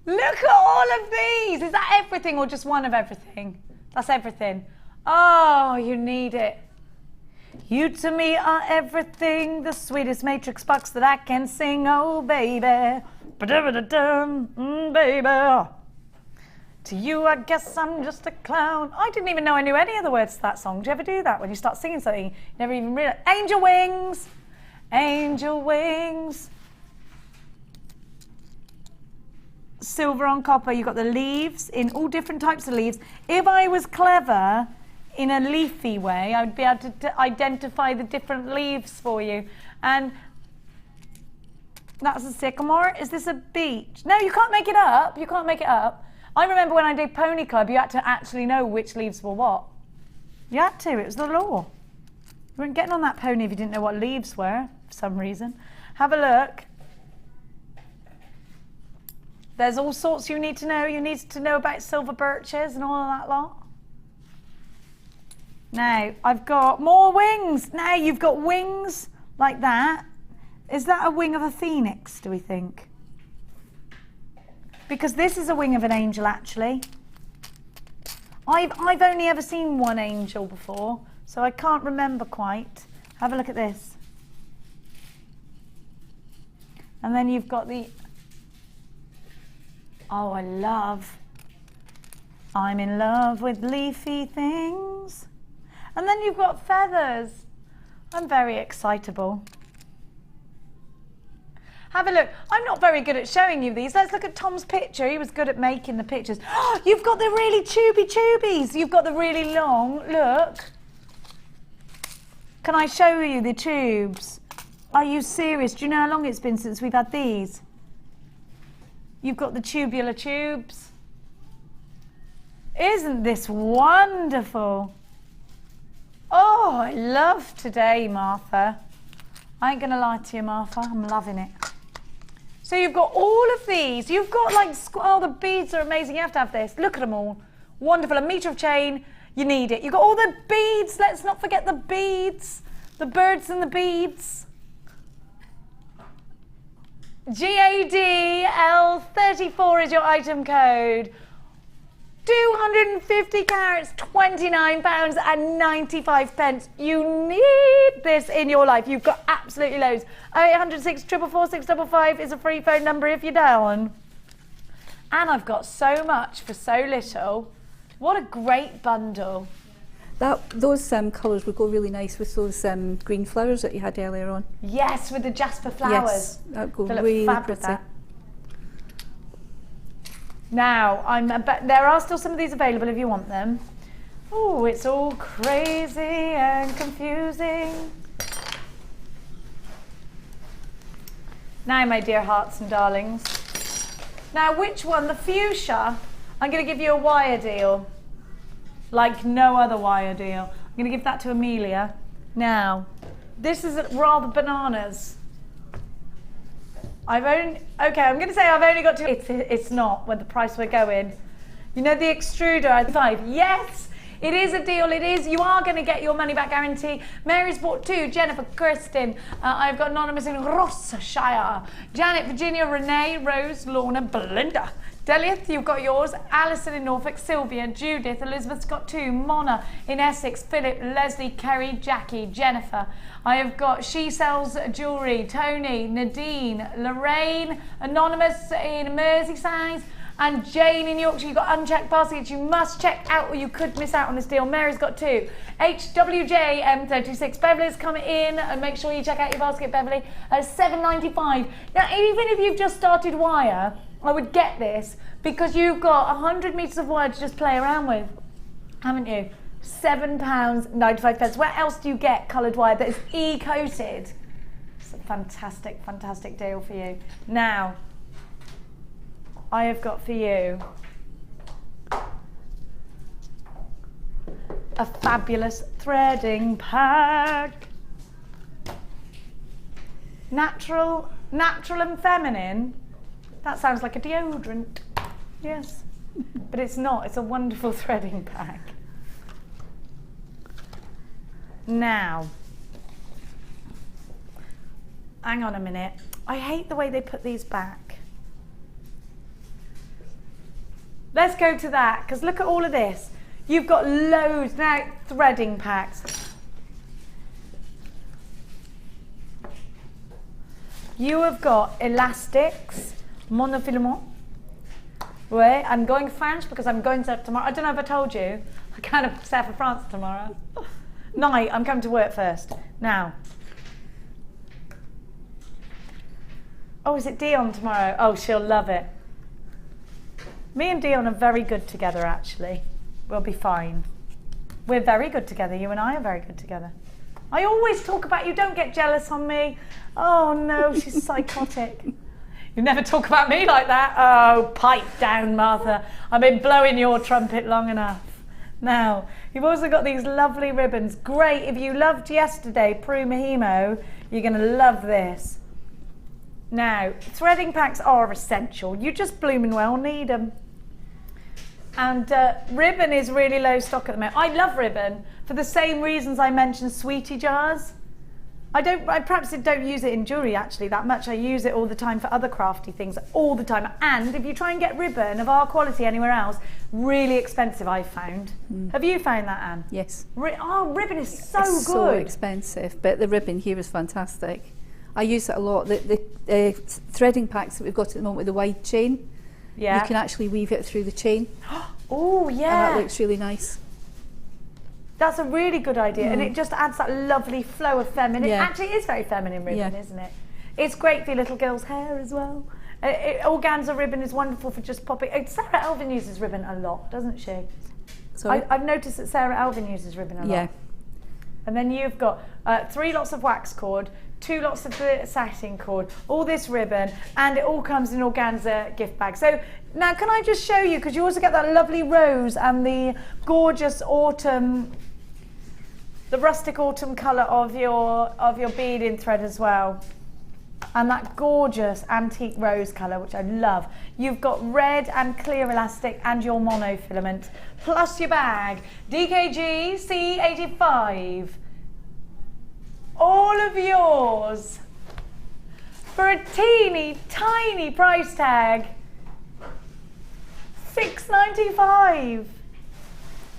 Look at all of these. Is that everything or just one of everything? That's everything. Oh, you need it. You to me are everything, the sweetest matrix box that I can sing. Oh, baby. Baby. To you, I guess I'm just a clown. I didn't even know I knew any of the words to that song. Do you ever do that? When you start singing something, you never even realize. Angel wings. Angel wings. Silver on copper. You've got the leaves in all different types of leaves. If I was clever in a leafy way, I would be able to identify the different leaves for you. And that's a sycamore. Is this a beech? No, you can't make it up. You can't make it up. I remember when I did Pony Club, you had to actually know which leaves were what. You had to. It was the law. You weren't getting on that pony if you didn't know what leaves were, for some reason. Have a look. There's all sorts you need to know. You need to know about silver birches and all of that lot. Now, I've got more wings. Now, you've got wings like that. Is that a wing of a phoenix, do we think? Because this is a wing of an angel, actually. I've only ever seen one angel before, so I can't remember quite. Have a look at this. And then you've got the... Oh, I'm in love with leafy things. And then you've got feathers. I'm very excitable. Have a look. I'm not very good at showing you these. Let's look at Tom's picture. He was good at making the pictures. Oh, you've got the really tubies. You've got the really long. Look. Can I show you the tubes? Are you serious? Do you know how long it's been since we've had these? You've got the tubular tubes. Isn't this wonderful? Oh, I love today, Martha. I ain't gonna lie to you, Martha. I'm loving it. So you've got all of these. You've got like, oh, the beads are amazing. You have to have this. Look at them all. Wonderful. A metre of chain. You need it. You've got all the beads. Let's not forget the beads. The birds and the beads. GADL34 is your item code. 250 carats, £29.95. You need this in your life. You've got absolutely loads. 0800 644 655 is a free phone number if you're down. And I've got so much for so little. What a great bundle. Those colours would go really nice with those green flowers that you had earlier on. Yes, with the jasper flowers. Yes, that would go They look really fab with pretty. that. Now, there are still some of these available if you want them. Oh, it's all crazy and confusing. Now, my dear hearts and darlings. Now, which one? The fuchsia. I'm going to give you a wire deal. Like no other wire deal. I'm going to give that to Amelia. Now, this is rather bananas. I'm going to say I've only got two. It's not with the price we're going. You know the extruder, 5. Yes, it is a deal. It is. You are going to get your money back guarantee. Mary's bought 2. Jennifer, Kristen. I've got anonymous in Rossshire. Janet, Virginia, Renee, Rose, Lorna, Belinda. Deliath, you've got yours. Alison in Norfolk, Sylvia, Judith, Elizabeth's got 2. Mona in Essex, Philip, Leslie, Kerry, Jackie, Jennifer. I have got She Sells Jewellery, Tony, Nadine, Lorraine, Anonymous in Merseyside, and Jane in Yorkshire. You've got unchecked baskets you must check out or you could miss out on this deal. Mary's got 2. HWJM36. Beverly's come in and make sure you check out your basket, Beverly. $7.95. Now, even if you've just started wire, I would get this because you've got 100 metres of wire to just play around with, haven't you? £7.95. Where else do you get coloured wire that is e-coated? It's a fantastic, fantastic deal for you. Now, I have got for you a fabulous threading pack. Natural and feminine. That sounds like a deodorant. Yes, but it's not. It's a wonderful threading pack. Now, hang on a minute. I hate the way they put these back. Let's go to that, because look at all of this. You've got loads now, threading packs. You have got elastics, monofilament. Wait, I'm going French because I'm going to tomorrow. I don't know if I told you. I kind of set for France tomorrow. Night, I'm coming to work first. Now. Oh, is it Dion tomorrow? Oh, she'll love it. Me and Dion are very good together, actually. We'll be fine. We're very good together. You and I are very good together. I always talk about you. Don't get jealous on me. Oh, no, she's psychotic. You never talk about me like that. Oh, pipe down, Martha. I've been blowing your trumpet long enough. Now, you've also got these lovely ribbons. Great. If you loved yesterday, Peru Mahimo, you're going to love this. Now, threading packs are essential. You just blooming well need them. And ribbon is really low stock at the moment. I love ribbon for the same reasons I mentioned sweetie jars. I perhaps don't use it in jewellery actually that much. I use it all the time for other crafty things all the time. And if you try and get ribbon of our quality anywhere else, really expensive I've found. Have you found that, Anne? Yes. Ribbon is so it's good. So expensive, but the ribbon here is fantastic. I use it a lot. The threading packs that we've got at the moment with the wide chain, you can actually weave it through the chain. Oh yeah. And that looks really nice. That's a really good idea, and it just adds that lovely flow of feminine. Yeah. It actually is very feminine ribbon, isn't it? It's great for your little girl's hair as well. Organza ribbon is wonderful for just popping. Sarah Elvin uses ribbon a lot, doesn't she? Sorry? I've noticed that Sarah Elvin uses ribbon a lot. Yeah. And then you've got 3 lots of wax cord, 2 lots of the satin cord, all this ribbon, and it all comes in organza gift bag. So now can I just show you, because you also get that lovely rose and the gorgeous autumn, the rustic autumn colour of your beading thread as well. And that gorgeous antique rose colour, which I love. You've got red and clear elastic and your monofilament, plus your bag, DKG C85. All of yours for a teeny tiny price tag, $6.95.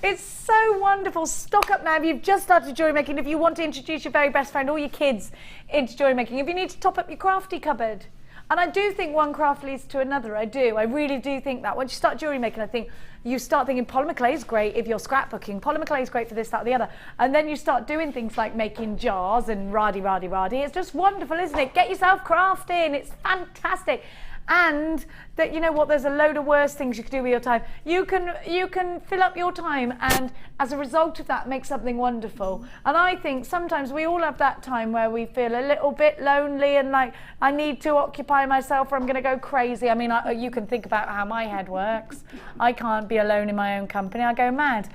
It's so wonderful. Stock up now if you've just started jewellery making, if you want to introduce your very best friend or your kids into jewellery making, if you need to top up your crafty cupboard. And I do think one craft leads to another, I do. I really do think that. Once you start jewellery making, I think you start thinking polymer clay is great if you're scrapbooking. Polymer clay is great for this, that, or the other. And then you start doing things like making jars and radi. It's just wonderful, isn't it? Get yourself crafting. It's fantastic. And that, you know what, there's a load of worse things you can do with your time. You can fill up your time and as a result of that make something wonderful. And I think sometimes we all have that time where we feel a little bit lonely and like I need to occupy myself or I'm going to go crazy. I mean, you can think about how my head works. I can't be alone in my own company. I go mad.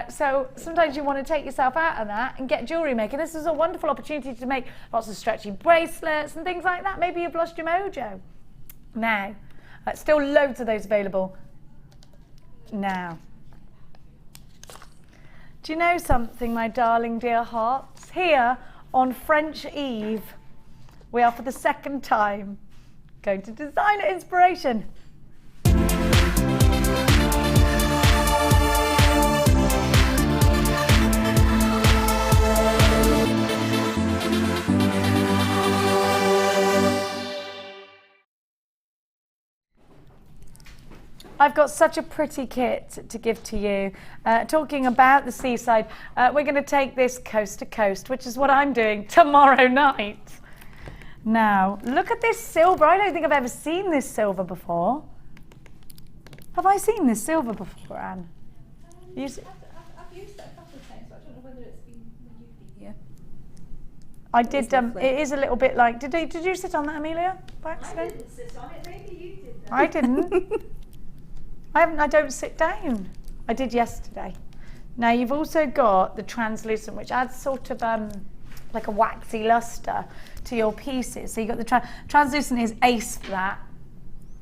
So sometimes you want to take yourself out of that and get jewellery making. This is a wonderful opportunity to make lots of stretchy bracelets and things like that. Maybe you've lost your mojo. Now, still loads of those available now. Do you know something, my darling dear hearts? Here on French Eve, we are for the second time going to Designer Inspiration. I've got such a pretty kit to give to you. Talking about the seaside, we're going to take this coast to coast, which is what I'm doing tomorrow night. Now, look at this silver. I don't think I've ever seen this silver before. Have I seen this silver before, Anne? I've used it a couple of times, but I don't know whether it's been here. I did. It is a little bit like. Did you sit on that, Amelia? By accident? I didn't sit on it. Maybe you did. I didn't. I don't sit down. I did yesterday. Now you've also got the translucent, which adds sort of like a waxy luster to your pieces. So you've got the translucent is ace for that.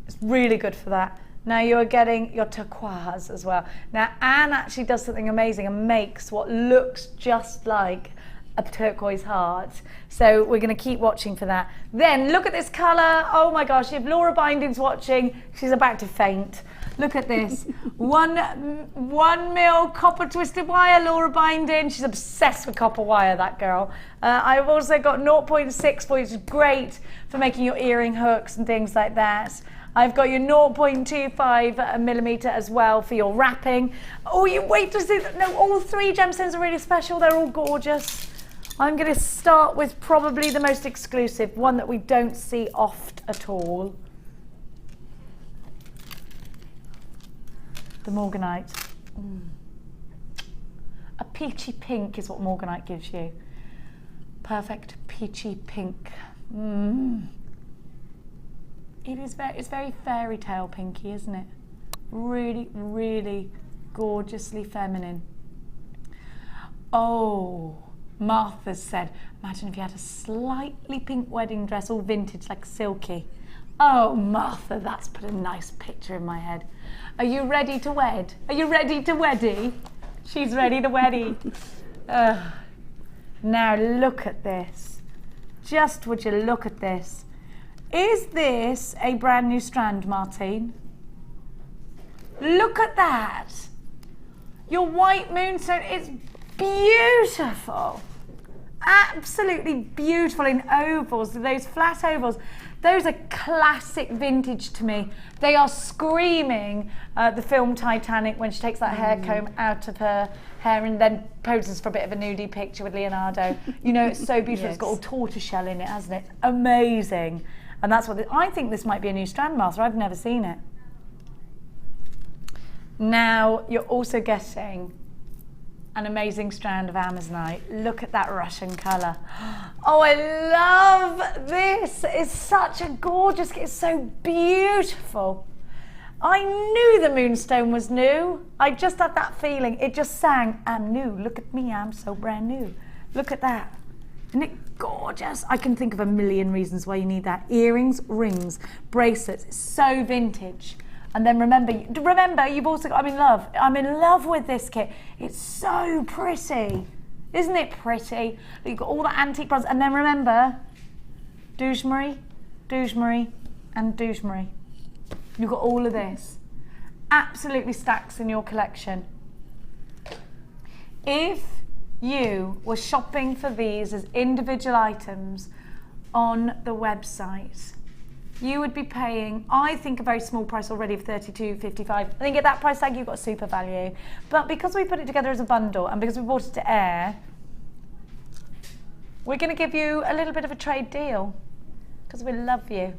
It's really good for that. Now you're getting your turquoise as well. Now Anne actually does something amazing and makes what looks just like a turquoise heart. So we're going to keep watching for that. Then look at this colour. Oh my gosh, if Laura Binding's watching, she's about to faint. Look at this. one mil copper twisted wire, Laura Binding. She's obsessed with copper wire, that girl. I've also got 0.6, which is great for making your earring hooks and things like that. I've got your 0.25 millimetre as well for your wrapping. Oh, you wait to see that. No, all 3 gemstones are really special. They're all gorgeous. I'm going to start with probably the most exclusive, one that we don't see oft at all. The Morganite. A peachy pink is what Morganite gives you. Perfect peachy pink. It's very fairy tale pinky, isn't it? Really, really gorgeously feminine. Oh, Martha said, imagine if you had a slightly pink wedding dress, all vintage, like silky. Oh, Martha, that's put a nice picture in my head. Are you ready to wed? Are you ready to weddy? She's ready to weddy. Now look at this. Just would you look at this. Is this a brand new strand, Martine? Look at that. Your white moonstone is beautiful. Absolutely beautiful in ovals, those flat ovals. Those are classic vintage to me. They are screaming the film Titanic when she takes that hair comb out of her hair and then poses for a bit of a nudie picture with Leonardo. You know, it's so beautiful. Yes. It's got all tortoiseshell in it, hasn't it? Amazing. And that's what I think this might be a new strand, Martha. I've never seen it. Now you're also getting an amazing strand of Amazonite. Look at that Russian colour. Oh, I love this. It's such a gorgeous, it's so beautiful. I knew the moonstone was new. I just had that feeling. It just sang, I'm new. Look at me, I'm so brand new. Look at that. Isn't it gorgeous? I can think of a million reasons why you need that. Earrings, rings, bracelets. It's so vintage. And then remember, you've also got, I'm in love with this kit. It's so pretty. Isn't it pretty? You've got all the antique bronze. And then remember, Jewellery, and Jewellery. You've got all of this. Absolutely stacks in your collection. If you were shopping for these as individual items on the website, you would be paying, I think, a very small price already of $32.55. I think at that price tag you've got super value. But because we put it together as a bundle and because we brought it to air, we're going to give you a little bit of a trade deal because we love you.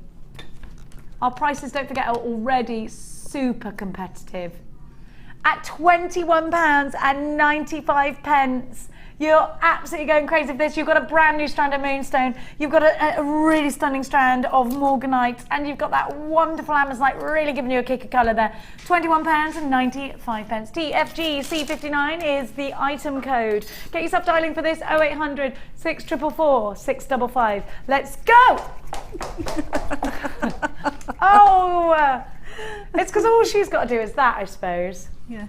Our prices, don't forget, are already super competitive. At £21.95. You're absolutely going crazy for this. You've got a brand new strand of moonstone. You've got a really stunning strand of morganite, and you've got that wonderful Amazonite, really giving you a kick of colour there. £21.95. TFG C59 is the item code. Get yourself dialing for this 0800 644 655. Let's go! Oh, it's because all she's got to do is that, I suppose. Yeah.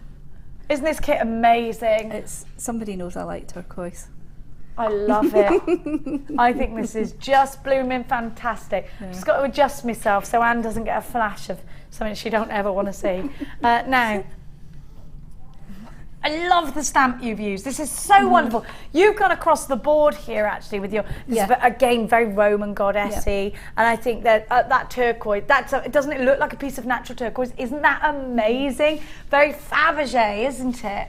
Isn't this kit amazing? It's, somebody knows I like turquoise. I love it. I think this is just blooming fantastic. Yeah. Just got to adjust myself so Anne doesn't get a flash of something she don't ever want to see. Now, I love the stamp you've used. This is so wonderful. You've gone across the board here actually with your, again, very Roman goddessy. And I think that that turquoise, doesn't it look like a piece of natural turquoise? Isn't that amazing? Very Fabergé, isn't it?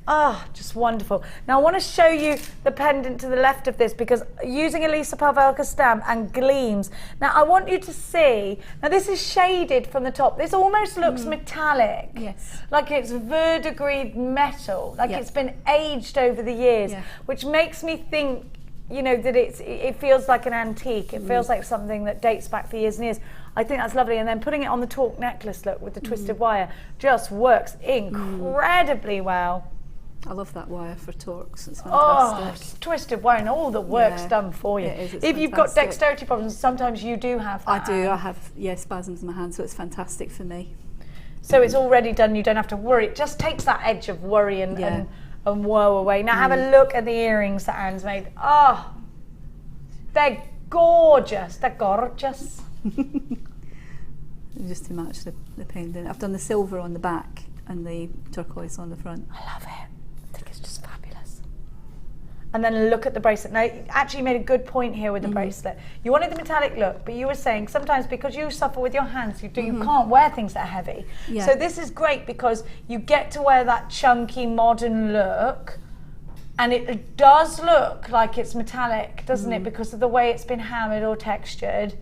Oh, just wonderful. Now I want to show you the pendant to the left of this because using a Lisa Pavelka stamp and gleams. Now I want you to see, now this is shaded from the top. This almost looks metallic. Yes. Like it's verdigris metal, like it's been aged over the years, which makes me think, you know, that it feels like an antique. It feels like something that dates back for years and years. I think that's lovely. And then putting it on the torque necklace look with the twisted wire just works incredibly well. I love that wire for torques. It's fantastic. Oh, it's twisted wire and all the work's done for you. It is, if you've got dexterity problems, sometimes you do have that. I do. I have spasms in my hand, so it's fantastic for me. So it's already done. You don't have to worry. It just takes that edge of worry and woe away. Now have a look at the earrings that Anne's made. Oh, they're gorgeous. They're gorgeous. Just to match the pendant. I've done the silver on the back and the turquoise on the front. I love it. I think it's just fabulous. And then look at the bracelet. Now, you actually made a good point here with the bracelet. You wanted the metallic look, but you were saying sometimes because you suffer with your hands, you can't wear things that are heavy. Yeah. So this is great because you get to wear that chunky modern look, and it does look like it's metallic, doesn't it? Because of the way it's been hammered or textured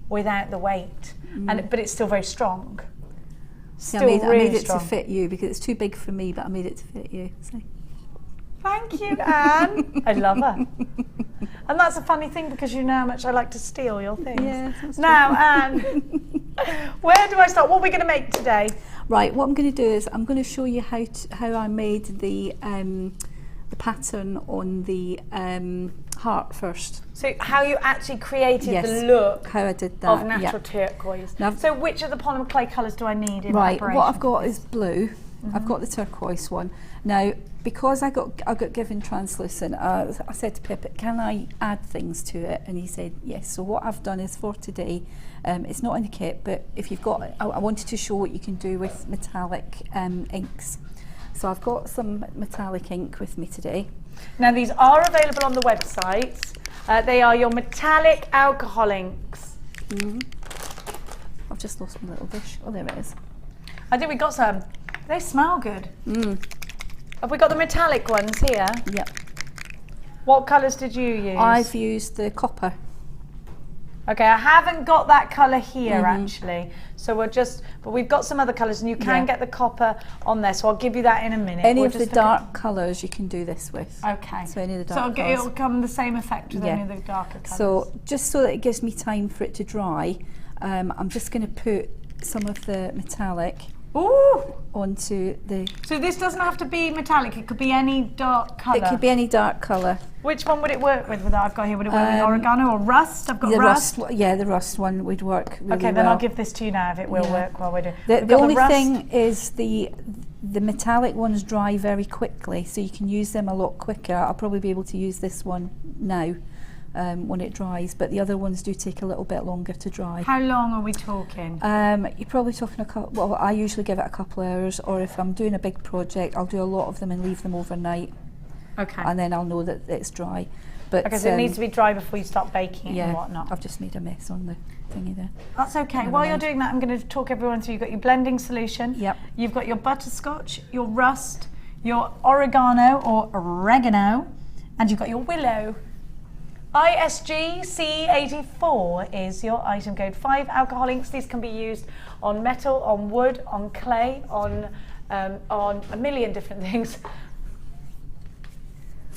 without the weight. But it's still very strong. I made it to fit you because it's too big for me, but I made it to fit you. So. Thank you, Anne. I love her. And that's a funny thing because you know how much I like to steal your things. Yeah, now, Anne, where do I start? What are we going to make today? Right, what I'm going to do is I'm going to show you how I made the pattern on the heart first. So how you actually created Yes, the look how I did that, of natural turquoise. Now, so which of the polymer clay colours do I need in right, preparation? what I've got is blue. I've got the turquoise one. Now, because I got given translucent, I said to Pip, can I add things to it? And he said yes. So what I've done is for today, it's not in the kit, but if you've got, I wanted to show what you can do with metallic inks. So I've got some metallic ink with me today. Now these are available on the website. They are your metallic alcohol inks. I've just lost my little dish. Oh, there it is. I think we got some. They smell good. Have we got the metallic ones here? Yep. What colours did you use? I've used the copper. Okay, I haven't got that colour here actually. So but we've got some other colours and you can get the copper on there. So I'll give you that in a minute. Any of the dark colours you can do this with. Okay. So any of the dark colours. So it'll come the same effect with any of the darker colours. So just so that it gives me time for it to dry, I'm just going to put some of the metallic onto the... So this doesn't have to be metallic, it could be any dark colour? It could be any dark colour. Which one would it work with that I've got here? Would it work with oregano or rust? I've got the rust. Yeah, the rust one would work really Okay, then I'll give this to you now if it will work while we're doing it. The only thing is the metallic ones dry very quickly, so you can use them a lot quicker. I'll probably be able to use this one now. When it dries, but the other ones do take a little bit longer to dry. How long are we talking? You're probably talking a couple, well, I usually give it a couple of hours, or if I'm doing a big project, I'll do a lot of them and leave them overnight. Okay. And then I'll know that it's dry. But okay, so it needs to be dry before you start baking it and whatnot. I've just made a mess on the thingy there. That's okay. While you're doing that, I'm going to talk everyone through. You've got your blending solution. Yep. You've got your butterscotch, your rust, your oregano or oregano, and you've got your willow. ISG C84 is your item code. 5 alcohol inks. These can be used on metal, on wood, on clay, on a million different things.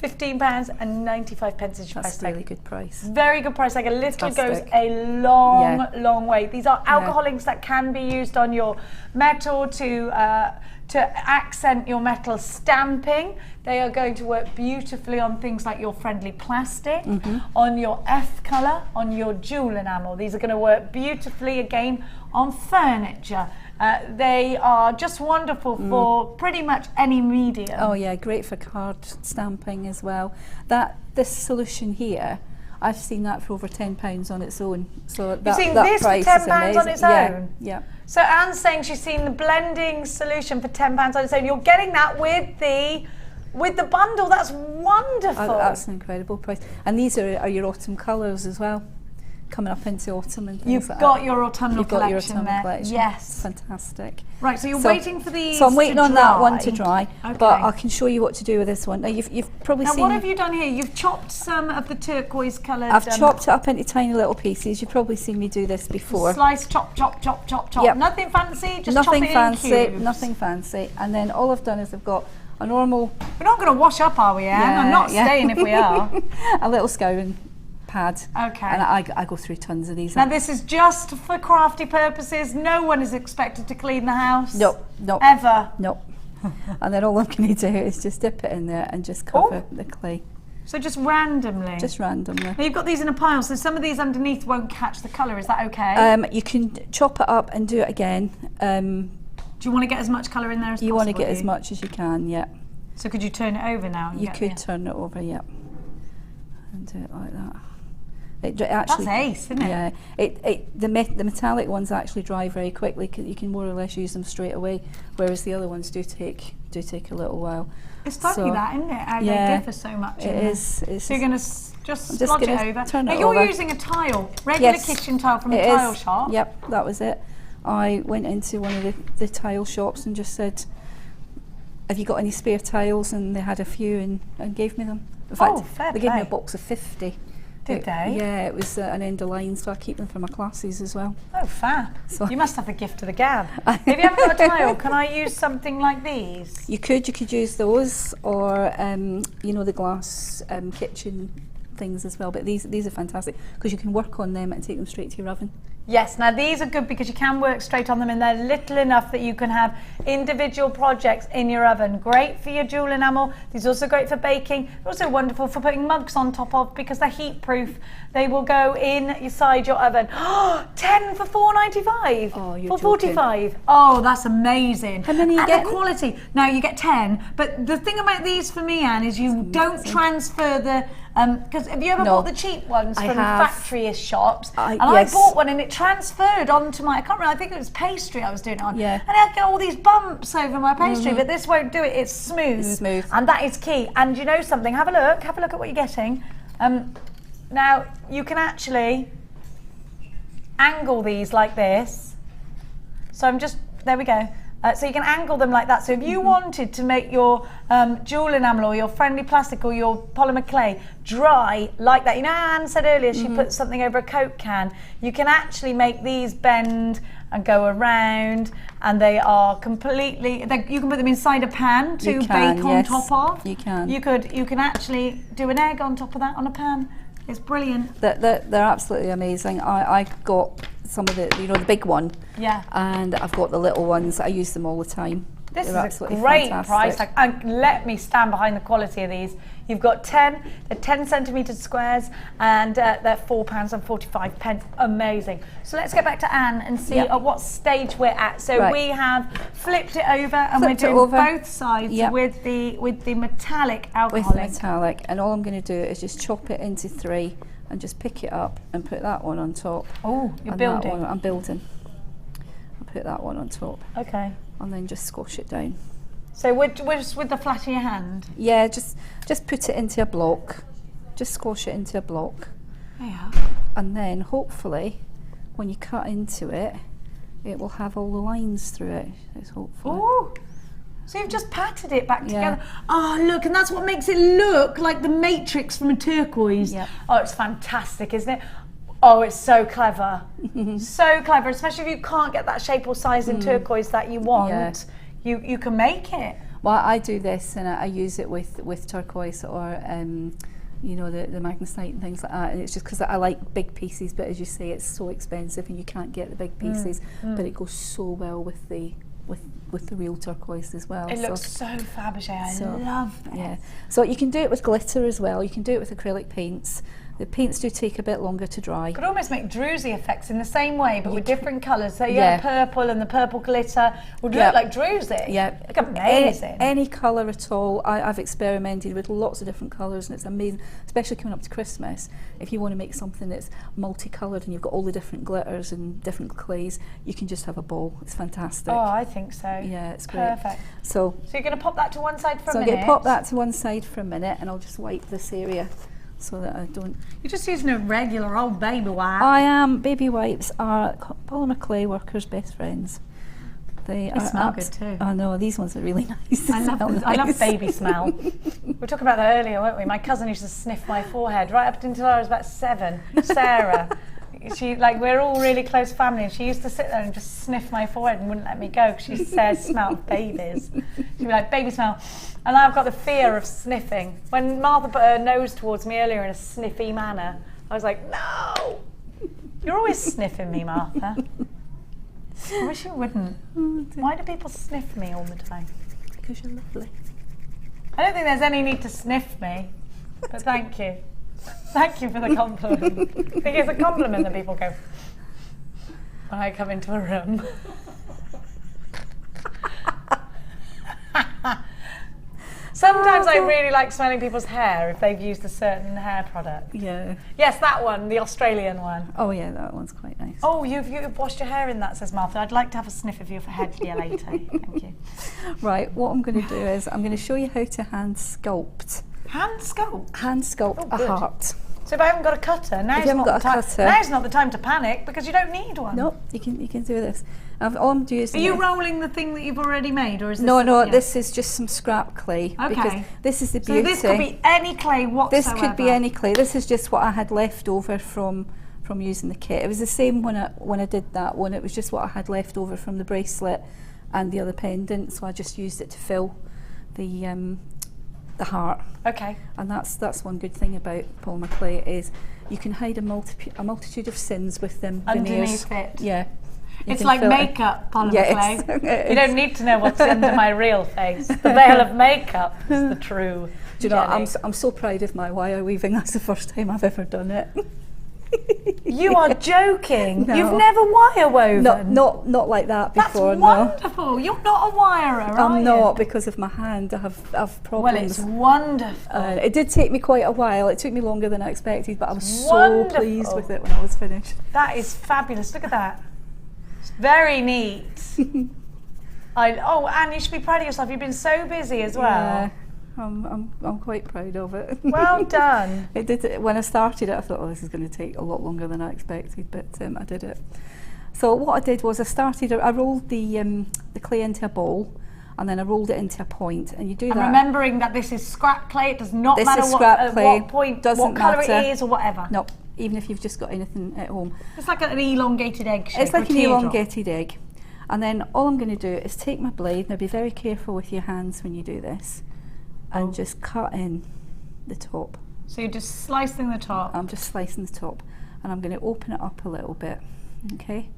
£15.95 is your price tag. That's a really good price. Very good price tag. A little goes Fantastic. a long way. These are alcohol inks that can be used on your metal to accent your metal stamping. They are going to work beautifully on things like your friendly plastic, on your F colour, on your jewel enamel. These are going to work beautifully again on furniture. They are just wonderful for pretty much any medium. Oh yeah, great for card stamping as well. This solution here, I've seen that for over £10 on its own. So You've seen that this for price £10 is amazing. on its own? Yeah. So Anne's saying she's seen the blending solution for £10 on its own. You're getting that with the bundle. That's wonderful. That's an incredible price. And these are your autumn colours as well. Coming up into autumn and things You've like got that. your autumnal You've got collection your autumnal there. collection. Yes. It's fantastic. Right, so you're waiting for these So I'm waiting to on that one to dry. dry, Okay. but I can show you what to do with this one. Now you've probably Now seen... what have you done here? You've chopped some of the turquoise coloured... I've chopped it up into tiny little pieces. You've probably seen me do this before. Slice, chop, chop, chop, chop, chop. Yep. Nothing fancy, just nothing chop it fancy, in cubes. Nothing fancy. And then all I've done is I've got a normal... We're not going to wash up, are we, Anne? I'm not staying if we are. A little scouring pad. Okay. And I go through tons of these. Now this is just for crafty purposes. No one is expected to clean the house. Nope. Ever. Nope. And then all I'm going to do is just dip it in there and just cover the clay. So just randomly? Just randomly. Now you've got these in a pile, so some of these underneath won't catch the colour. Is that okay? You can chop it up and do it again. Do you want to get as much colour in there as possible? You want to get as much as you can, yeah. So could you turn it over now? You could turn it over, yeah. And do it like that. Actually, that's ace, isn't it? Yeah, the metallic ones actually dry very quickly. You can more or less use them straight away, whereas the other ones do take a little while. It's funny that, isn't it? How they differ so much. It is. So you're going to just slot it over. Turn now it you're over. using a tile, regular kitchen tile from a tile shop. Yep, that was it. I went into one of the tile shops and just said, "Have you got any spare tiles?" And they had a few and gave me them. In fact, they gave me a box of 50. Did they? Yeah, it was an end of line, so I keep them for my classes as well. Oh, fab. So you must have a gift to the gab. If you haven't got a tile, can I use something like these? You could use those, or the glass kitchen things as well. But these are fantastic because you can work on them and take them straight to your oven. Yes, now these are good because you can work straight on them and they're little enough that you can have individual projects in your oven. Great for your jewel enamel. These are also great for baking. They're also wonderful for putting mugs on top of because they're heat proof. They will go inside your oven. 10 for £4.95. Oh, you're for joking. £45. Oh, that's amazing. How many you and get? the quality. Now you get 10, but the thing about these for me, Anne, is you don't transfer the because have you ever bought the cheap ones from factory shops? I bought one and it transferred onto my, I can't remember, I think it was pastry I was doing it on. Yeah. And I get all these bumps over my pastry, but this won't do it, it's smooth. It's smooth. And that is key. And you know something, have a look at what you're getting. Now, you can actually angle these like this. So I'm just, there we go. So you can angle them like that. So if you wanted to make your jewel enamel or your friendly plastic or your polymer clay dry like that, you know Anne said earlier she put something over a Coke can, you can actually make these bend and go around, and they are completely, you can put them inside a pan to bake on top of. You can. You can actually do an egg on top of that on a pan. It's brilliant. They're absolutely amazing. I got some of the, the big one. Yeah. And I've got the little ones. I use them all the time. This They're is a great price. Let me stand behind the quality of these. You've got 10, they're 10 centimetre squares, and they're £4.45. Amazing. So let's get back to Anne and see at what stage we're at. So we have flipped it over and we're doing both sides with the metallic alcohol. With the metallic, and all I'm going to do is just chop it into 3 and just pick it up and put that one on top. Oh, you're building. I'm building. I'll put that one on top. Okay. And then just squash it down. So with the flat of your hand? Yeah, just put it into a block. Just squash it into a block. Yeah. And then hopefully, when you cut into it, it will have all the lines through it. It's hopefully. Oh. So you've just patted it back together. Oh, look, and that's what makes it look like the matrix from a turquoise. Yep. Oh, it's fantastic, isn't it? Oh, it's so clever. So clever, especially if you can't get that shape or size in turquoise that you want. You can make it. Well, I do this and I use it with turquoise or the magnesite and things like that, and it's just because I like big pieces, but as you say, it's so expensive and you can't get the big pieces, but it goes so well with the real turquoise as well. It looks so Fabergé. I love this. Yeah. So you can do it with glitter as well. You can do it with acrylic paints. The paints do take a bit longer to dry. You could almost make druzy effects in the same way, but with different colours. So you have purple, and the purple glitter would look like druzy. Yeah. Look amazing. Any colour at all. I've experimented with lots of different colours, and it's amazing, especially coming up to Christmas. If you want to make something that's multicoloured and you've got all the different glitters and different clays, you can just have a ball. It's fantastic. Oh, I think so. Yeah, it's great. Perfect. So you're going to pop that to one side for a minute? So I'm going to pop that to one side for a minute, and I'll just wipe this area so that I don't... You're just using a regular old baby wipe. I am. Baby wipes are polymer clay workers' best friends. They smell good too. I know, these ones are really nice. I love baby smell. We were talking about that earlier, weren't we? My cousin used to sniff my forehead right up until I was about 7. Sarah. We're all really close family, and she used to sit there and just sniff my forehead and wouldn't let me go because she said smelled babies. She'd be like, baby smell. And I've got the fear of sniffing. When Martha put her nose towards me earlier in a sniffy manner, I was like, no! You're always sniffing me, Martha. I wish you wouldn't. Why do people sniff me all the time? Because you're lovely. I don't think there's any need to sniff me, but thank you. Thank you for the compliment. I think it's a compliment that people go when I come into a room. Sometimes I really like smelling people's hair if they've used a certain hair product. Yeah. Yes, that one, the Australian one. Oh yeah, that one's quite nice. Oh, you've washed your hair in that, says Martha. I'd like to have a sniff of your head here later. Thank you. Right, what I'm going to do is I'm going to show you how to hand sculpt. Hand sculpt? Hand sculpt a heart. So if I haven't got a cutter, now's not the time to panic because you don't need one. No, you can do this. All I'm doing is... Are you rolling the thing that you've already made, or is this... No, this is just some scrap clay. Okay. Because this is the beauty. So this could be any clay whatsoever. This could be any clay. This is just what I had left over from using the kit. It was the same when I did that one. It was just what I had left over from the bracelet and the other pendant, so I just used it to fill the heart. Okay. And that's one good thing about polymer clay is You can hide a multitude of sins with them Underneath veneers. it. Yeah. You It's can like fill it- makeup, Polymer Yes, clay. it You don't is. need to know what's under my real face. The veil of makeup is the true. Do you know, Jenny. I'm so proud of my wire weaving. That's the first time I've ever done it. You are joking. No. You've never wire woven. Not like that That's before. No, wonderful. You're not a wirer, are I'm you? not, because of my hand. I've Well, problems. it's wonderful. It did take me quite a while. It took me longer than I expected, but I was so Wonderful. pleased with it when I was finished. That is fabulous. Look at that. It's very neat. And you should be proud of yourself. You've been so busy as well. Yeah, I'm quite proud of it. Well done. It did. When I started it, I thought, oh, this is going to take a lot longer than I expected, but I did it. So what I did was I rolled the clay into a bowl, and then I rolled it into a point, and you do And that. remembering that this is scrap clay, it does not This matter is scrap clay. what point, Doesn't what colour matter. it is or whatever. No, even if you've just got anything at home. It's like an elongated egg shape. It's like or an teardrop. elongated egg. And then all I'm going to do is take my blade, now be very careful with your hands when you do this, and just cut in the top. So you're just slicing the top. I'm just slicing the top, and I'm going to open it up a little bit. Okay.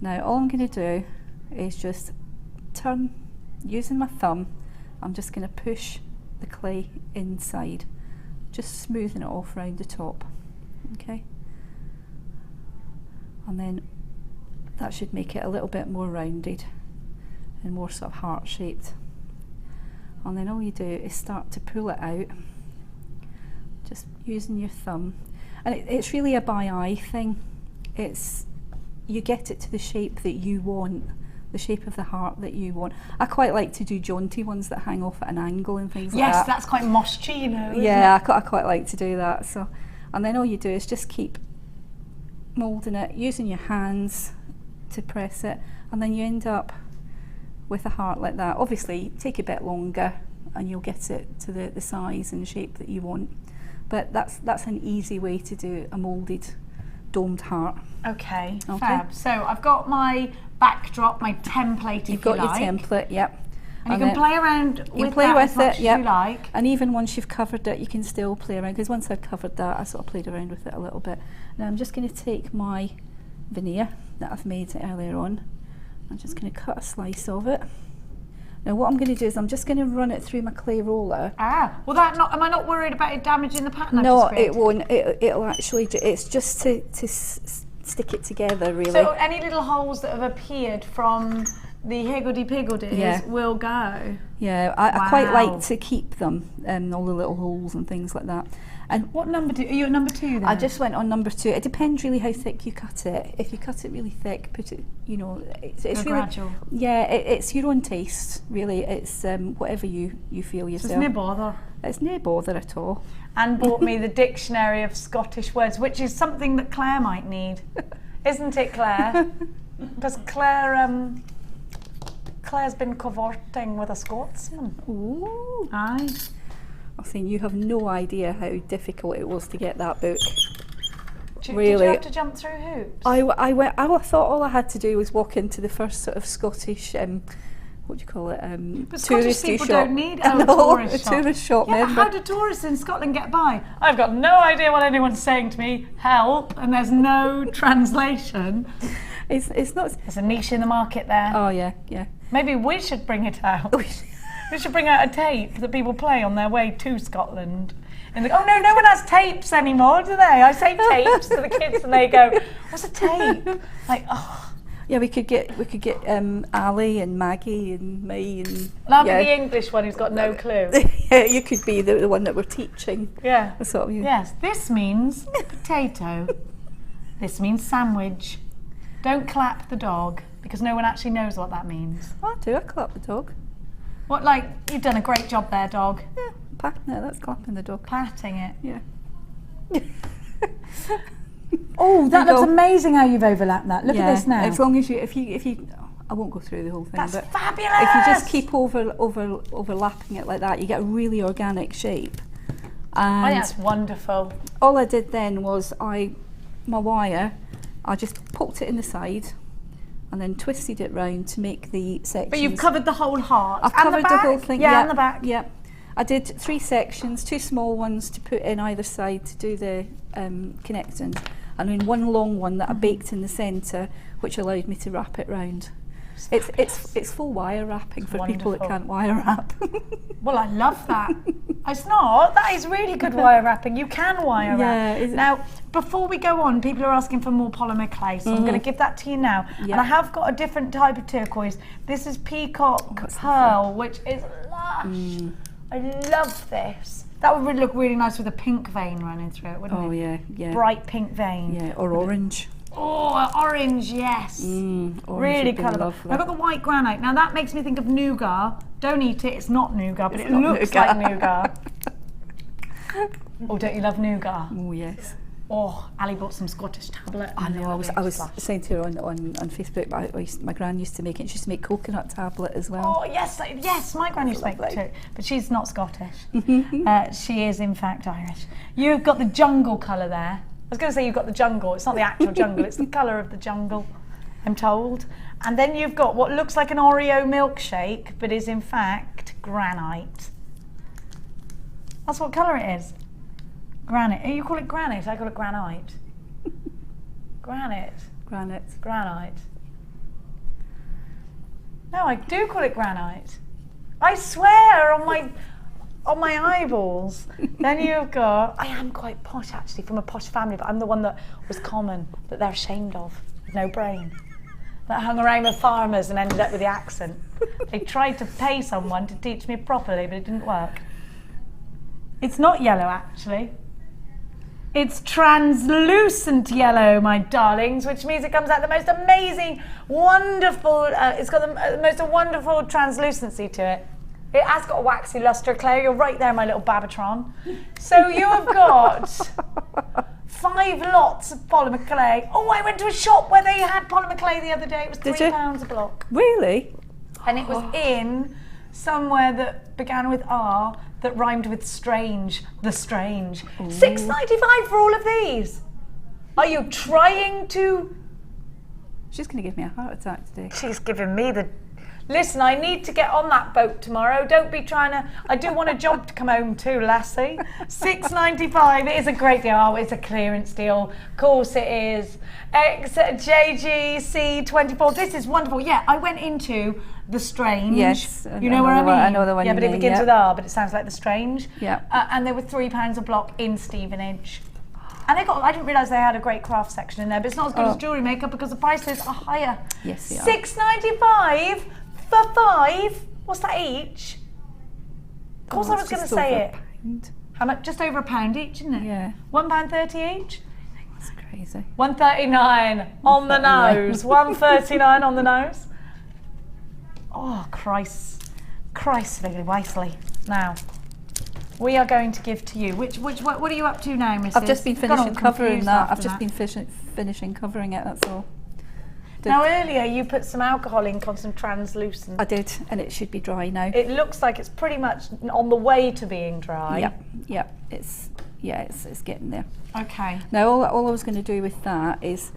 Now all I'm going to do is just turn, using my thumb, I'm just going to push the clay inside, just smoothing it off around the top. Okay. And then that should make it a little bit more rounded and more sort of heart shaped. And then all you do is start to pull it out, just using your thumb. And it's really a by eye thing. You get it to the shape that you want, the shape of the heart that you want. I quite like to do jaunty ones that hang off at an angle and things like that. Yes, that's quite moschino, isn't Yeah, it? I quite like to do that. So, and then all you do is just keep moulding it, using your hands to press it, and then you end up with a heart like that. Obviously take a bit longer and you'll get it to the size and shape that you want, but that's an easy way to do a moulded domed heart. Okay, fab. So I've got my backdrop, my template, You've got your template, yep. And you can play around with play that with as much it, as yep. you like. And even once you've covered it, you can still play around, because once I'd covered that, I sort of played around with it a little bit. Now I'm just going to take my veneer that I've made earlier on. I'm just going to cut a slice of it. Now what I'm going to do is I'm just going to run it through my clay roller. Well, am I not worried about it damaging the pattern? No, I've just it won't. It'll actually. It's just to stick it together, really. So any little holes that have appeared from the higgledy-piggledies will go. Yeah, I quite like to keep them, all the little holes and things like that. And what number are you at number 2 then? I just went on number 2. It depends really how thick you cut it. If you cut it really thick, put it, it's really gradual. Yeah, it's your own taste, really. It's whatever you feel yourself. It's no bother. It's no bother at all. And bought me the dictionary of Scottish words, which is something that Claire might need, isn't it, Claire? Because Claire's been cavorting with a Scotsman. Ooh. Aye. I think you have no idea how difficult it was to get that book. Did Really. you have to jump through hoops? I thought all I had to do was walk into the first sort of Scottish, what do you call it, But Scottish touristy people shop. don't need I a know, tourist shop. tourist shop. Yeah, but member. how do tourists in Scotland get by? I've got no idea what anyone's saying to me. Help, and there's no translation. It's not. There's a niche in the market there. Oh yeah, yeah. Maybe we should bring it out. We should bring out a tape that people play on their way to Scotland. And they go, oh no one has tapes anymore, do they? I say tapes to the kids and they go, what's a tape? Like, oh. Yeah, we could get Ali and Maggie and me and. I'll be the English one who's got no clue. Yeah, you could be the one that we're teaching. Yeah. Sort of, Yes, this means potato. This means sandwich. Don't clap the dog, because no one actually knows what that means. I do, I clap the dog. What, like, you've done a great job there, dog. Yeah, patting it, that's clapping the dog. Patting it. Yeah. Oh, that looks amazing how you've overlapped that. Look at this now. As long as if you, I won't go through the whole thing. That's but fabulous! If you just keep overlapping it like that, you get a really organic shape. And I think that's wonderful. all I did then was my wire, I just poked it in the side and then twisted it round to make the sections. But you've covered the whole heart. I've and covered the back? whole thing. Yeah, yep, and the back. Yep. I did 3 sections, 2 small ones to put in either side to do the connecting, and then 1 long one that I baked in the centre, which allowed me to wrap it round. It's full wire wrapping for people that can't wire wrap. Well, I love that. It's not. That is really good wire wrapping. You can wire wrap. Now, before we go on, people are asking for more polymer clay, so I'm going to give that to you now. And I have got a different type of turquoise. This is Peacock Pearl, which is lush. I love this. That would really look really nice with a pink vein running through it, wouldn't it? Oh yeah, yeah. Bright pink vein. Yeah, or orange. Oh, orange, yes. Really colourful. I've got the white granite. Now that makes me think of nougat. Don't eat it, it's not nougat, but it looks like nougat. Oh, don't you love nougat? Oh, yes. Oh, Ali bought some Scottish tablet. I know, I was saying to her on Facebook, my gran used to make it. She used to make coconut tablet as well. Oh, yes, yes, my gran used to make it too. But she's not Scottish. She is, in fact, Irish. You've got the jungle colour there. I was going to say you've got the jungle. It's not the actual jungle, it's the colour of the jungle, I'm told. And then you've got what looks like an Oreo milkshake, but is in fact granite. That's what colour it is. Granite. You call it granite, I call it granite. Granite. Granite. Granite. No, I do call it granite. I swear on my eyeballs. Then you've got, I am quite posh actually, from a posh family, but I'm the one that was common, that they're ashamed of, with no brain. That hung around with farmers and ended up with the accent. They tried to pay someone to teach me properly, but it didn't work. It's not yellow actually. It's translucent yellow, my darlings, which means it comes out the most amazing, wonderful, it's got the most wonderful translucency to it. It has got a waxy lustre, Claire. You're right there, my little Babatron. So you have got 5 lots of polymer clay. Oh, I went to a shop where they had polymer clay the other day. It was £3 a block. Really? And it was in somewhere that began with R that rhymed with strange. The strange. £6.95 for all of these. Are you trying to? She's going to give me a heart attack today. She's giving me the. Listen, I need to get on that boat tomorrow. Don't be trying to. I do want a job to come home to, lassie. £6.95. It is a great deal. Oh, it's a clearance deal. Of course it is. JGC24. This is wonderful. Yeah, I went into the Strange. Yes, you know where I mean. I know the one. Yeah, but it begins with R, but it sounds like the Strange. Yeah. And they were £3 a block in Stevenage. And they got, I didn't realise they had a great craft section in there, but it's not as good as Jewellerymaker because the prices are higher. Yes, they are. £6.95 for 5. What's that each? Of course I was going to say it. How much? Just over £1 each, isn't it? Yeah. £1.30 each? That's crazy. £1.39 on the nose. £1.39 on the nose. Oh, Christ. Christly, wisely. Now, we are going to give to you. What are you up to now, Mrs? I've just been finishing covering that. I've just been finishing covering it, that's all. Now earlier you put some alcohol in on some translucent. I did, and it should be dry now. It looks like it's pretty much on the way to being dry. Yeah, it's getting there. Okay. Now all I was going to do with that is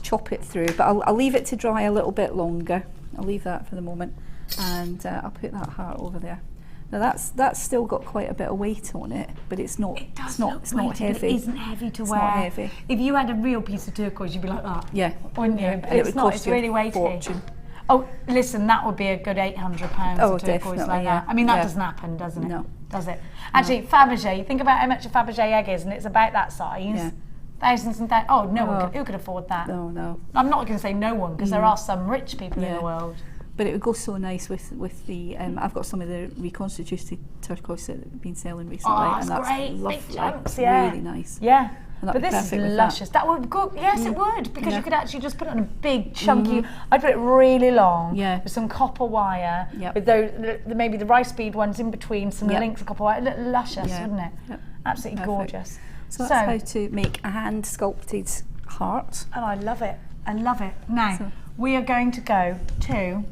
chop it through, but I'll leave it to dry a little bit longer. I'll leave that for the moment, and I'll put that heart over there. Now that's still got quite a bit of weight on it, but it's not. It's not heavy. It isn't heavy to wear. It's not heavy. If you had a real piece of turquoise, you'd be like that. Yeah. Wouldn't you? And It's not. It's really weighty. Fortune. Oh, listen, that would be a good £800 of turquoise like that. I mean, that doesn't happen, doesn't it? No. Does it? Actually, Fabergé. Think about how much a Fabergé egg is, and it's about that size. Yeah. Thousands and thousands. Oh, no one. Who could afford that? No. I'm not going to say no one, because there are some rich people in the world. But it would go so nice with the. I've got some of the reconstituted turquoise that I've been selling recently, and that's great. lovely, Big chunks, yeah. really nice. Yeah, and but this is luscious. That would go. Yes, it would, because you could actually just put it on a big chunky. I'd put it really long. Yeah. With some copper wire. With those maybe the rice bead ones in between, some links of copper wire. Look luscious, wouldn't it? Yep. Absolutely gorgeous. So that's how to make a hand sculpted heart. And I love it. I love it. Now we are going to go to.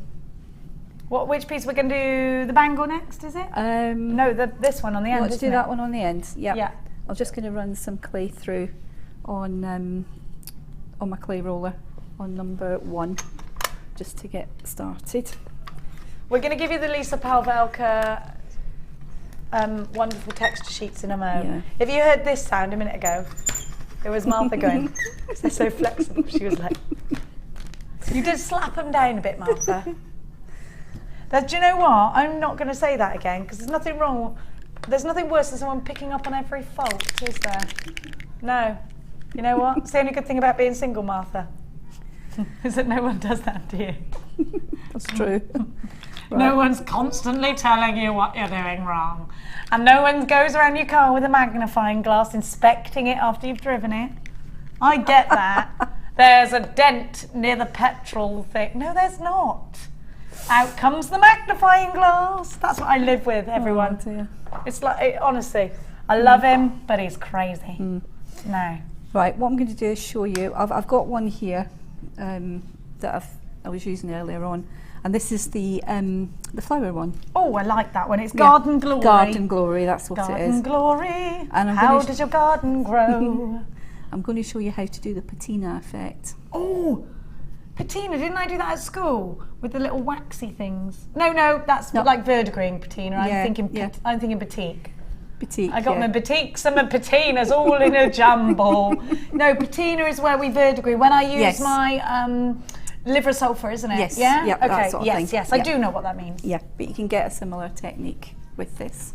Which piece we're going to do? The bangle next, is it? No, this one on the end. Let's do that one on the end. Yeah. I'm just going to run some clay through on my clay roller on number 1, just to get started. We're going to give you the Lisa Palvelka wonderful texture sheets in a mo. Yeah. If you heard this sound a minute ago, it was Martha going, they're so flexible. She was like, you did slap them down a bit, Martha. Do you know what? I'm not going to say that again because there's nothing wrong. There's nothing worse than someone picking up on every fault, is there? No. You know what? It's the only good thing about being single, Martha, is that no one does that to you. That's true. Right. No one's constantly telling you what you're doing wrong. And no one goes around your car with a magnifying glass inspecting it after you've driven it. I get that. There's a dent near the petrol thing. No, there's not. Out comes the magnifying glass. That's what I live with, everyone. It's like, honestly, I love him, but he's crazy. No. Right, what I'm going to do is show you. I've got one here that I was using earlier on, and this is the flower one. Oh, I like that one. It's Garden Glory. Garden Glory, that's what it is. Garden Glory. And how does your garden grow? I'm going to show you how to do the patina effect. Oh, patina, didn't I do that at school with the little waxy things? No, that's like verdigris patina. I'm thinking batik. Batik, I got my batiks and my patinas all in a jumble. No, patina is where we verdigris. When I use my liver sulphur, isn't it? Yes. Yeah? Yep, okay. that sort of thing. Yes, I do know what that means. Yeah, but you can get a similar technique with this.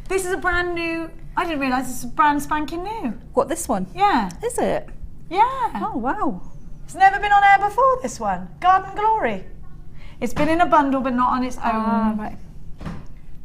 This is a brand new, I didn't realise this was brand spanking new. What, this one? Yeah. Is it? Yeah. Oh, wow. It's never been on air before, this one. Garden Glory. It's been in a bundle, but not on its own. Ah, right.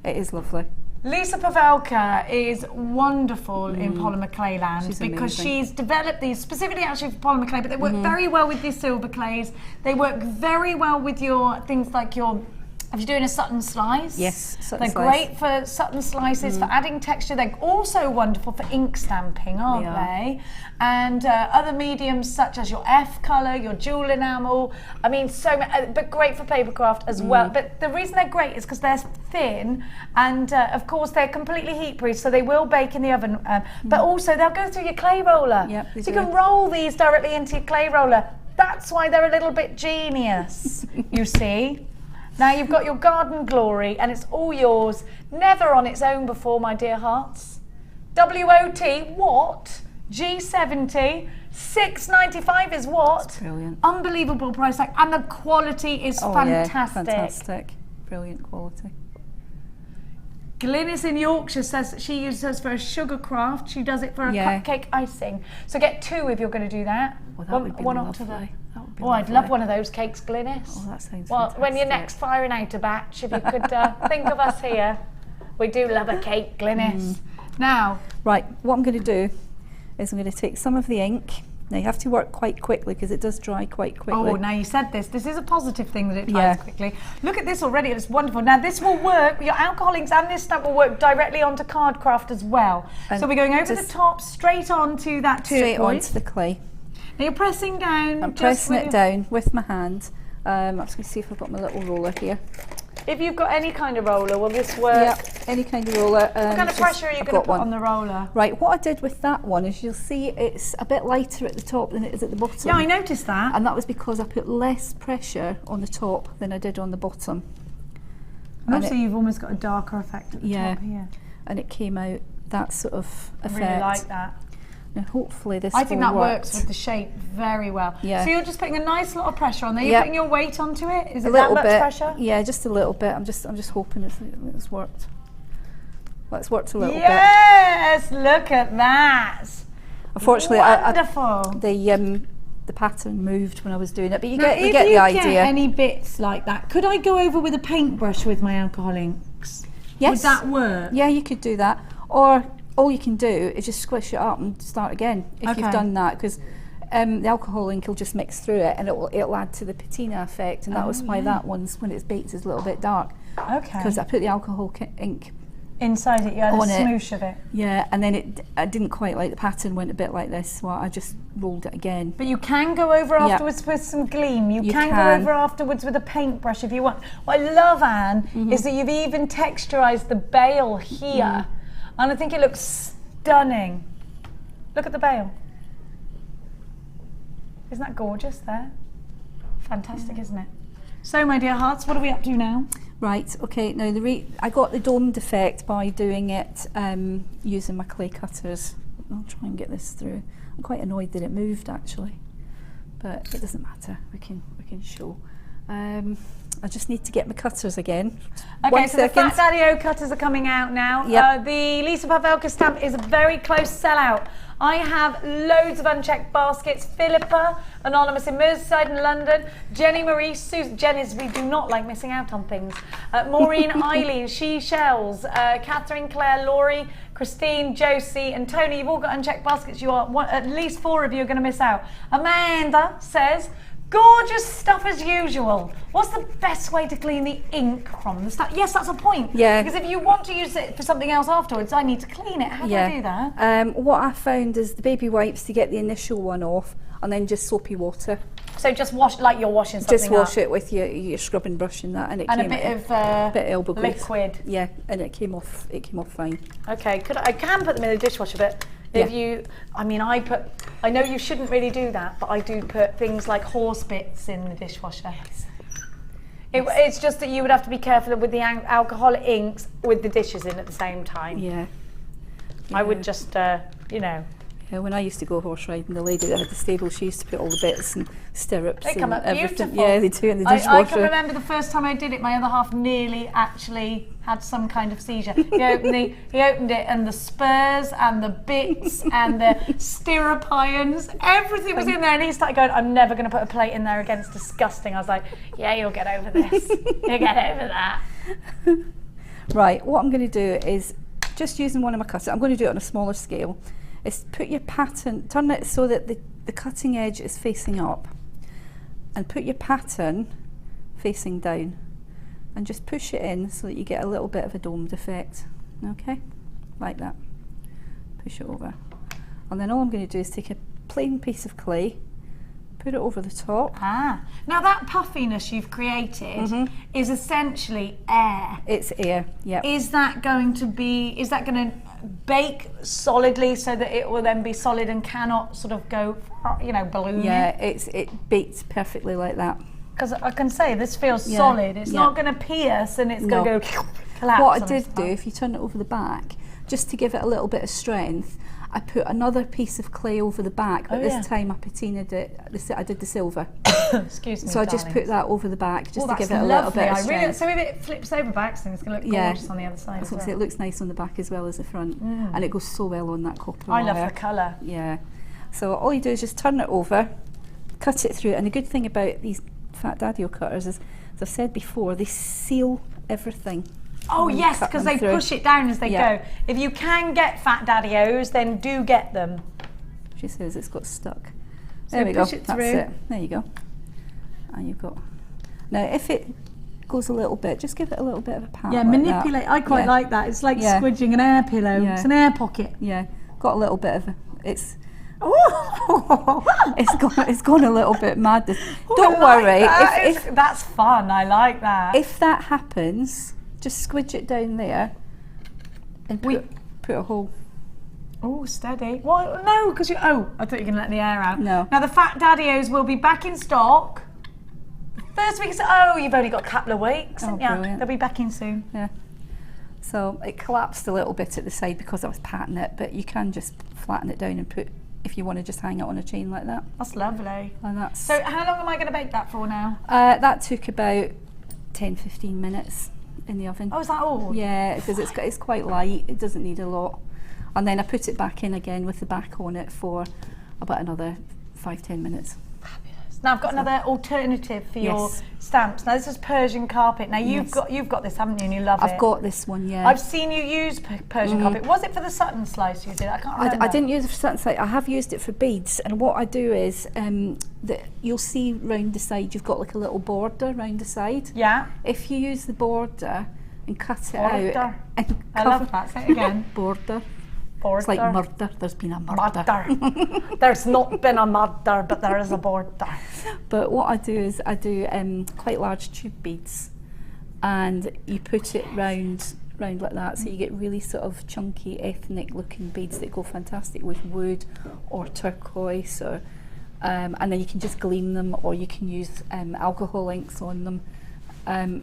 It is lovely. Lisa Pavelka is wonderful in polymer clay land because she's developed these specifically actually for polymer clay, but they work very well with these silver clays. They work very well with your things like your, if you're doing a Sutton slice. Yes, Sutton they're slice. great for Sutton slices, for adding texture. They're also wonderful for ink stamping, aren't they? And other mediums such as your F colour, your jewel enamel. I mean, so many, but great for papercraft as well. But the reason they're great is because they're thin, and of course they're completely heat proof, so they will bake in the oven. But also they'll go through your clay roller. Yep, so you can roll these directly into your clay roller. That's why they're a little bit genius, you see. Now you've got your Garden Glory, and it's all yours. Never on its own before, my dear hearts. WOT, what? G70, $6.95 is what? That's brilliant. Unbelievable price tag, and the quality is fantastic. Yeah, fantastic. Brilliant quality. Glynis in Yorkshire says that she uses hers for a sugar craft. She does it for a cupcake icing. So get two if you're going to do that. Well, that would be one lovely. up to the. That Oh, I'd love one of those cakes, Glynis. Oh, that sounds well, fantastic. when you're next firing out a batch, if you could think of us here. We do love a cake, Glynis. Now. Right, what I'm going to do is I'm going to take some of the ink. Now you have to work quite quickly because it does dry quite quickly. Oh, now you said this. This is a positive thing that it dries quickly. Look at this already. It's wonderful. Now this will work. Your alcohol inks and this stamp will work directly onto card craft as well. And so we're going over the top, straight onto that turquoise. Straight onto the clay. Now you're pressing down. I'm pressing it down with my hand. I'm just going to see if I've got my little roller here. If you've got any kind of roller, will this work? Yep, any kind of roller. What kind of pressure are you going to put on the roller? Right, what I did with that one is you'll see it's a bit lighter at the top than it is at the bottom. Yeah, I noticed that. And that was because I put less pressure on the top than I did on the bottom. And also you've almost got a darker effect at the top here. And it came out that sort of effect. I really like that. Now hopefully this I think that work. works with the shape very well. Yeah. So you're just putting a nice lot of pressure on there. You're putting your weight onto it. Is it a little that much bit, pressure? Yeah, just a little bit. I'm just hoping it's worked. Well, it's worked a little bit. Yes, look at that. Unfortunately, wonderful. The pattern moved when I was doing it, but you now, get the idea. If you get any bits like that, could I go over with a paintbrush with my alcohol inks? Yes. Would that work? Yeah, you could do that. Or all you can do is just squish it up and start again if you've done that, because the alcohol ink will just mix through it and it'll add to the patina effect, and that was why that one's, when it's baked, is a little bit dark. Okay. Because I put the alcohol ink inside it, you had a smoosh of it. Yeah, and then I didn't quite like the pattern, went a bit like this, so I just rolled it again. But you can go over afterwards with some gleam. You can go over afterwards with a paintbrush if you want. What I love, Anne, is that you've even texturized the bail here. And I think it looks stunning. Look at the bail. Isn't that gorgeous there? Fantastic, isn't it? So, my dear hearts, what are we up to now? Right, okay, now I got the domed effect by doing it using my clay cutters. I'll try and get this through. I'm quite annoyed that it moved actually, but it doesn't matter, we can show. I just need to get my cutters again. Okay, 1 so second. the Fat Daddy-O cutters are coming out now. Yep. The Lisa Pavelka stamp is a very close sellout. I have loads of unchecked baskets. Philippa, Anonymous in Merseyside in London. Jenny Marie, Susan, we do not like missing out on things. Maureen, Eileen, She Shells, Catherine, Claire, Laurie, Christine, Josie and Tony. You've all got unchecked baskets. You are at least 4 of you are going to miss out. Amanda says, gorgeous stuff as usual. What's the best way to clean the ink from the stuff? Yes, that's a point. Yeah. Because if you want to use it for something else afterwards, I need to clean it. How do I do that? What I found is the baby wipes to get the initial one off, and then just soapy water. So just wash like you're washing something. Just wash it with your scrubbing brush and that, and a bit of elbow grease. liquid. Yeah, and it came off. It came off fine. Okay, I can put them in the dishwasher, but if I know you shouldn't really do that, but I do put things like horse bits in the dishwasher. Yes. It's just that you would have to be careful with the alcoholic inks with the dishes in at the same time. Yeah. I would just, Yeah, when I used to go horse riding, the lady that had the stable, she used to put all the bits and stirrups they come and up everything. beautiful. Yeah, they do in the dishwasher. I can remember the first time I did it, my other half nearly actually had some kind of seizure. He opened it and the spurs and the bits and the stirrup irons, everything was in there, and he started going, I'm never going to put a plate in there again, it's disgusting. I was like, yeah, you'll get over this. You'll get over that. Right, what I'm going to do is, just using one of my cutters, I'm going to do it on a smaller scale, is put your pattern, turn it so that the cutting edge is facing up, and put your pattern facing down, and just push it in so that you get a little bit of a domed effect. Okay, like that. Push it over, and then all I'm going to do is take a plain piece of clay, put it over the top. Now that puffiness you've created is essentially air. It's air, yeah. Is that going to bake solidly so that it will then be solid and cannot sort of go, balloon? Yeah, it bakes perfectly like that. Because I can say this feels solid. It's not going to pierce and it's going to go collapse. What I did do, if you turn it over the back, just to give it a little bit of strength, I put another piece of clay over the back, but this time I patinaed it. I did the silver. Excuse me. So I just put that over the back just to give it a lovely. little bit of strength. So if it flips over back, it's going to look gorgeous on the other side. As well. It looks nice on the back as well as the front, and it goes so well on that copper wire. I love the colour. Yeah. So all you do is just turn it over, cut it through, and the good thing about these Fat Daddy-O cutters is, as I've said before, they seal everything. Oh yes, because they push it down as they go. If you can get Fat Daddy-Os, then do get them. She says it's got stuck. So there we go. That's it. There you go. And you've got. Now, if it goes a little bit, just give it a little bit of a pat. Yeah, like manipulate. That. I quite like that. It's like squidging an air pillow. Yeah. It's an air pocket. Yeah, got a little bit of it's. Oh, it's gone a little bit mad. Don't worry. If that's fun. I like that. If that happens, just squidge it down there and put a hole. Oh, steady. Well, no, because I thought you were going to let the air out. No. Now the Fat Daddy-Os will be back in stock. First week. You've only got a couple of weeks. Oh, brilliant. They'll be back in soon. Yeah. So it collapsed a little bit at the side because I was patting it, but you can just flatten it down and put, if you want to just hang it on a chain like that. That's lovely. And that's. So how long am I going to bake that for now? That took about 10-15 minutes in the oven. Oh, is that all? Yeah, because it's quite light. It doesn't need a lot. And then I put it back in again with the back on it for about another 5-10 minutes. Fabulous. Now I've got another alternative for your stamps. Now this is Persian carpet. Now you've got this, haven't you? And you love it. I've got this one, yeah. I've seen you use Persian carpet. Was it for the Sutton slice you did? I can't remember. I didn't use it for Sutton slice. I have used it for beads. And what I do is that you'll see round the side, you've got like a little border round the side. Yeah. If you use the border and cut it out. And I love that. Say it again. Border. Border. It's like murder. There's been a murder. There's not been a murder, but there is a border. But what I do is I do quite large tube beads, and you put it round like that, so you get really sort of chunky, ethnic looking beads that go fantastic with wood or turquoise, or and then you can just gleam them, or you can use alcohol inks on them,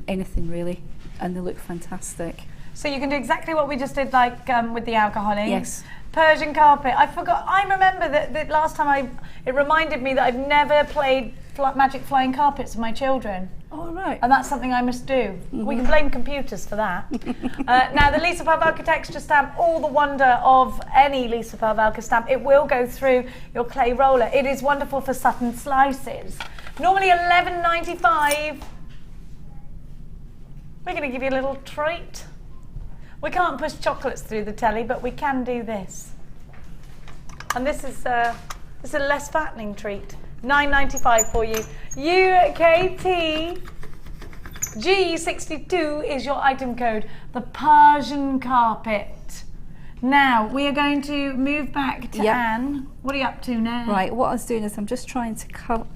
anything really. and they look fantastic. So you can do exactly what we just did, like with the alcoholing. Yes. Persian carpet. I remember that last time it reminded me that I've never played magic flying carpets with my children. All right. And that's something I must do. We can blame computers for that. Now, the Lisa Pavlaka texture stamp, all the wonder of any Lisa Pavlaka stamp, it will go through your clay roller. It is wonderful for Sutton slices. Normally $11.95. We're going to give you a little treat. We can't push chocolates through the telly, but we can do this. And this is a less fattening treat. $9.95 for you. UKT G62 is your item code. The Persian carpet. Now we are going to move back to Anne. What are you up to now? Right, what I was doing is I'm just trying to colour.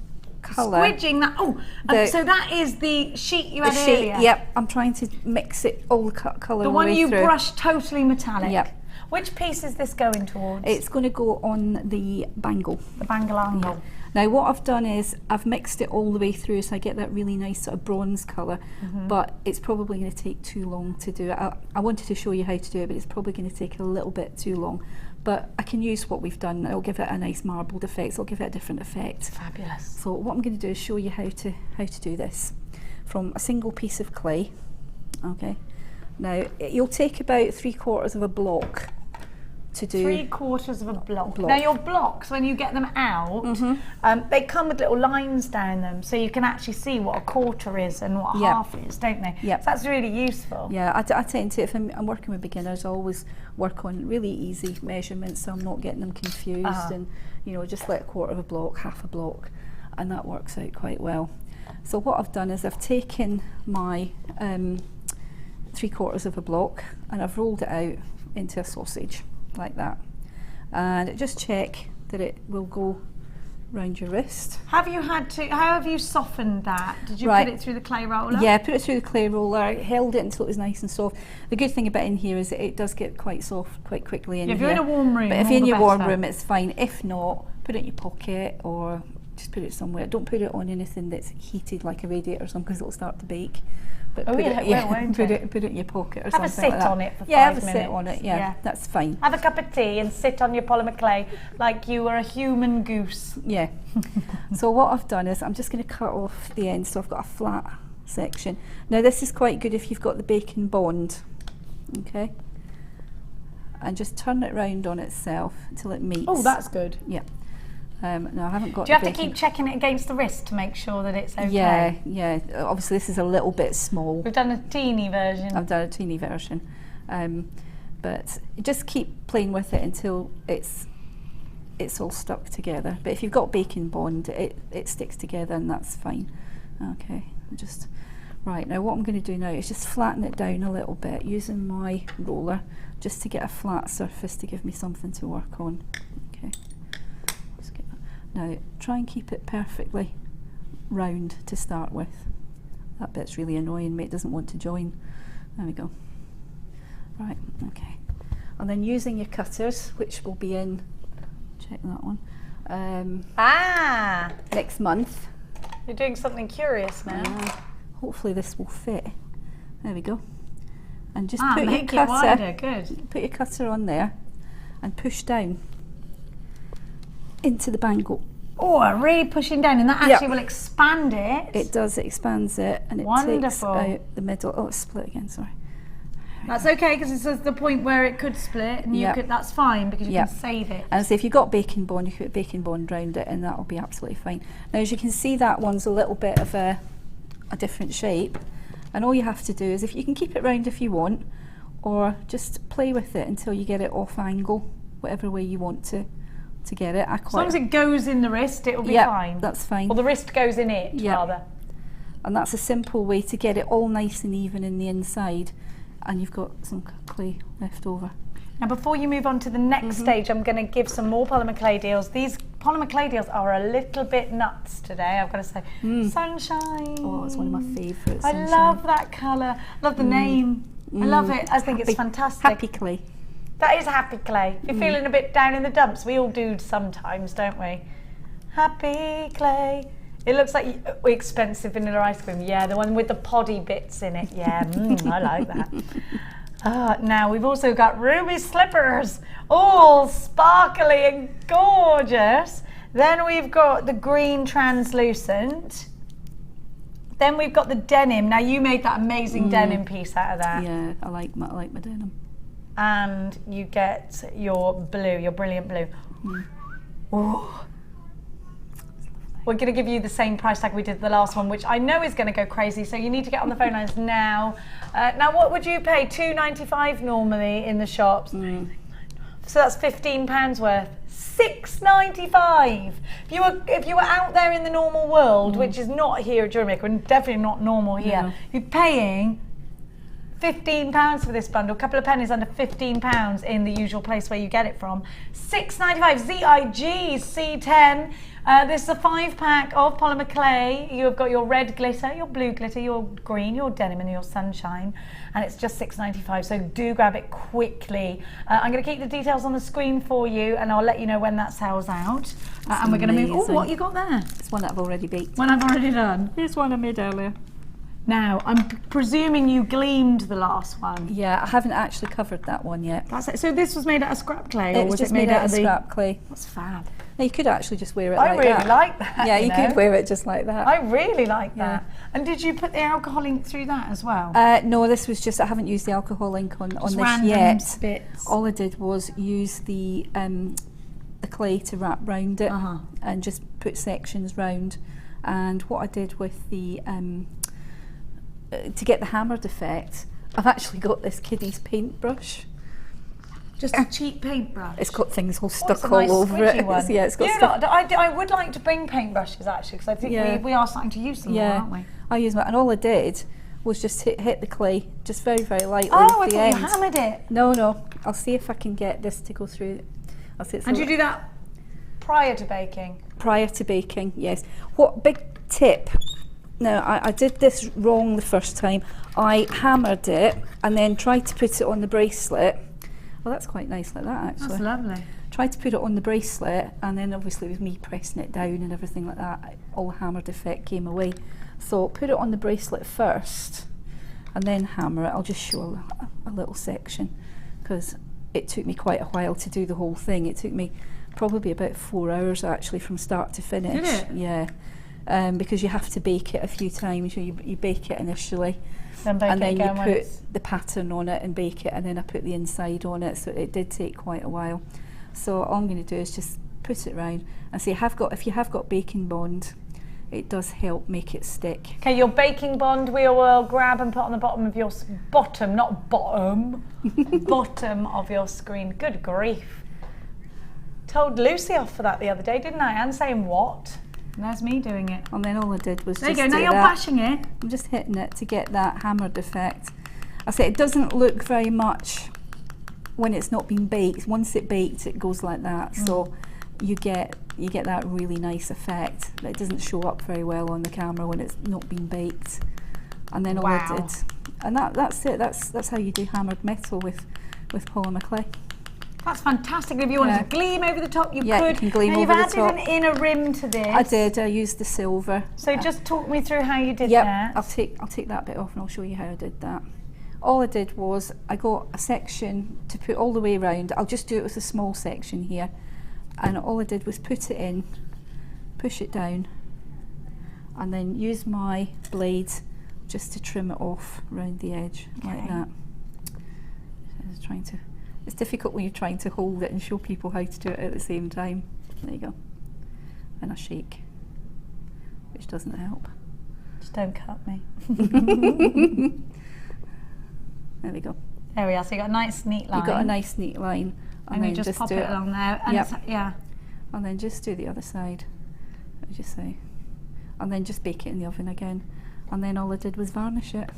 Squidging that. So that is the sheet you had earlier. Yep, I'm trying to mix it all the colour. The one you through. brushed totally metallic. Yep. Which piece is this going towards? It's going to go on the bangle. The bangle angle. Yeah. Now what I've done is I've mixed it all the way through so I get that really nice sort of bronze colour, but it's probably going to take too long to do it. I wanted to show you how to do it, but it's probably going to take a little bit too long. But I can use what we've done. It'll give it a nice marbled effect. It'll give it a different effect. Fabulous. So what I'm going to do is show you how to do this from a single piece of clay. Okay. Now you'll take about 3/4 of a block to do. 3/4 of a block. Now your blocks, when you get them out, they come with little lines down them, so you can actually see what a quarter is and what a half is, don't they? Yeah. So that's really useful. Yeah, I tend to, if I'm working with beginners, I always work on really easy measurements so I'm not getting them confused, and just like 1/4 of a block, half a block, and that works out quite well. So what I've done is I've taken my 3/4 of a block and I've rolled it out into a sausage like that, and just check that it will go round your wrist. How have you softened that? Did you put it through the clay roller? Yeah, put it through the clay roller. I held it until it was nice and soft. The good thing about in here is that it does get quite soft quite quickly in here. If you're in a warm room, but if you're in your warm room, it's fine. If not, put it in your pocket or just put it somewhere. Don't put it on anything that's heated like a radiator or something, because it'll start to bake. But put it in your pocket or have something. Have a sit like that. on it for 5 minutes. Have a sit on it. Yeah, that's fine. Have a cup of tea and sit on your polymer clay like you were a human goose. Yeah. So what I've done is I'm just going to cut off the end, so I've got a flat section. Now this is quite good if you've got the bacon bond. Okay. And just turn it round on itself until it meets. Oh, that's good. Yeah. No, I haven't got. Do you have to keep checking it against the wrist to make sure that it's okay? Yeah. Obviously, this is a little bit small. We've done a teeny version. I've done a teeny version, but just keep playing with it until it's all stuck together. But if you've got bacon bond, it sticks together, and that's fine. Okay, right now. What I'm going to do now is just flatten it down a little bit using my roller, just to get a flat surface to give me something to work on. Okay. Now try and keep it perfectly round to start with. That bit's really annoying me, it doesn't want to join. There we go. Right, okay. And then using your cutters, which will be in, check that one, next month. You're doing something curious now. Hopefully this will fit. There we go. And just put your cutter, wider. Good. Put your cutter on there and push down into the bangle. Oh, really pushing down, and that actually will expand it. It does, it expands it, and it takes out the middle. Oh, it's split again, sorry. That's okay, because this is the point where it could split, and you could. That's fine, because you can save it. And so if you've got bacon bond, you can put bacon bond round it, and that'll be absolutely fine. Now, as you can see, that one's a little bit of a different shape, and all you have to do is, if you can keep it round if you want, or just play with it until you get it off angle, whatever way you want to get it. As long as it goes in the wrist, it'll be fine. That's fine. Or the wrist goes in it, rather. And that's a simple way to get it all nice and even in the inside, and you've got some clay left over. Now, before you move on to the next stage, I'm going to give some more polymer clay deals. These polymer clay deals are a little bit nuts today, I've got to say. Sunshine. Oh, it's one of my favourites. I love that colour. Love the name. I love it. I think it's fantastic. Happy clay. That is happy clay. If you're feeling a bit down in the dumps, we all do sometimes, don't we? Happy clay It looks like expensive vanilla ice cream. Yeah, the one with the poddy bits in it. Yeah, I like that. Now we've also got ruby slippers, all sparkly and gorgeous. Then we've got the green translucent. Then we've got the denim. Now you made that amazing denim piece out of that. Yeah, I like my denim. And you get your blue, your brilliant blue. Ooh. We're going to give you the same price tag we did the last one, which I know is going to go crazy. So you need to get on the phone lines now. Now, what would you pay? $2.95 normally in the shops. So that's £15 worth. $6.95. If you were out there in the normal world, which is not here at JewelleryMaker, and definitely not normal here, you're paying £15 for this bundle, a couple of pennies under £15 in the usual place where you get it from. $6.95, ZIG C10. This is a 5-pack of polymer clay. You have got your red glitter, your blue glitter, your green, your denim and your sunshine. And it's just $6.95, so do grab it quickly. I'm going to keep the details on the screen for you and I'll let you know when that sells out. And we're going to move, what you got there? It's one that I've already baked. One I've already done. Here's one I made earlier. Now, I'm presuming you gleamed the last one. Yeah, I haven't actually covered that one yet. That's it. So this was made out of scrap clay, or was it just made out of scrap clay? That's fab. Now, you could actually just wear it I like really that. like that. Yeah, you could wear it just like that. I really like that. And did you put the alcohol ink through that as well? No, this was just, I haven't used the alcohol ink on this yet. Bits. All I did was use the clay to wrap round it and just put sections round. And what I did with the to get the hammered effect, I've actually got this kiddie's paintbrush. Just a cheap paintbrush. It's got things all stuck all over it. One. Yeah, it's got stuff. I would like to bring paintbrushes actually, because I think we are starting to use them more, aren't we? I use that, and all I did was just hit the clay just very, very lightly with the end. Oh, I thought you hammered it. No. I'll see if I can get this to go through. I'll see. And you do that prior to baking? Prior to baking, yes. What big tip? Now, I did this wrong the first time. I hammered it and then tried to put it on the bracelet. Well, that's quite nice like that, actually. That's lovely. Tried to put it on the bracelet, and then obviously with me pressing it down and everything like that, all the hammered effect came away. So put it on the bracelet first, and then hammer it. I'll just show a little section, because it took me quite a while to do the whole thing. It took me probably about 4 hours actually from start to finish. Did it? Yeah. Because you have to bake it a few times. You bake it initially, then you put the pattern on it and bake it, and then I put the inside on it, so it did take quite a while. So all I'm going to do is just put it round and see, if you have got baking bond, it does help make it stick. Okay, your baking bond we will grab and put on the bottom of your bottom of your screen. Good grief. Told Lucy off for that the other day, didn't I? And saying what? And there's me doing it. And then all I did was there just you go, now you're bashing it. I'm just hitting it to get that hammered effect. I say it doesn't look very much when it's not been baked. Once it baked, it goes like that. So you get that really nice effect. It doesn't show up very well on the camera when it's not been baked. And then all I did, and that's it. That's how you do hammered metal with polymer clay. That's fantastic. If you wanted to gleam over the top, you could. You can gleam over the top. You've added an inner rim to this. I did. I used the silver. So just talk me through how you did that. I'll take that bit off and I'll show you how I did that. All I did was I got a section to put all the way around. I'll just do it with a small section here, and all I did was put it in, push it down, and then use my blade just to trim it off around the edge like that. It's difficult when you're trying to hold it and show people how to do it at the same time. There you go. And I shake, which doesn't help. Just don't cut me. There we go. There we are. So you got a nice neat line. You've got a nice neat line. And you just pop it along there. And and then just do the other side. What did you say? And then just bake it in the oven again. And then all I did was varnish it.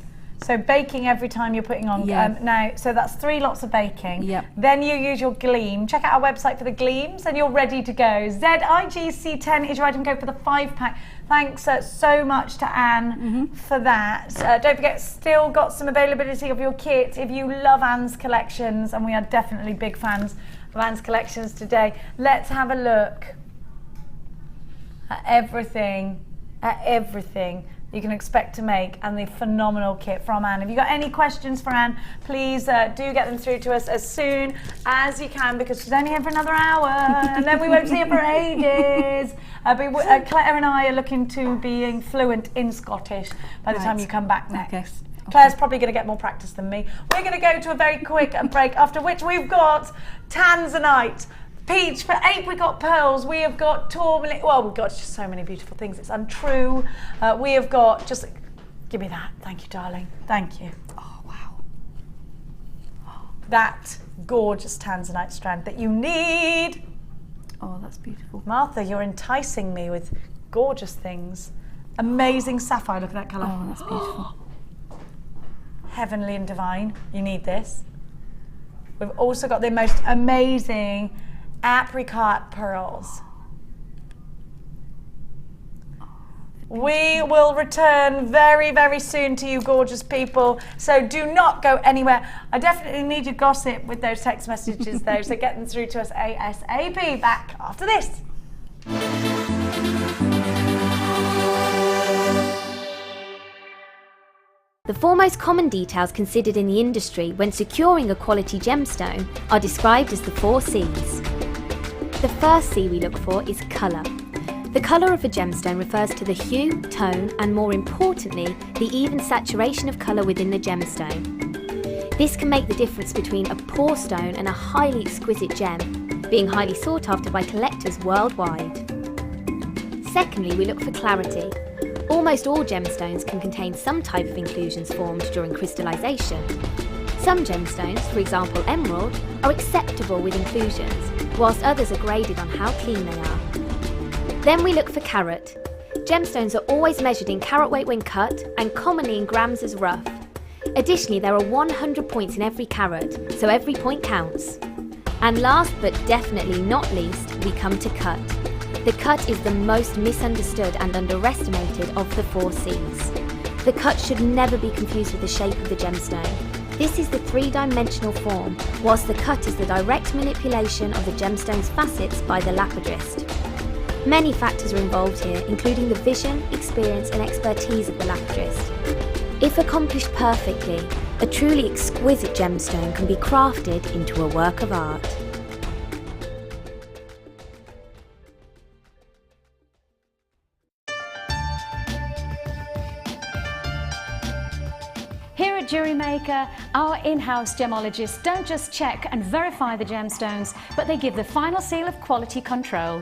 So baking every time you're putting on, now, so that's 3 lots of baking. Yep. Then you use your gleam. Check out our website for the gleams and you're ready to go. ZIGC10 is your item code for the 5-pack. Thanks so much to Anne for that. Don't forget, still got some availability of your kit if you love Anne's collections, and we are definitely big fans of Anne's collections today. Let's have a look at everything at everything you can expect to make, and the phenomenal kit from Anne. If you've got any questions for Anne, please do get them through to us as soon as you can, because she's only here for another hour and then we won't see her for ages. Claire and I are looking to being fluent in Scottish by the time you come back next. Okay. Claire's probably going to get more practice than me. We're going to go to a very quick break, after which we've got Tanzanite, peach for apricot pearls. We have got tourmaline. Well, we've got just so many beautiful things. It's untrue. We have got just. Give me that. Thank you, darling. Thank you. Oh wow. That gorgeous Tanzanite strand that you need. Oh, that's beautiful. Martha, you're enticing me with gorgeous things. Amazing sapphire. Look at that colour. Oh, that's beautiful. Heavenly and divine. You need this. We've also got the most amazing apricot pearls. We will return very, very soon to you gorgeous people, so do not go anywhere. I definitely need your gossip with those text messages though, so get them through to us ASAP. Back after this. The four most common details considered in the industry when securing a quality gemstone are described as the 4 C's. The first C we look for is colour. The colour of a gemstone refers to the hue, tone, and more importantly, the even saturation of colour within the gemstone. This can make the difference between a poor stone and a highly exquisite gem, being highly sought after by collectors worldwide. Secondly, we look for clarity. Almost all gemstones can contain some type of inclusions formed during crystallization. Some gemstones, for example emerald, are acceptable with inclusions, whilst others are graded on how clean they are. Then we look for carat. Gemstones are always measured in carat weight when cut, and commonly in grams as rough. Additionally, there are 100 points in every carat, so every point counts. And last but definitely not least, we come to cut. The cut is the most misunderstood and underestimated of the 4 C's. The cut should never be confused with the shape of the gemstone. This is the 3-dimensional form, whilst the cut is the direct manipulation of the gemstone's facets by the lapidrist. Many factors are involved here, including the vision, experience and expertise of the lapidrist. If accomplished perfectly, a truly exquisite gemstone can be crafted into a work of art. Here at JewelleryMaker, our in-house gemologists don't just check and verify the gemstones, but they give the final seal of quality control.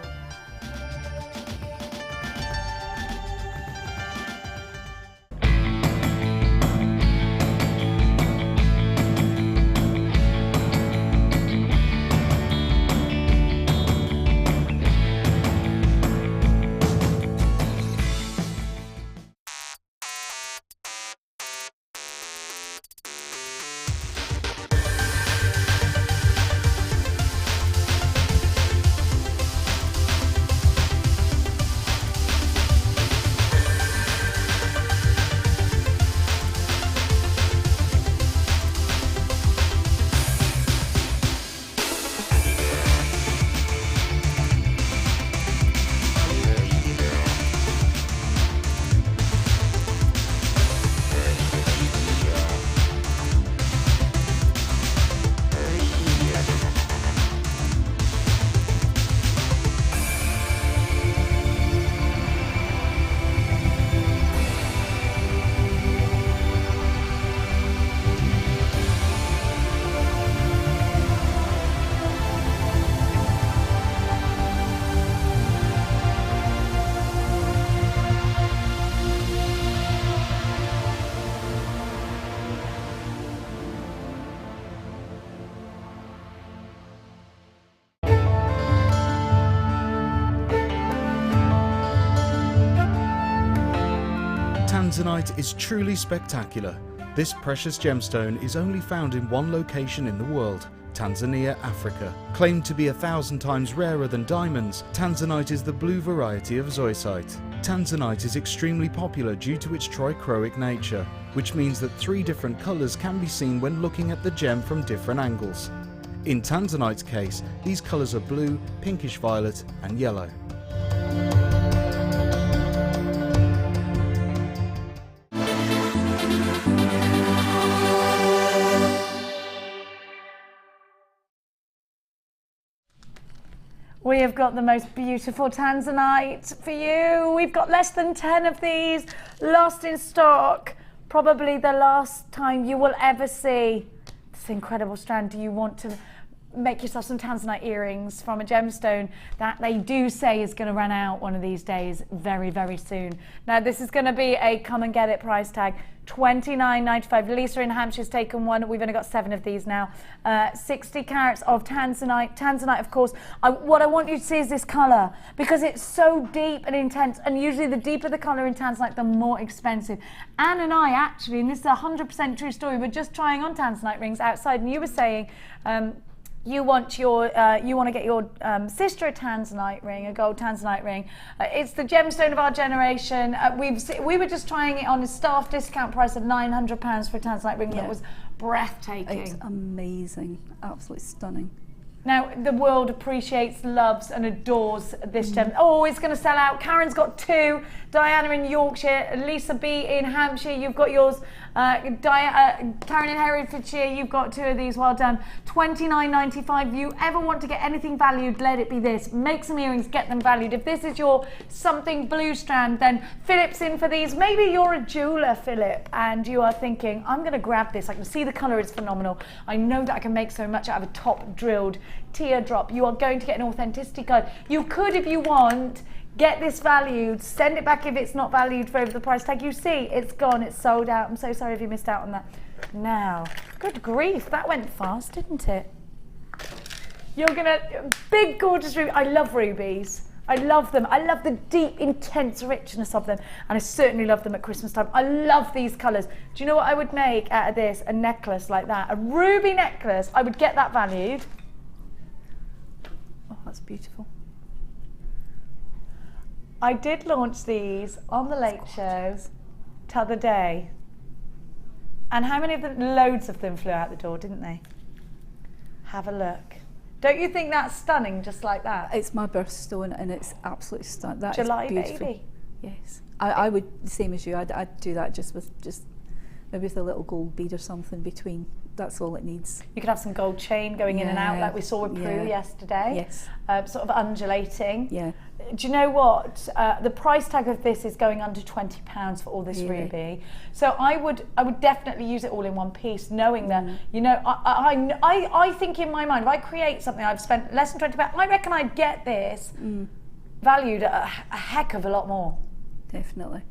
Tanzanite is truly spectacular. This precious gemstone is only found in one location in the world, Tanzania, Africa. Claimed to be 1,000 times rarer than diamonds, Tanzanite is the blue variety of zoisite. Tanzanite is extremely popular due to its trichroic nature, which means that 3 different colours can be seen when looking at the gem from different angles. In Tanzanite's case, these colours are blue, pinkish violet and yellow. We have got the most beautiful Tanzanite for you. We've got less than 10 of these, last in stock. Probably the last time you will ever see this incredible strand. Do you want to make yourself some Tanzanite earrings from a gemstone that they do say is going to run out one of these days very, very soon? Now, this is going to be a come and get it price tag. $29.95. Lisa in Hampshire's taken one. We've only got 7 of these now. 60 carats of Tanzanite. Tanzanite, of course, what I want you to see is this colour, because it's so deep and intense, and usually the deeper the colour in Tanzanite, the more expensive. Anne and I actually, and this is a 100% true story, we're just trying on Tanzanite rings outside, and you were saying you want to get your sister a Tanzanite ring, a gold Tanzanite ring. It's the gemstone of our generation. We were just trying it on a staff discount price of £900 for a Tanzanite ring. That was breathtaking. It's amazing, absolutely stunning. Now, the world appreciates, loves and adores this gem. Oh, it's going to sell out. Karen's got 2. Diana in Yorkshire, Lisa B in Hampshire, you've got yours. Karen in Herefordshire, you've got 2 of these. Well done. $29.95. If you ever want to get anything valued, let it be this. Make some earrings, get them valued. If this is your something blue strand, then Philip's in for these. Maybe you're a jeweler, Philip, and you are thinking, I'm going to grab this. I can see the colour is phenomenal. I know that I can make so much out of a top drilled teardrop. You are going to get an authenticity card. You could, if you want, get this valued, send it back if it's not valued for over the price tag. You see, it's gone, it's sold out. I'm so sorry if you missed out on that. Now, good grief, that went fast, didn't it? You're gonna, big gorgeous ruby. I love rubies. I love them. I love the deep, intense richness of them. And I certainly love them at Christmas time. I love these colours. Do you know what I would make out of this? A necklace like that, a ruby necklace. I would get that valued. Oh, that's beautiful. I did launch these on the Late Show t'other day. And how many of them? Loads of them flew out the door, didn't they? Have a look. Don't you think that's stunning, just like that? It's my birthstone and it's absolutely stunning. That July is beautiful. baby. Yes. I would, same as you, I'd do that just maybe with a little gold bead or something between. That's all it needs. You could have some gold chain going in and out like we saw with Peru yesterday. Yes. Sort of undulating. Yeah. Do you know what? The price tag of this is going under £20 for all this ruby. So I would definitely use it all in one piece, knowing that, you know, I think in my mind, if I create something I've spent less than £20, I reckon I'd get this valued at a heck of a lot more. Definitely.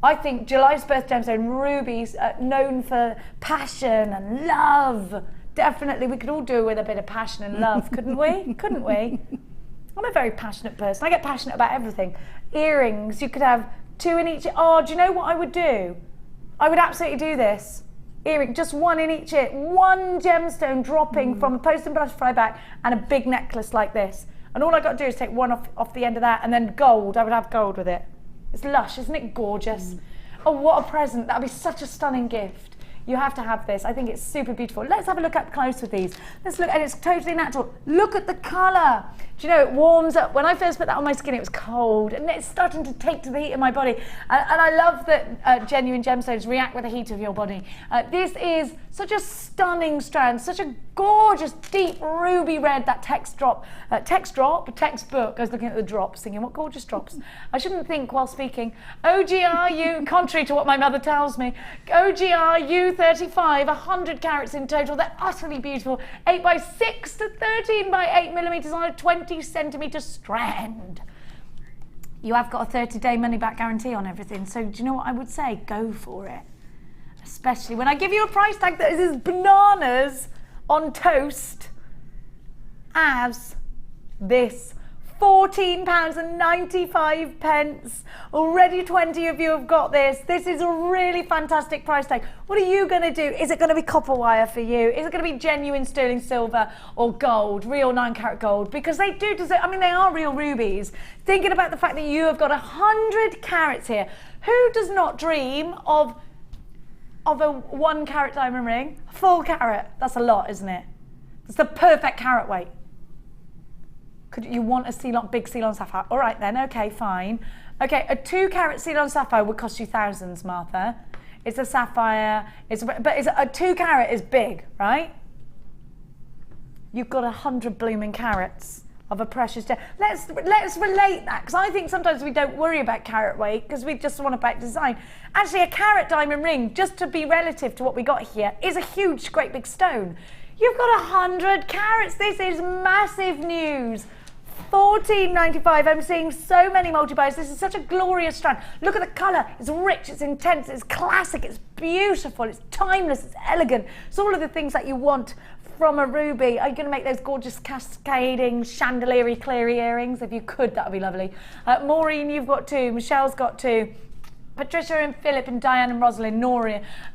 I think July's birth gemstone, rubies, known for passion and love. Definitely, we could all do with a bit of passion and love, couldn't we? Couldn't we? I'm a very passionate person. I get passionate about everything. Earrings, you could have 2 in each. Oh, do you know what I would do? I would absolutely do this. Earring, just 1 in each ear. 1 gemstone dropping from a post and butterfly back and a big necklace like this. And all I got to do is take 1 off the end of that, and then gold. I would have gold with it. It's lush, isn't it gorgeous? Oh, what a present. That would be such a stunning gift. You have to have this. I think it's super beautiful. Let's have a look up close with these. Let's look, and it's totally natural. Look at the colour. Do you know, it warms up. When I first put that on my skin, it was cold, and it's starting to take to the heat of my body. And I love that genuine gemstones react with the heat of your body. This is such a stunning strand, such a gorgeous, deep ruby red, that textbook. I was looking at the drops, thinking, what gorgeous drops. I shouldn't think while speaking. OGRU, contrary to what my mother tells me, OGRU 35, 100 carats in total. They're utterly beautiful. 8 by 6 to 13 by 8 millimeters on a 20 centimetre strand. You have got a 30-day money-back guarantee on everything, so do you know what I would say? Go for it. Especially when I give you a price tag that is as bananas on toast as this. £14.95. Already 20 of you have got this. This is a really fantastic price tag. What are you going to do? Is it going to be copper wire for you? Is it going to be genuine sterling silver or gold, real 9-carat gold? Because they do deserve, I mean, they are real rubies. Thinking about the fact that you have got 100 carats here. Who does not dream of a 1-carat diamond ring? A full carat. That's a lot, isn't it? It's the perfect carat weight. Could you want a Ceylon, big Ceylon sapphire? All right then, okay, fine. Okay, a 2-carat Ceylon sapphire would cost you thousands, Martha. It's a sapphire, but a 2-carat is big, right? You've got 100 blooming carats. of a precious gem. Let's relate that, because I think sometimes we don't worry about carat weight because we just want about design. Actually, a carat diamond ring, just to be relative to what we got here, is a huge, great big stone. You've got 100 carats. This is massive news. $14.95. I'm seeing so many multi-buys. This is such a glorious strand. Look at the colour. It's rich, it's intense, it's classic, it's beautiful, it's timeless, it's elegant. It's all of the things that you want from a ruby. Are you going to make those gorgeous cascading chandelier-y Cleary earrings? If you could, that would be lovely. Maureen, you've got 2. Michelle's got 2. Patricia and Philip and Diane and Rosalind,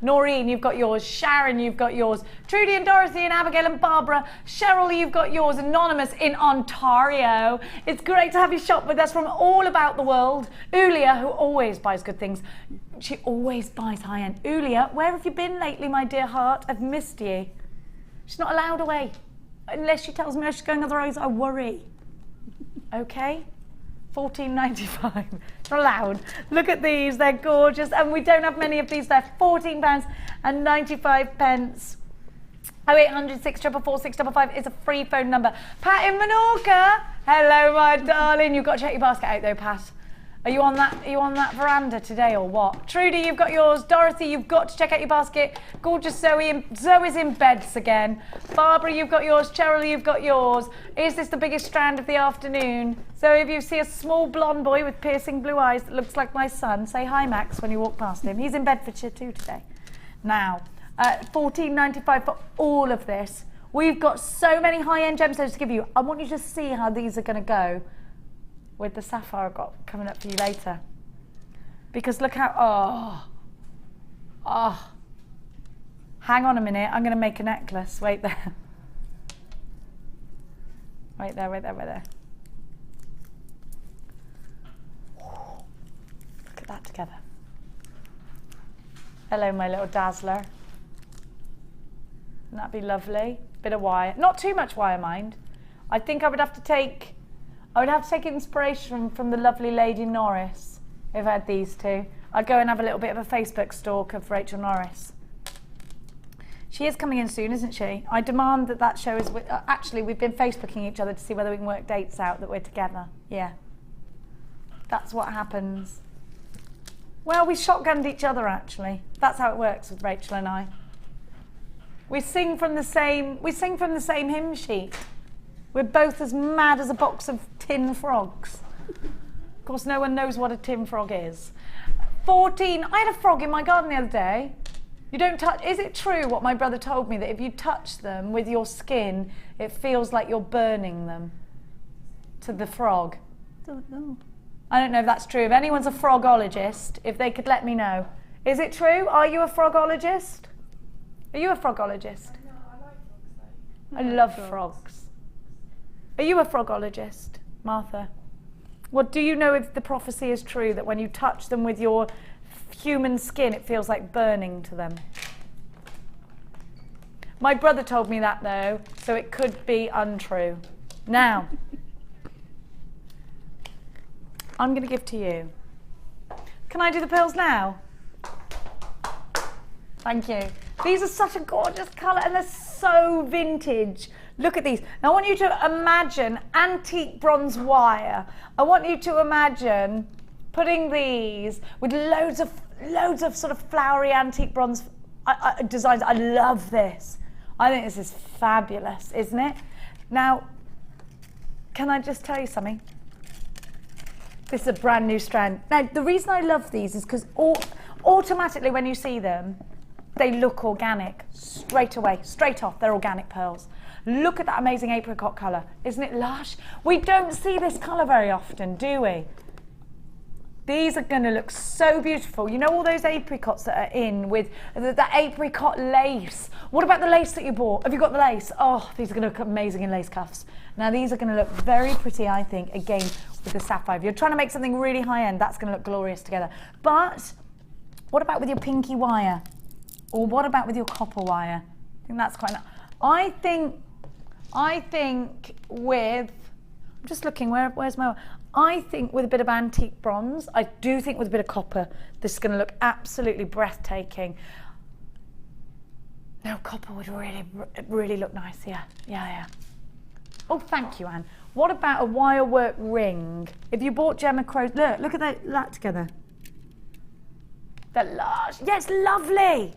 Noreen, you've got yours. Sharon, you've got yours. Trudy and Dorothy and Abigail and Barbara. Cheryl, you've got yours. Anonymous in Ontario. It's great to have you shop with us from all about the world. Ulia, who always buys good things. She always buys high-end. Ulia, where have you been lately, my dear heart? I've missed you. She's not allowed away. Unless she tells me where she's going, otherwise I worry. Okay? $14.95. Not allowed. Look at these, they're gorgeous, and we don't have many of these left. £14.95. 0800 644 655 is a free phone number. Pat in Menorca. Hello, my darling. You've got to check your basket out though, Pat. Are you on that veranda today or what? Trudy, you've got yours. Dorothy, you've got to check out your basket. Gorgeous Zoe. Zoe's in beds again. Barbara, you've got yours. Cheryl, you've got yours. Is this the biggest strand of the afternoon? So if you see a small blonde boy with piercing blue eyes that looks like my son, say hi, Max, when you walk past him. He's in Bedfordshire too today. Now, $14.95 for all of this. We've got so many high-end gemstones to give you. I want you to see how these are going to go with the sapphire I've got coming up for you later. Because look how, hang on a minute, I'm going to make a necklace. Wait there. Wait there. Look at that together. Hello, my little dazzler. Wouldn't that be lovely? Bit of wire, not too much wire, mind. I think I would have to take inspiration from the lovely Lady Norris. If I had these two, I'd go and have a little bit of a Facebook stalk of Rachel Norris. She is coming in soon, isn't she? I demand that show is. Actually, we've been Facebooking each other to see whether we can work dates out that we're together. Yeah, that's what happens. Well, we shotgunned each other actually. That's how it works with Rachel and I. We sing from the same hymn sheet. We're both as mad as a box of tin frogs. Of course, no one knows what a tin frog is. 14. I had a frog in my garden the other day. You don't touch. Is it true what my brother told me, that if you touch them with your skin, it feels like you're burning them to the frog? Don't know. I don't know if that's true. If anyone's a frogologist, if they could let me know. Is it true? Are you a frogologist? Are you a frogologist? No, I like frogs though. I love frogs. Are you a frogologist, Martha? Well, do you know if the prophecy is true that when you touch them with your human skin, it feels like burning to them? My brother told me that though, so it could be untrue. Now, I'm going to give to you. Can I do the pearls now? Thank you. These are such a gorgeous colour and they're so vintage. Look at these. Now I want you to imagine antique bronze wire. I want you to imagine putting these with loads of sort of flowery antique bronze designs. I love this. I think this is fabulous, isn't it? Now, can I just tell you something? This is a brand new strand. Now, the reason I love these is because automatically when you see them, they look organic straight away, straight off. They're organic pearls. Look at that amazing apricot colour. Isn't it lush? We don't see this colour very often, do we? These are going to look so beautiful. You know all those apricots that are in with the apricot lace. What about the lace that you bought? Have you got the lace? Oh, these are going to look amazing in lace cuffs. Now these are going to look very pretty, I think, again, with the sapphire. If you're trying to make something really high-end, that's going to look glorious together. But what about with your pinky wire? Or what about with your copper wire? I think that's quite nice. I think with, I'm just looking, where's my, I think with a bit of antique bronze, I do think with a bit of copper, this is going to look absolutely breathtaking. No, copper would really look nice, yeah. Oh, thank you, Anne. What about a wirework ring? If you bought Gemma Crow's, look at that together. They're lush. Yes, lovely.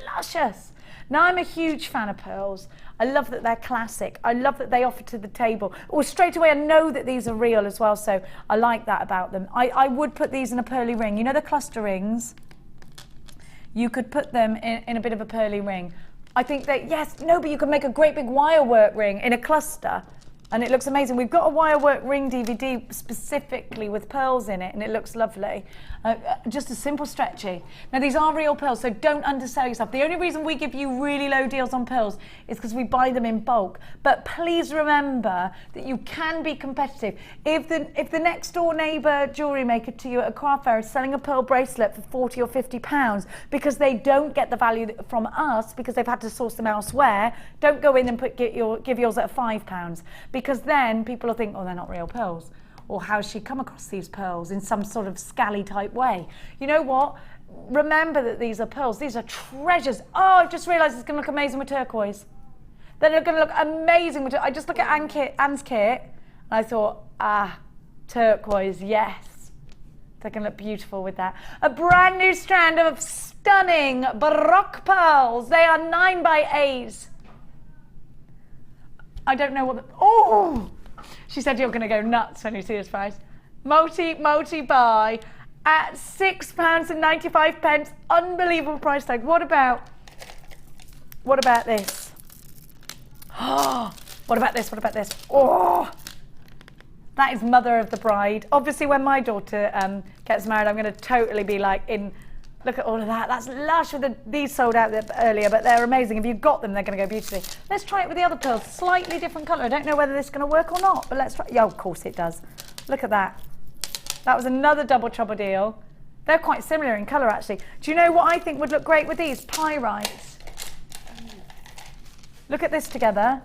Luscious. Now, I'm a huge fan of pearls. I love that they're classic. I love that they offer to the table. Well, straight away, I know that these are real as well, so I like that about them. I would put these in a pearly ring. You know the cluster rings? You could put them in a bit of a pearly ring. I think that, but you could make a great big wirework ring in a cluster. And it looks amazing. We've got a wirework ring DVD specifically with pearls in it, and it looks lovely. Just a simple stretchy. Now, these are real pearls, so don't undersell yourself. The only reason we give you really low deals on pearls is because we buy them in bulk. But please remember that you can be competitive. If the next door neighbour jewellery maker to you at a craft fair is selling a pearl bracelet for 40 or 50 pounds because they don't get the value from us because they've had to source them elsewhere, don't go in and give yours at £5. Because then people will think, oh, they're not real pearls. Or how's she come across these pearls in some sort of scally type way? You know what? Remember that these are pearls. These are treasures. Oh, I've just realised it's going to look amazing with turquoise. They're going to look amazing with I just look at Anne's kit and I thought, turquoise, yes. They're going to look beautiful with that. A brand new strand of stunning Baroque pearls. They are 9x8. I don't know what she said you're going to go nuts when you see this price. Multi buy at £6.95. Unbelievable price tag. What about this? Oh, what about this? Oh, that is mother of the bride. Obviously, when my daughter gets married, I'm going to totally be like look at all of that. That's lush. These sold out earlier, but they're amazing. If you've got them, they're going to go beautifully. Let's try it with the other pearls. Slightly different colour. I don't know whether this is going to work or not, but let's try. Yeah, of course it does. Look at that. That was another double trouble deal. They're quite similar in colour, actually. Do you know what I think would look great with these? Pyrites. Look at this together.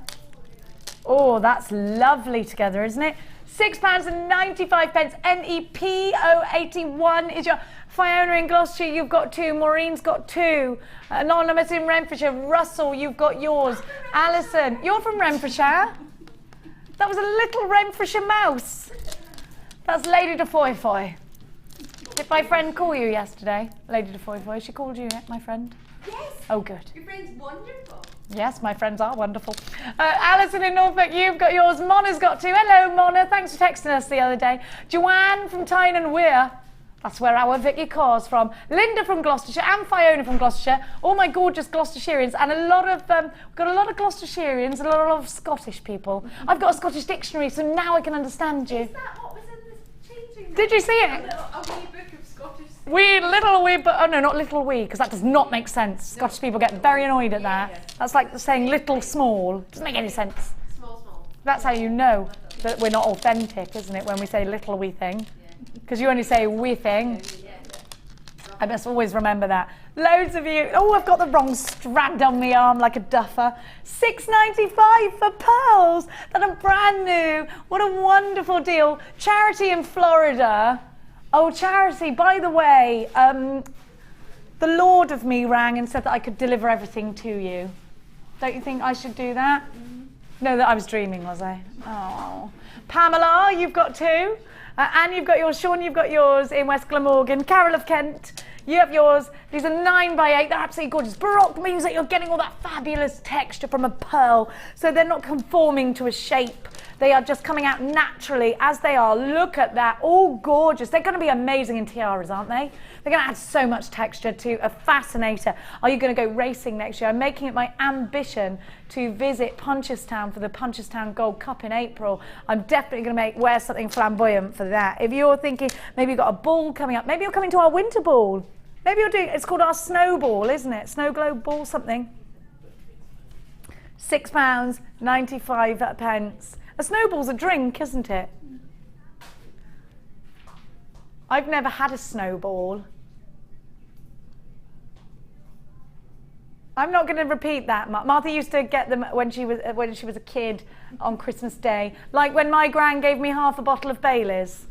Oh, that's lovely together, isn't it? £6.95. NEPO81 is your... Fiona in Gloucestershire, you've got 2. Maureen's got 2. Anonymous in Renfrewshire. Russell, you've got yours. Alison, you're from Renfrewshire? That was a little Renfrewshire mouse. That's Lady de Foy Foy. Did my friend call you yesterday? Lady de Foy Foy, she called you, my friend? Yes. Oh, good. Your friend's wonderful. Yes, my friends are wonderful. Alison in Norfolk, you've got yours. Mona's got 2. Hello, Mona. Thanks for texting us the other day. Joanne from Tyne and Weir. That's where our Vicky Carr's from. Linda from Gloucestershire and Fiona from Gloucestershire. All my gorgeous Gloucestershireans and a lot of, we've got a lot of Gloucestershireans and a lot of Scottish people. I've got a Scottish dictionary, so now I can understand you. Is that what was in this changing room? Did you see it? A wee book of Scottish things. Oh no, not little wee, because that does not make sense. Scottish people get very annoyed at that. Yeah. That's like saying little small. It doesn't make any sense. Small. That's how you know that we're not authentic, isn't it, when we say little wee thing? Because you only say wee thing. I must always remember that. Loads of you. Oh, I've got the wrong strand on my arm like a duffer. £6.95 for pearls that are brand new. What a wonderful deal. Charity in Florida. Oh, Charity, by the way, the Lord of me rang and said that I could deliver everything to you. Don't you think I should do that? No, that I was dreaming, was I? Oh. Pamela, you've got 2. Anne, you've got yours. Sean, you've got yours in West Glamorgan. Carol of Kent, you have yours. These are 9x8. They're absolutely gorgeous. Baroque means that you're getting all that fabulous texture from a pearl. So they're not conforming to a shape. They are just coming out naturally as they are. Look at that. All gorgeous. They're going to be amazing in tiaras, aren't they? They're going to add so much texture to a fascinator. Are you going to go racing next year? I'm making it my ambition to visit Punchestown for the Punchestown Gold Cup in April. I'm definitely going to wear something flamboyant for that. If you're thinking maybe you've got a ball coming up, maybe you're coming to our winter ball. Maybe you're doing, it's called our snowball, isn't it? Snow globe ball something. £6.95. A snowball's a drink, isn't it? I've never had a snowball. I'm not going to repeat that. Martha used to get them when she was a kid on Christmas Day. Like when my gran gave me half a bottle of Baileys.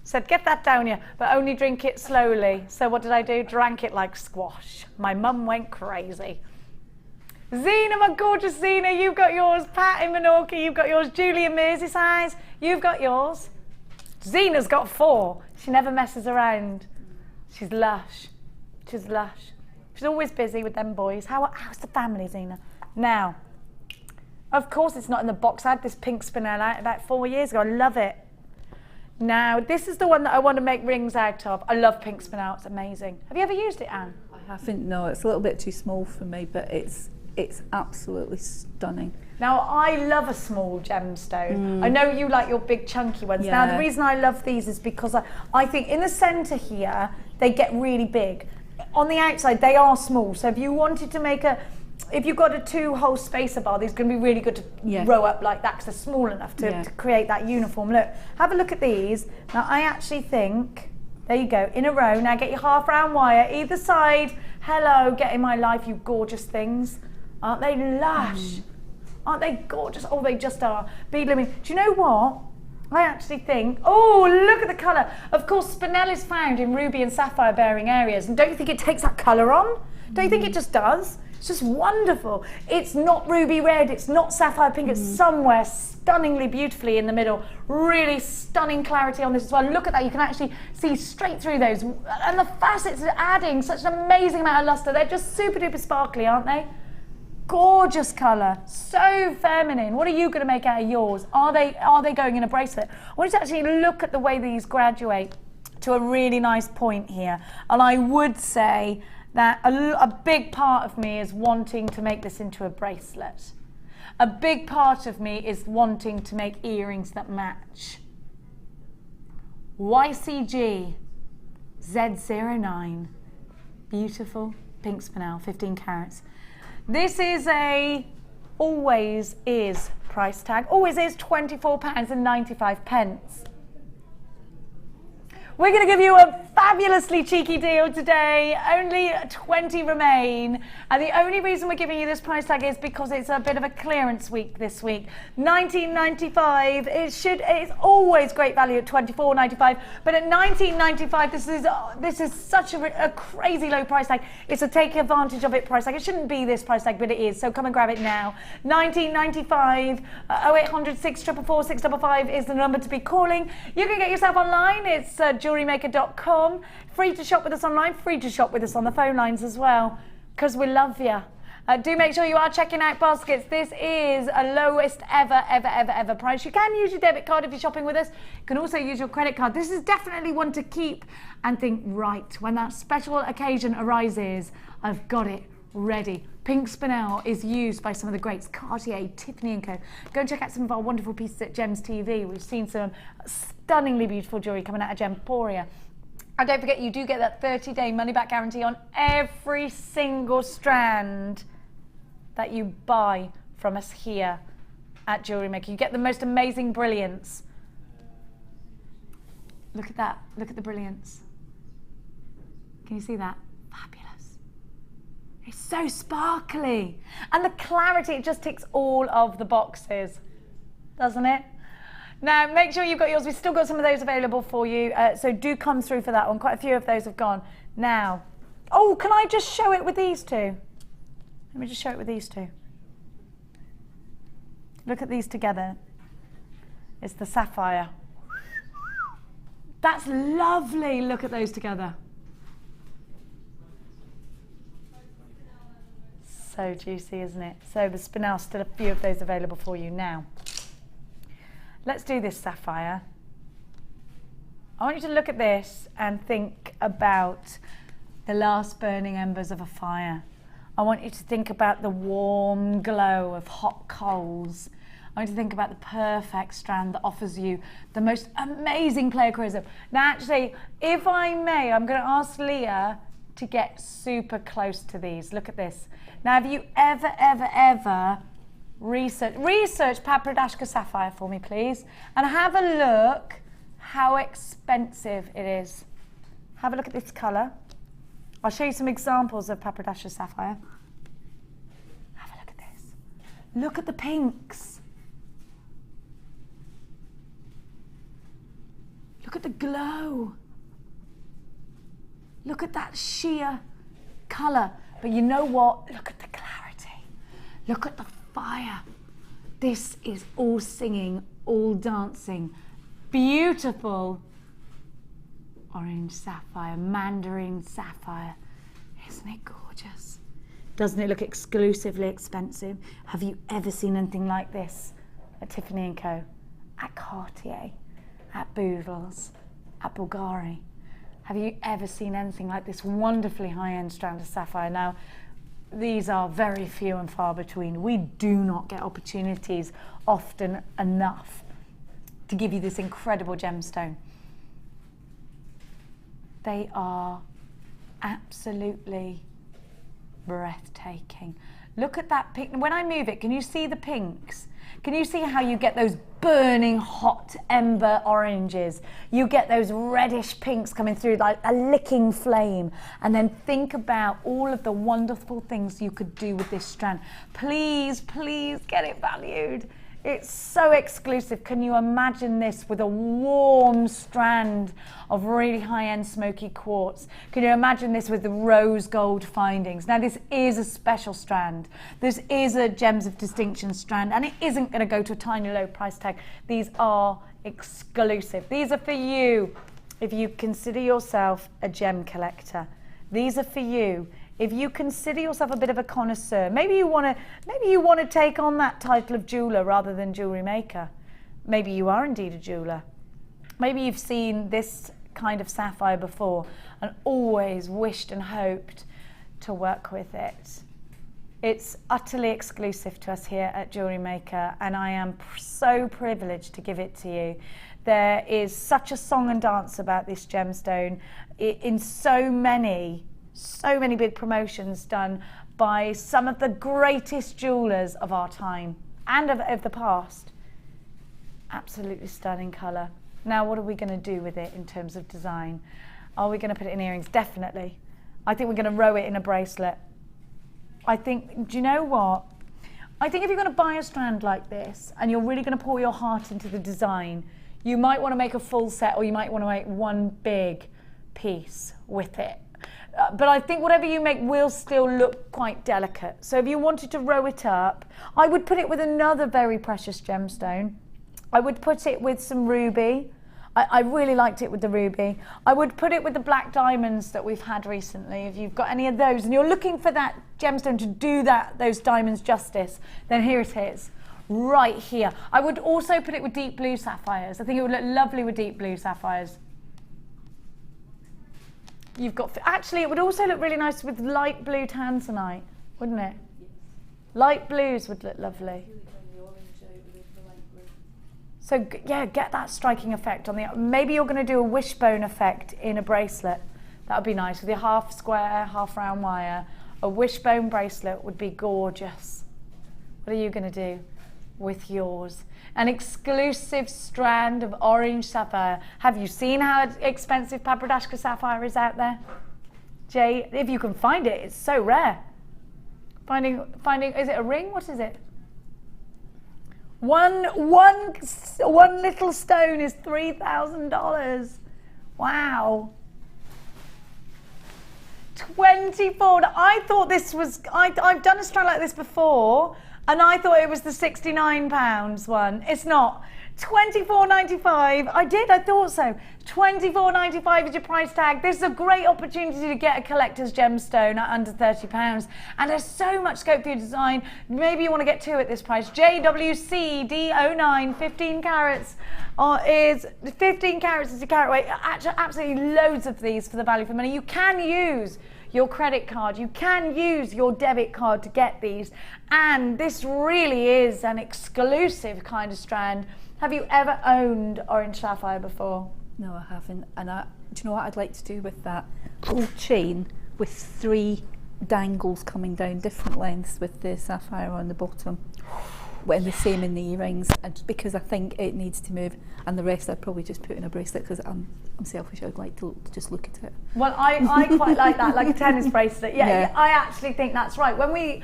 Said, get that down here, but only drink it slowly. So what did I do? Drank it like squash. My mum went crazy. Zena, my gorgeous Zena, you've got yours. Pat in Menorca, you've got yours. Julie in Merseyside, you've got yours. Zena's got 4. She never messes around. She's lush. She's lush. She's always busy with them boys. How's the family, Zena? Now, of course it's not in the box. I had this pink spinel out about 4 years ago. I love it. Now, this is the one that I want to make rings out of. I love pink spinel. It's amazing. Have you ever used it, Anne? I haven't, no. It's a little bit too small for me, but it's absolutely stunning. Now, I love a small gemstone. I know you like your big chunky ones. Yeah. Now, the reason I love these is because I think in the centre here, they get really big. On the outside, they are small. So if you wanted to make if you've got a 2-hole spacer bar, these are going to be really good to row up like that because they're small enough to create that uniform look. Have a look at these. Now, I actually think, there you go, in a row. Now get your half round wire either side. Hello, get in my life, you gorgeous things. Aren't they lush? Aren't they gorgeous? Oh, they just are. Bead looming. Do you know what? I actually think, oh, look at the colour. Of course, spinel is found in ruby and sapphire bearing areas. And don't you think it takes that colour on? Don't you think it just does? It's just wonderful. It's not ruby red, it's not sapphire pink, it's somewhere stunningly beautifully in the middle. Really stunning clarity on this as well. Look at that, you can actually see straight through those. And the facets are adding such an amazing amount of lustre. They're just super duper sparkly, aren't they? Gorgeous colour, so feminine. What are you going to make out of yours? Are they going in a bracelet? I want you to actually look at the way these graduate to a really nice point here. And I would say that a big part of me is wanting to make this into a bracelet. A big part of me is wanting to make earrings that match. YCG Z09, beautiful pink spinel, 15 carats. This is always is price tag, always is £24.95. We're going to give you a fabulously cheeky deal today. Only 20 remain. And the only reason we're giving you this price tag is because it's a bit of a clearance week this week. $19.95. It's always great value at $24.95. But at $19.95, this is such a crazy low price tag. It's a take advantage of it price tag. It shouldn't be this price tag, but it is. So come and grab it now. $19.95. 0800 644 655 is the number to be calling. You can get yourself online. It's JewelleryMaker.com. Free to shop with us online, free to shop with us on the phone lines as well, because we love you. Do make sure you are checking out baskets. This is a lowest ever price. You can use your debit card if you're shopping with us. You can also use your credit card. This is definitely one to keep and think, right, when that special occasion arises, I've got it ready. Pink spinel is used by some of the greats, Cartier, Tiffany & Co. Go and check out some of our wonderful pieces at Gems TV. We've seen some stunningly beautiful jewellery coming out of Gemporia. And don't forget, you do get that 30-day money-back guarantee on every single strand that you buy from us here at Jewellery Maker. You get the most amazing brilliance. Look at that. Look at the brilliance. Can you see that? Fabulous. It's so sparkly. And the clarity, it just ticks all of the boxes, doesn't it? Now, make sure you've got yours. We've still got some of those available for you, so do come through for that one. Quite a few of those have gone. Now, oh, can I just show it with these two? Let me just show it with these two. Look at these together. It's the sapphire. That's lovely. Look at those together. So juicy, isn't it? So the spinel, still a few of those available for you now. Let's do this sapphire. I want you to look at this and think about the last burning embers of a fire. I want you to think about the warm glow of hot coals. I want you to think about the perfect strand that offers you the most amazing pleochroism. Now actually, if I may, I'm going to ask Leah to get super close to these. Look at this. Now, have you ever research Papradashka sapphire for me, please, and have a look how expensive it is. Have a look at this colour. I'll show you some examples of Papradashka sapphire. Have a look at this. Look at the pinks. Look at the glow. Look at that sheer colour. But you know what? Look at the clarity. Look at the fire. This is all singing, all dancing. Beautiful orange sapphire, mandarin sapphire. Isn't it gorgeous? Doesn't it look exclusively expensive? Have you ever seen anything like this at Tiffany & Co, at Cartier, at Boodles, at Bulgari? Have you ever seen anything like this wonderfully high-end strand of sapphire? Now, these are very few and far between. We do not get opportunities often enough to give you this incredible gemstone. They are absolutely breathtaking. Look at that pink. When I move it, can you see the pinks? Can you see how you get those burning hot ember oranges? You get those reddish pinks coming through like a licking flame. And then think about all of the wonderful things you could do with this strand. Please, please get it valued. It's so exclusive. Can you imagine this with a warm strand of really high-end smoky quartz? Can you imagine this with the rose gold findings? Now, this is a special strand. This is a Gems of Distinction strand, and it isn't going to go to a tiny low price tag. These are exclusive. These are for you if you consider yourself a gem collector. These are for you if you consider yourself a bit of a connoisseur. Maybe you want to take on that title of jeweler rather than jewellery maker. Maybe you are indeed a jeweler. Maybe you've seen this kind of sapphire before and always wished and hoped to work with it. It's utterly exclusive to us here at Jewellery Maker, and I am so privileged to give it to you. There is such a song and dance about this gemstone in so many big promotions done by some of the greatest jewelers of our time and of the past. Absolutely stunning colour. Now, what are we going to do with it in terms of design? Are we going to put it in earrings? Definitely. I think we're going to row it in a bracelet. I think, do you know what? I think if you're going to buy a strand like this and you're really going to pour your heart into the design, you might want to make a full set, or you might want to make one big piece with it. But I think whatever you make will still look quite delicate. So if you wanted to row it up, I would put it with another very precious gemstone. I would put it with some ruby. I really liked it with the ruby. I would put it with the black diamonds that we've had recently. If you've got any of those and you're looking for that gemstone to do those diamonds justice, then here it is, right here. I would also put it with deep blue sapphires. I think it would look lovely with deep blue sapphires. You've got, actually it would also look really nice with light blue tanzanite, wouldn't it? Yes. Light blues would look lovely. So yeah, get that striking effect on the, maybe you're going to do a wishbone effect in a bracelet. That would be nice with your half square, half round wire. A wishbone bracelet would be gorgeous. What are you going to do with yours? An exclusive strand of orange sapphire. Have you seen how expensive Pabradashka sapphire is out there? Jay, if you can find it, it's so rare. Finding, is it a ring? What is it? One little stone is $3,000. Wow. 24. I thought this was, I've done a strand like this before, and I thought it was the £69 one. It's not. $24.95. I thought so. $24.95 is your price tag. This is a great opportunity to get a collector's gemstone at under £30. And there's so much scope for your design. Maybe you want to get two at this price. JWC D09, 15 carats is 15 carats is a carat weight. Absolutely loads of these for the value for money. You can use your credit card, you can use your debit card to get these, and this really is an exclusive kind of strand. Have you ever owned orange sapphire before? No, I haven't. And do you know what I'd like to do with that? Whole chain with 3 dangles coming down different lengths with the sapphire on the bottom. And the same in the earrings, and because I think it needs to move, and the rest I'd probably just put in a bracelet because I'm selfish. I'd like to just look at it. Well, I quite like that, like a tennis bracelet. Yeah, I actually think that's right. When we're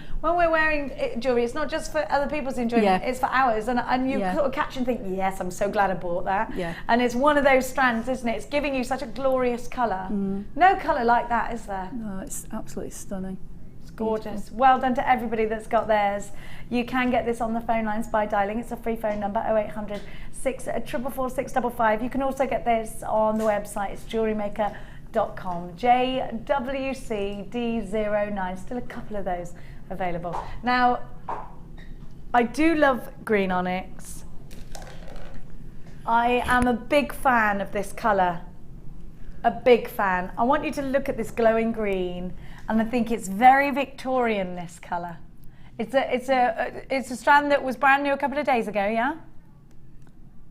wearing jewellery, it's not just for other people's enjoyment; it's for ours. And you sort of catch and think, yes, I'm so glad I bought that. Yeah. And it's one of those strands, isn't it? It's giving you such a glorious colour. No colour like that, is there? No, it's absolutely stunning. It's gorgeous. Well done to everybody that's got theirs. You can get this on the phone lines by dialing. It's a free phone number, 0800 644 655. You can also get this on the website. It's JewelleryMaker.com. JWCD09. Still a couple of those available. Now, I do love green onyx. I am a big fan of this colour. A big fan. I want you to look at this glowing green, and I think it's very Victorian, this colour. It's a strand that was brand new a couple of days ago, yeah?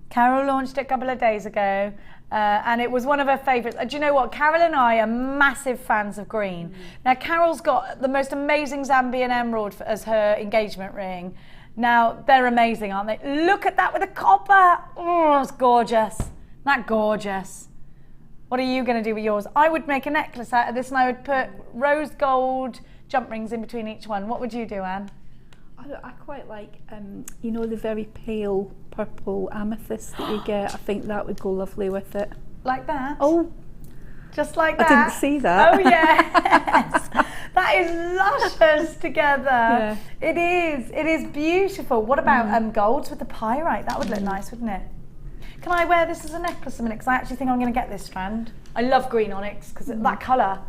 Carol launched it a couple of days ago, and it was one of her favourites. Do you know what? Carol and I are massive fans of green. Now, Carol's got the most amazing Zambian emerald as her engagement ring. Now, they're amazing, aren't they? Look at that with the copper. Oh, it's gorgeous. Isn't that gorgeous? What are you going to do with yours? I would make a necklace out of this, and I would put rose gold jump rings in between each one. What would you do, Anne? I quite like, you know, the very pale purple amethyst that you get. I think that would go lovely with it. Like that? Oh, just like that? I didn't see that. Oh, yes. That is luscious together. Yeah. It is. It is beautiful. What about golds with the pyrite? That would look nice, wouldn't it? Can I wear this as a necklace a minute? Because I actually think I'm going to get this strand. I love green onyx because that colour,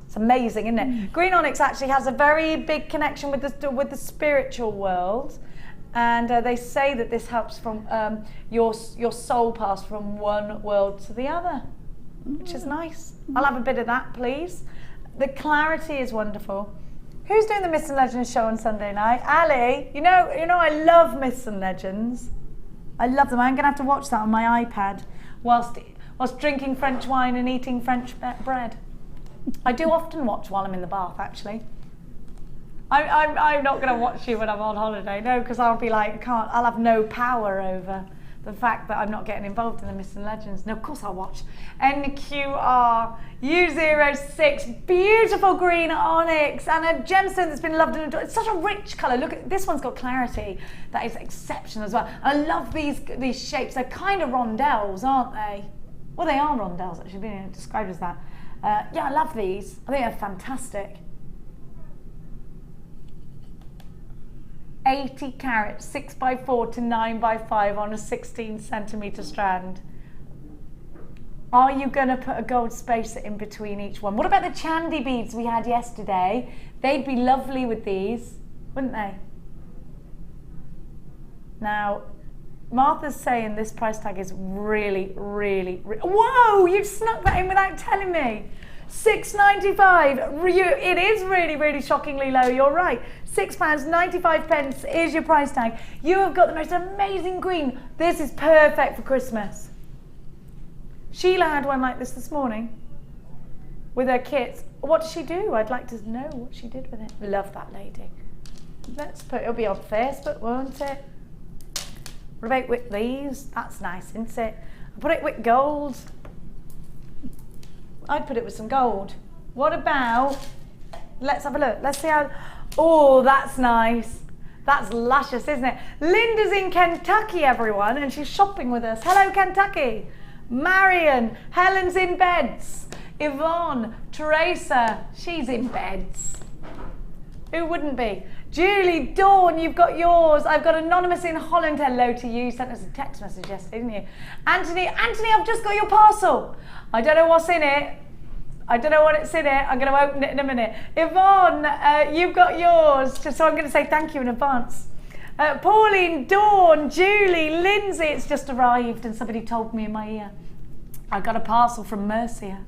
it's amazing, isn't it? Green onyx actually has a very big connection with the spiritual world, and they say that this helps from your soul pass from one world to the other, which is nice. I'll have a bit of that, please. The clarity is wonderful. Who's doing the Myths and Legends show on Sunday night? Ali. You know, I love Myths and Legends. I love them. I'm going to have to watch that on my iPad whilst drinking French wine and eating French bread. I do often watch while I'm in the bath, actually. I'm not going to watch you when I'm on holiday, no, because I'll be like, I'll have no power over the fact that I'm not getting involved in the Myths and Legends. No, of course I'll watch. NQRU06, beautiful green onyx, and a gemstone that's been loved and adored. It's such a rich colour. Look at this one's got clarity. That is exceptional as well. I love these shapes. They're kind of rondelles, aren't they? Well, they are rondelles, actually, being described as that. Yeah, I love these. I think they're fantastic. 80 carat, 6x4 to 9x5 on a 16 centimetre strand. Are you going to put a gold spacer in between each one? What about the Chandy beads we had yesterday? They'd be lovely with these, wouldn't they? Now, Martha's saying this price tag is really, really, whoa, you snuck that in without telling me. £6.95. It is really, really shockingly low. You're right. £6.95 is your price tag. You have got the most amazing green. This is perfect for Christmas. Sheila had one like this morning with her kits. What did she do? I'd like to know what she did with it. Love that lady. It'll be on Facebook, won't it? What about with these? That's nice, isn't it? I'll put it with gold. I'd put it with some gold. What about, let's have a look. Let's see how, oh, that's nice. That's luscious, isn't it? Linda's in Kentucky, everyone, and she's shopping with us. Hello, Kentucky. Marion, Helen's in beds. Yvonne, Teresa, she's in beds. Who wouldn't be? Julie, Dawn, you've got yours. I've got Anonymous in Holland. Hello to you. Sent us a text message yesterday, didn't you? Anthony, I've just got your parcel. I don't know what's in it. I don't know what it's in it. I'm going to open it in a minute. Yvonne, you've got yours. So I'm going to say thank you in advance. Pauline, Dawn, Julie, Lindsay, it's just arrived and somebody told me in my ear. I got a parcel from Mercia.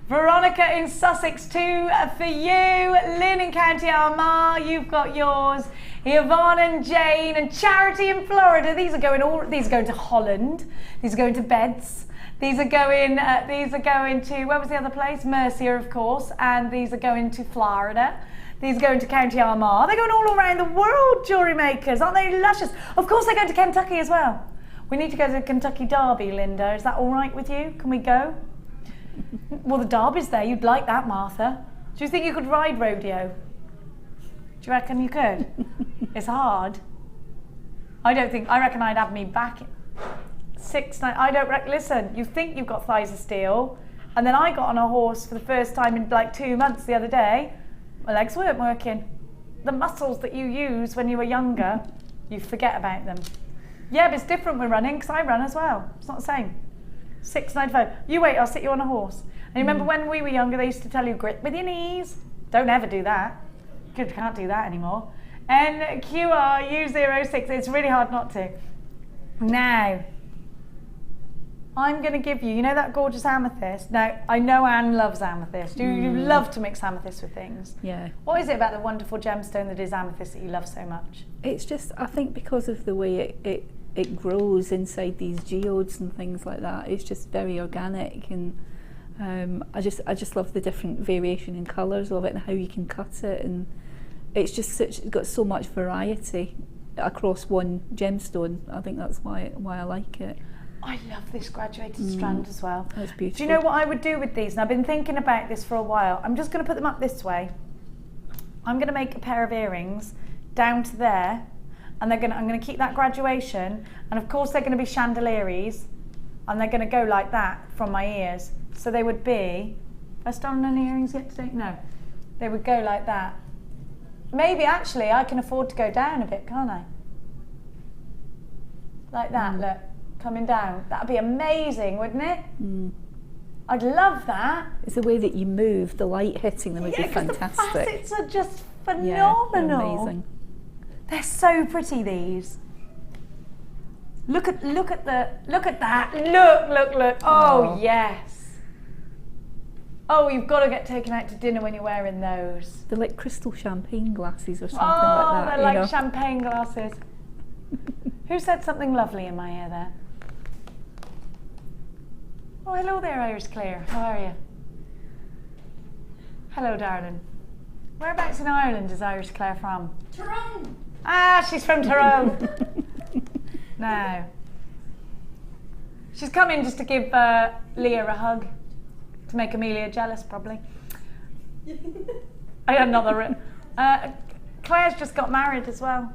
Veronica in Sussex too, for you. Lynn in County Armagh, you've got yours. Yvonne and Jane and Charity in Florida. These are going to Holland. These are going to Beds. These are going to, where was the other place? Mercia, of course. And these are going to Florida. These are going to County Armagh. They're going all around the world, jewellery makers. Aren't they luscious? Of course they're going to Kentucky as well. We need to go to the Kentucky Derby, Linda. Is that all right with you? Can we go? Well, the Derby's there. You'd like that, Martha. Do you think you could ride rodeo? Do you reckon you could? It's hard. I reckon I'd have me back. 6, 9, I don't reckon. Listen, you think you've got thighs of steel, and then I got on a horse for the first time in like 2 months the other day. My legs weren't working. The muscles that you use when you were younger, you forget about them. Yeah, but it's different with running, because I run as well. It's not the same. 6.95. You wait, I'll sit you on a horse. And you remember when we were younger, they used to tell you grip with your knees. Don't ever do that. You can't do that anymore. NQRU06, it's really hard not to. Now, I'm going to give you that gorgeous amethyst. Now, I know Anne loves amethyst. You love to mix amethyst with things. Yeah. What is it about the wonderful gemstone that is amethyst that you love so much? It's just, I think because of the way it grows inside these geodes and things like that, it's just very organic, and I just love the different variation in colours of it and how you can cut it, and it's got so much variety across one gemstone. I think that's why I like it. I love this graduated strand as well. That's beautiful. Do you know what I would do with these? And I've been thinking about this for a while. I'm just going to put them up this way. I'm going to make a pair of earrings down to there, and I'm going to keep that graduation, and of course they're going to be chandeliers, and they're going to go like that from my ears. So they would be, have I stolen any earrings yet today? No. They would go like that. Maybe actually I can afford to go down a bit, can't I? Like that, look, coming down. That'd be amazing, wouldn't it? I'd love that. It's the way that you move, the light hitting them would be fantastic. The facets are just phenomenal. Yeah, amazing. They're so pretty, these. Look at that. Look. Oh, yes. Oh, you've got to get taken out to dinner when you're wearing those. They're like crystal champagne glasses or something like that. Oh, they're like champagne glasses. Who said something lovely in my ear there? Oh, hello there, Iris Clare. How are you? Hello, darling. Whereabouts in Ireland is Iris Clare from? Tyrone. Ah, she's from Tyrone. Now, she's come in just to give Leah a hug, to make Amelia jealous, probably. I had another. Claire's just got married as well.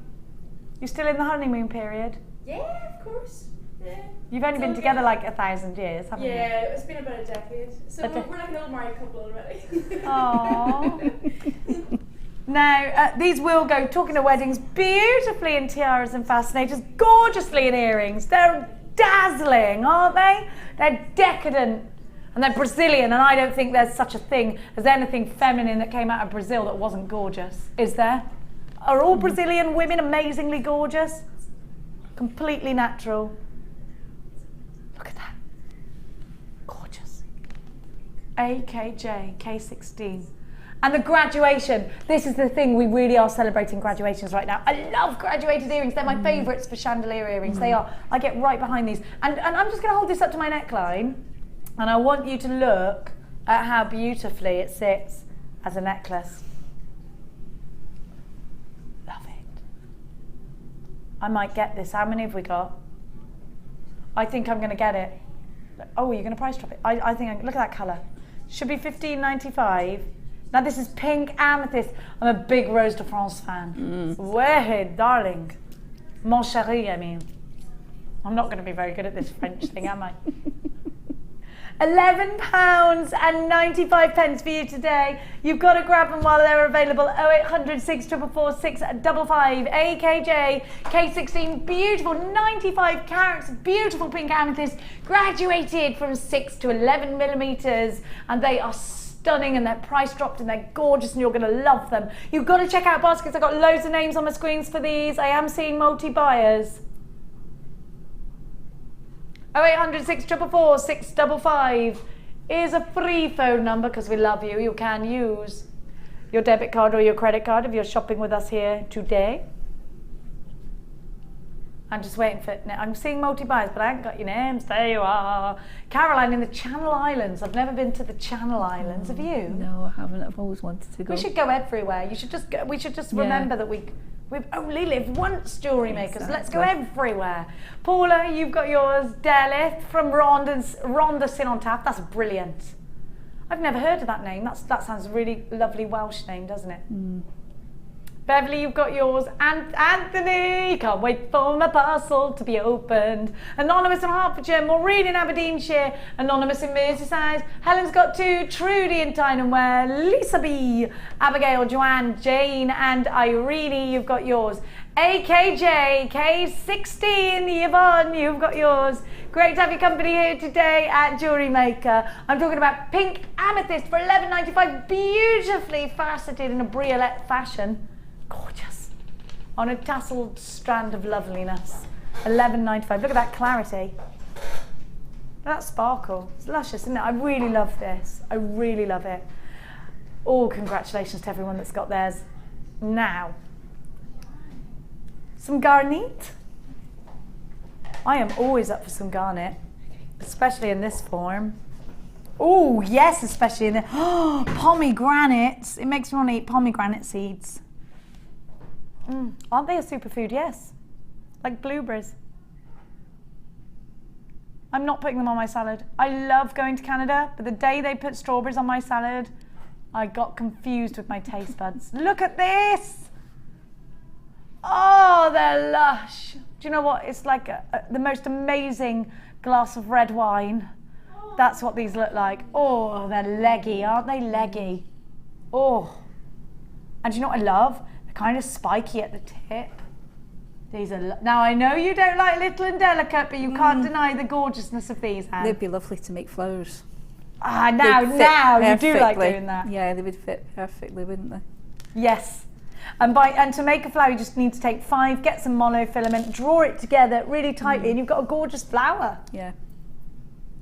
You're still in the honeymoon period? Yeah, of course. Yeah. You've only been together like 1,000 years, haven't you? Yeah, it's been about a decade. So we're like an old married couple already. Aww. Now, these will go, talking of weddings, beautifully in tiaras and fascinators, gorgeously in earrings. They're dazzling, aren't they? They're decadent. And they're Brazilian, and I don't think there's such a thing as anything feminine that came out of Brazil that wasn't gorgeous. Is there? Are all Brazilian women amazingly gorgeous? Completely natural. Look at that. Gorgeous. AKJ, K16. And the graduation. This is the thing, we really are celebrating graduations right now. I love graduated earrings. They're my favourites for chandelier earrings. They are. I get right behind these. And I'm just going to hold this up to my neckline. And I want you to look at how beautifully it sits as a necklace. Love it. I might get this. How many have we got? I think I'm going to get it. Oh, you're going to price drop it? I think, look at that colour. Should be $15.95. Now this is pink amethyst. I'm a big Rose de France fan. Ouais, darling. Mon chéri, I mean. I'm not going to be very good at this French thing, am I? £11.95 for you today. You've got to grab them while they're available. 0800 644 655 AKJ K16. Beautiful 95 carats, beautiful pink amethyst, graduated from 6 to 11 millimeters, and they are stunning, and they're price dropped, and they're gorgeous, and you're going to love them. You've got to check out baskets. I've got loads of names on my screens for these. I am seeing multi-buyers. 0800 644 655 is a free phone number because we love you. You can use your debit card or your credit card if you're shopping with us here today. I'm just waiting for it. I'm seeing multi-buyers, but I haven't got your names. There you are. Caroline in the Channel Islands. I've never been to the Channel Islands. Have you? No, I haven't. I've always wanted to go. We should go everywhere. You should just go. We should just remember that we've only lived once, jewellery makers. Exactly. Let's go everywhere. Paula, you've got yours. Delith from Ronda Sinontaff. That's brilliant. I've never heard of that name. That sounds a really lovely Welsh name, doesn't it? Beverly, you've got yours. And Anthony, can't wait for my parcel to be opened. Anonymous in Hertfordshire, Maureen in Aberdeenshire, Anonymous in Merseyside. Helen's got 2, Trudy in Tyne-and-Wear, Lisa B, Abigail, Joanne, Jane and Irene, you've got yours. AKJ, K16, Yvonne, you've got yours. Great to have your company here today at Jewellery Maker. I'm talking about pink amethyst for $11.95, beautifully faceted in a briolette fashion. Gorgeous. On a tasseled strand of loveliness. $11.95. Look at that clarity. That sparkle. It's luscious, isn't it? I really love this. I really love it. Oh, congratulations to everyone that's got theirs. Now, some garnet. I am always up for some garnet, especially in this form. Oh, yes, especially in the pomegranates. It makes me want to eat pomegranate seeds. Aren't they a superfood? Yes. Like blueberries. I'm not putting them on my salad. I love going to Canada, but the day they put strawberries on my salad, I got confused with my taste buds. Look at this. Oh, they're lush. Do you know what? It's like the most amazing glass of red wine. That's what these look like. Oh, they're leggy, aren't they? Leggy. Oh. And do you know what I love? They're kind of spiky at the tip. These are now, I know you don't like little and delicate, but you can't deny the gorgeousness of these, Anne. They'd be lovely to make flowers. Ah, now you do like doing that. Yeah, they would fit perfectly, wouldn't they? Yes. And to make a flower, you just need to take 5, get some monofilament, draw it together really tightly, and you've got a gorgeous flower. Yeah.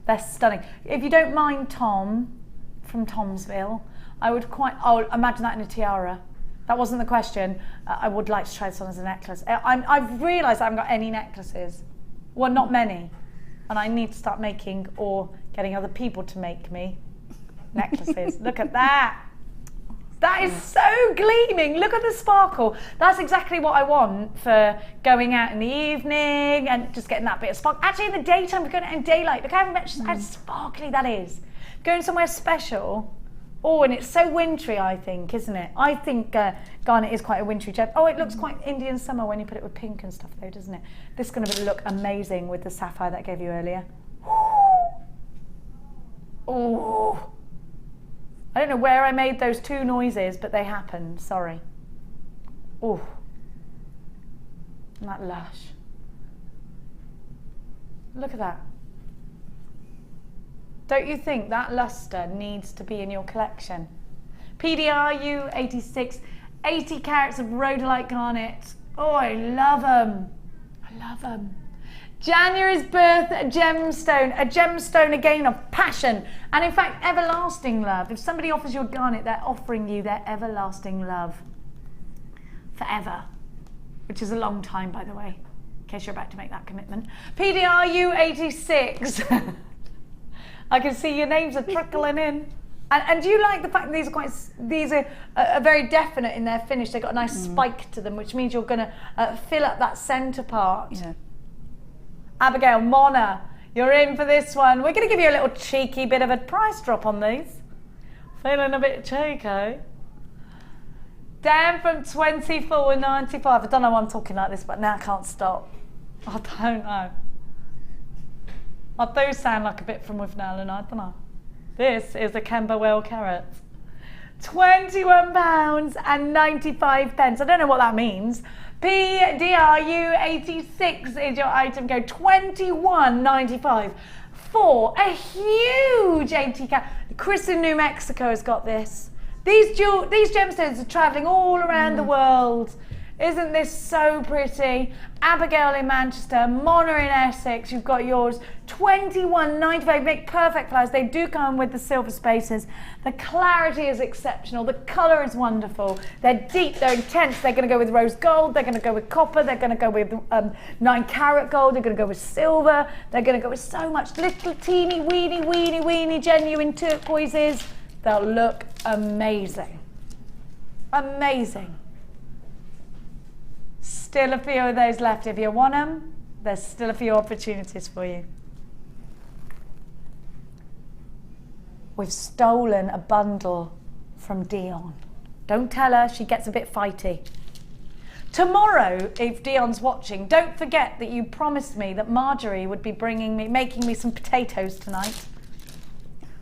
They're stunning. If you don't mind Tom from Tomsville, I would imagine that in a tiara. That wasn't the question. I would like to try this on as a necklace. I've realised I haven't got any necklaces. Well, not many. And I need to start making or getting other people to make me necklaces. Look at that. That is so gleaming. Look at the sparkle. That's exactly what I want for going out in the evening and just getting that bit of sparkle. Actually, in the daytime, we're going out in daylight. Look how much how sparkly that is. Going somewhere special. Oh, and it's so wintry, I think, isn't it? I think garnet is quite a wintry gem. Oh, it looks quite Indian summer when you put it with pink and stuff, though, doesn't it? This is going to look amazing with the sapphire that I gave you earlier. Oh. I don't know where I made those 2 noises, but they happened. Sorry. Oh. Isn't that lush? Look at that. Don't you think that luster needs to be in your collection? PDRU 86, 80 carats of rhodolite garnet. Oh, I love them. I love them. January's birth, a gemstone again of passion, and in fact, everlasting love. If somebody offers you a garnet, they're offering you their everlasting love. Forever. Which is a long time, by the way, in case you're about to make that commitment. PDRU 86. I can see your names are trickling in. And do you like the fact that these are very definite in their finish? They've got a nice spike to them, which means you're going to fill up that centre part. Yeah. Abigail, Mona, you're in for this one. We're going to give you a little cheeky bit of a price drop on these. Feeling a bit cheeky. Down from $24.95. I don't know why I'm talking like this, but now I can't stop. I don't know. I do sound like a bit from Withnell, and I don't know. This is a Camberwell carrot. £21.95. I don't know what that means. PDRU 86 is your item code. $21.95 for a huge 80 carat. Chris in New Mexico has got this. These gemstones are travelling all around the world. Isn't this so pretty? Abigail in Manchester, Mona in Essex, you've got yours. $21.95, make perfect flowers. They do come with the silver spaces. The clarity is exceptional. The colour is wonderful. They're deep, they're intense. They're going to go with rose gold. They're going to go with copper. They're going to go with 9 carat gold. They're going to go with silver. They're going to go with so much little teeny weeny genuine turquoises. They'll look amazing. Amazing. Still a few of those left. If you want them, there's still a few opportunities for you. We've stolen a bundle from Dion. Don't tell her, she gets a bit fighty. Tomorrow, if Dion's watching, don't forget that you promised me that Marjorie would be making me some potatoes tonight.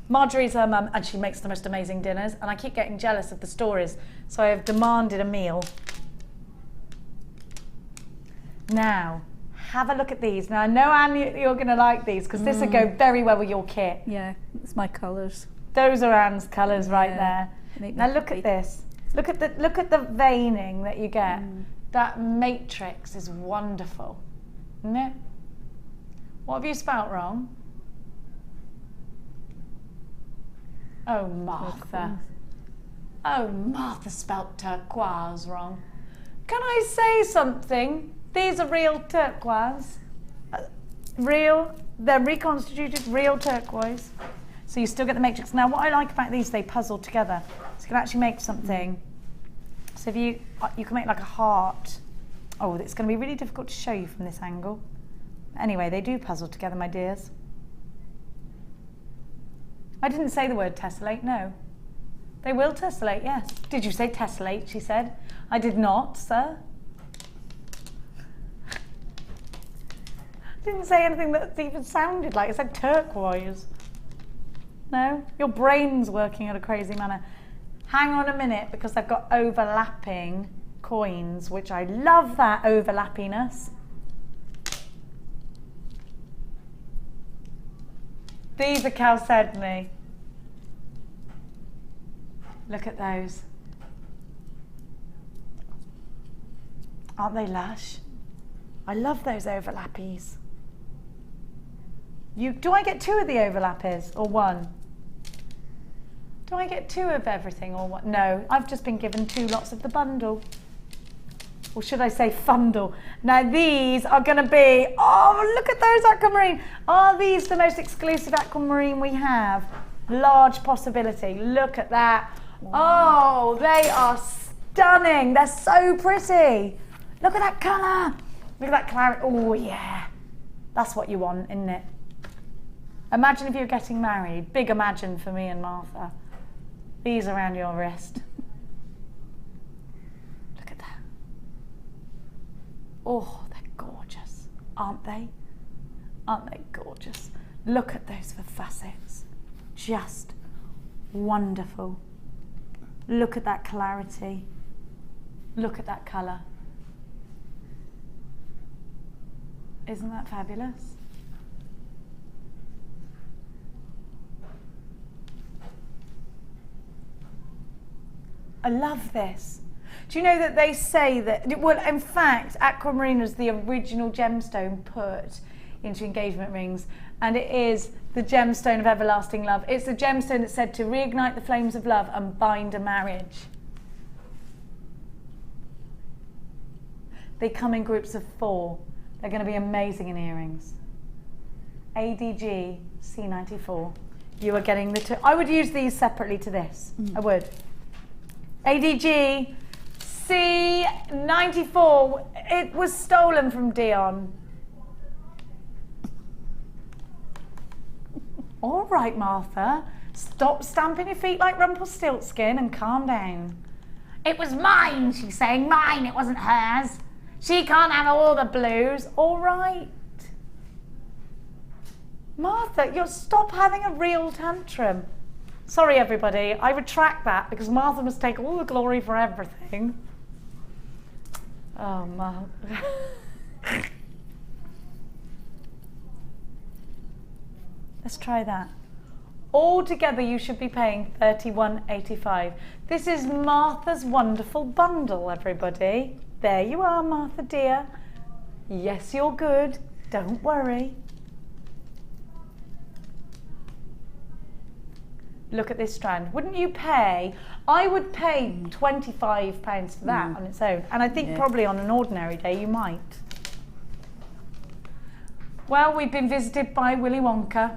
Marjorie's her mum, and she makes the most amazing dinners, and I keep getting jealous of the stories, so I have demanded a meal. Now, have a look at these. Now, I know, Anne, you're going to like these, because this will go very well with your kit. Yeah, it's my colours. Those are Anne's colours right there. Now look at this. Look at the veining that you get. That matrix is wonderful, isn't it? What have you spelt wrong? Oh, Martha. Oh, Martha spelt turquoise wrong. Can I say something? These are real turquoise. They're reconstituted real turquoise. So you still get the matrix. Now, what I like about these, they puzzle together. So you can actually make something. So if you can make like a heart. Oh, it's going to be really difficult to show you from this angle. Anyway, they do puzzle together, my dears. I didn't say the word tessellate, no. They will tessellate, yes. Did you say tessellate, she said. I did not, sir. I didn't say anything that even sounded like it. I said turquoise. No? Your brain's working in a crazy manner. Hang on a minute, because they've got overlapping coins, which I love that overlappiness. These are chalcedony. Look at those. Aren't they lush? I love those overlappies. Do I get 2 of the overlappies or 1? Do I get 2 of everything or what? No, I've just been given 2 lots of the bundle. Or should I say fundle? Now these are going to be, oh, look at those aquamarine. Are these the most exclusive aquamarine we have? Large possibility. Look at that. Oh, they are stunning. They're so pretty. Look at that colour. Look at that clarity. Oh, yeah. That's what you want, isn't it? Imagine if you're getting married. Big imagine for me and Martha. These around your wrist. Look at that. Oh, they're gorgeous, aren't they? Aren't they gorgeous? Look at those for facets. Just wonderful. Look at that clarity. Look at that colour. Isn't that fabulous? I love this. Do you know that they say that, well, in fact, aquamarine was the original gemstone put into engagement rings, and it is the gemstone of everlasting love. It's the gemstone that's said to reignite the flames of love and bind a marriage. They come in groups of 4. They're going to be amazing in earrings. ADG C94. You are getting the 2. I would use these separately to this. I would. ADG C94. It was stolen from Dion. All right, Martha. Stop stamping your feet like Rumpelstiltskin and calm down. It was mine, she's saying. Mine, it wasn't hers. She can't have all the blues. All right. Martha, you'll stop having a real tantrum. Sorry, everybody. I retract that because Martha must take all the glory for everything. Oh, Martha. Let's try that. Altogether, you should be paying $31.85. This is Martha's wonderful bundle, everybody. There you are, Martha dear. Yes, you're good. Don't worry. Look at this strand. Wouldn't you pay? I would pay £25 for that on its own. And I think probably on an ordinary day you might. Well, we've been visited by Willy Wonka,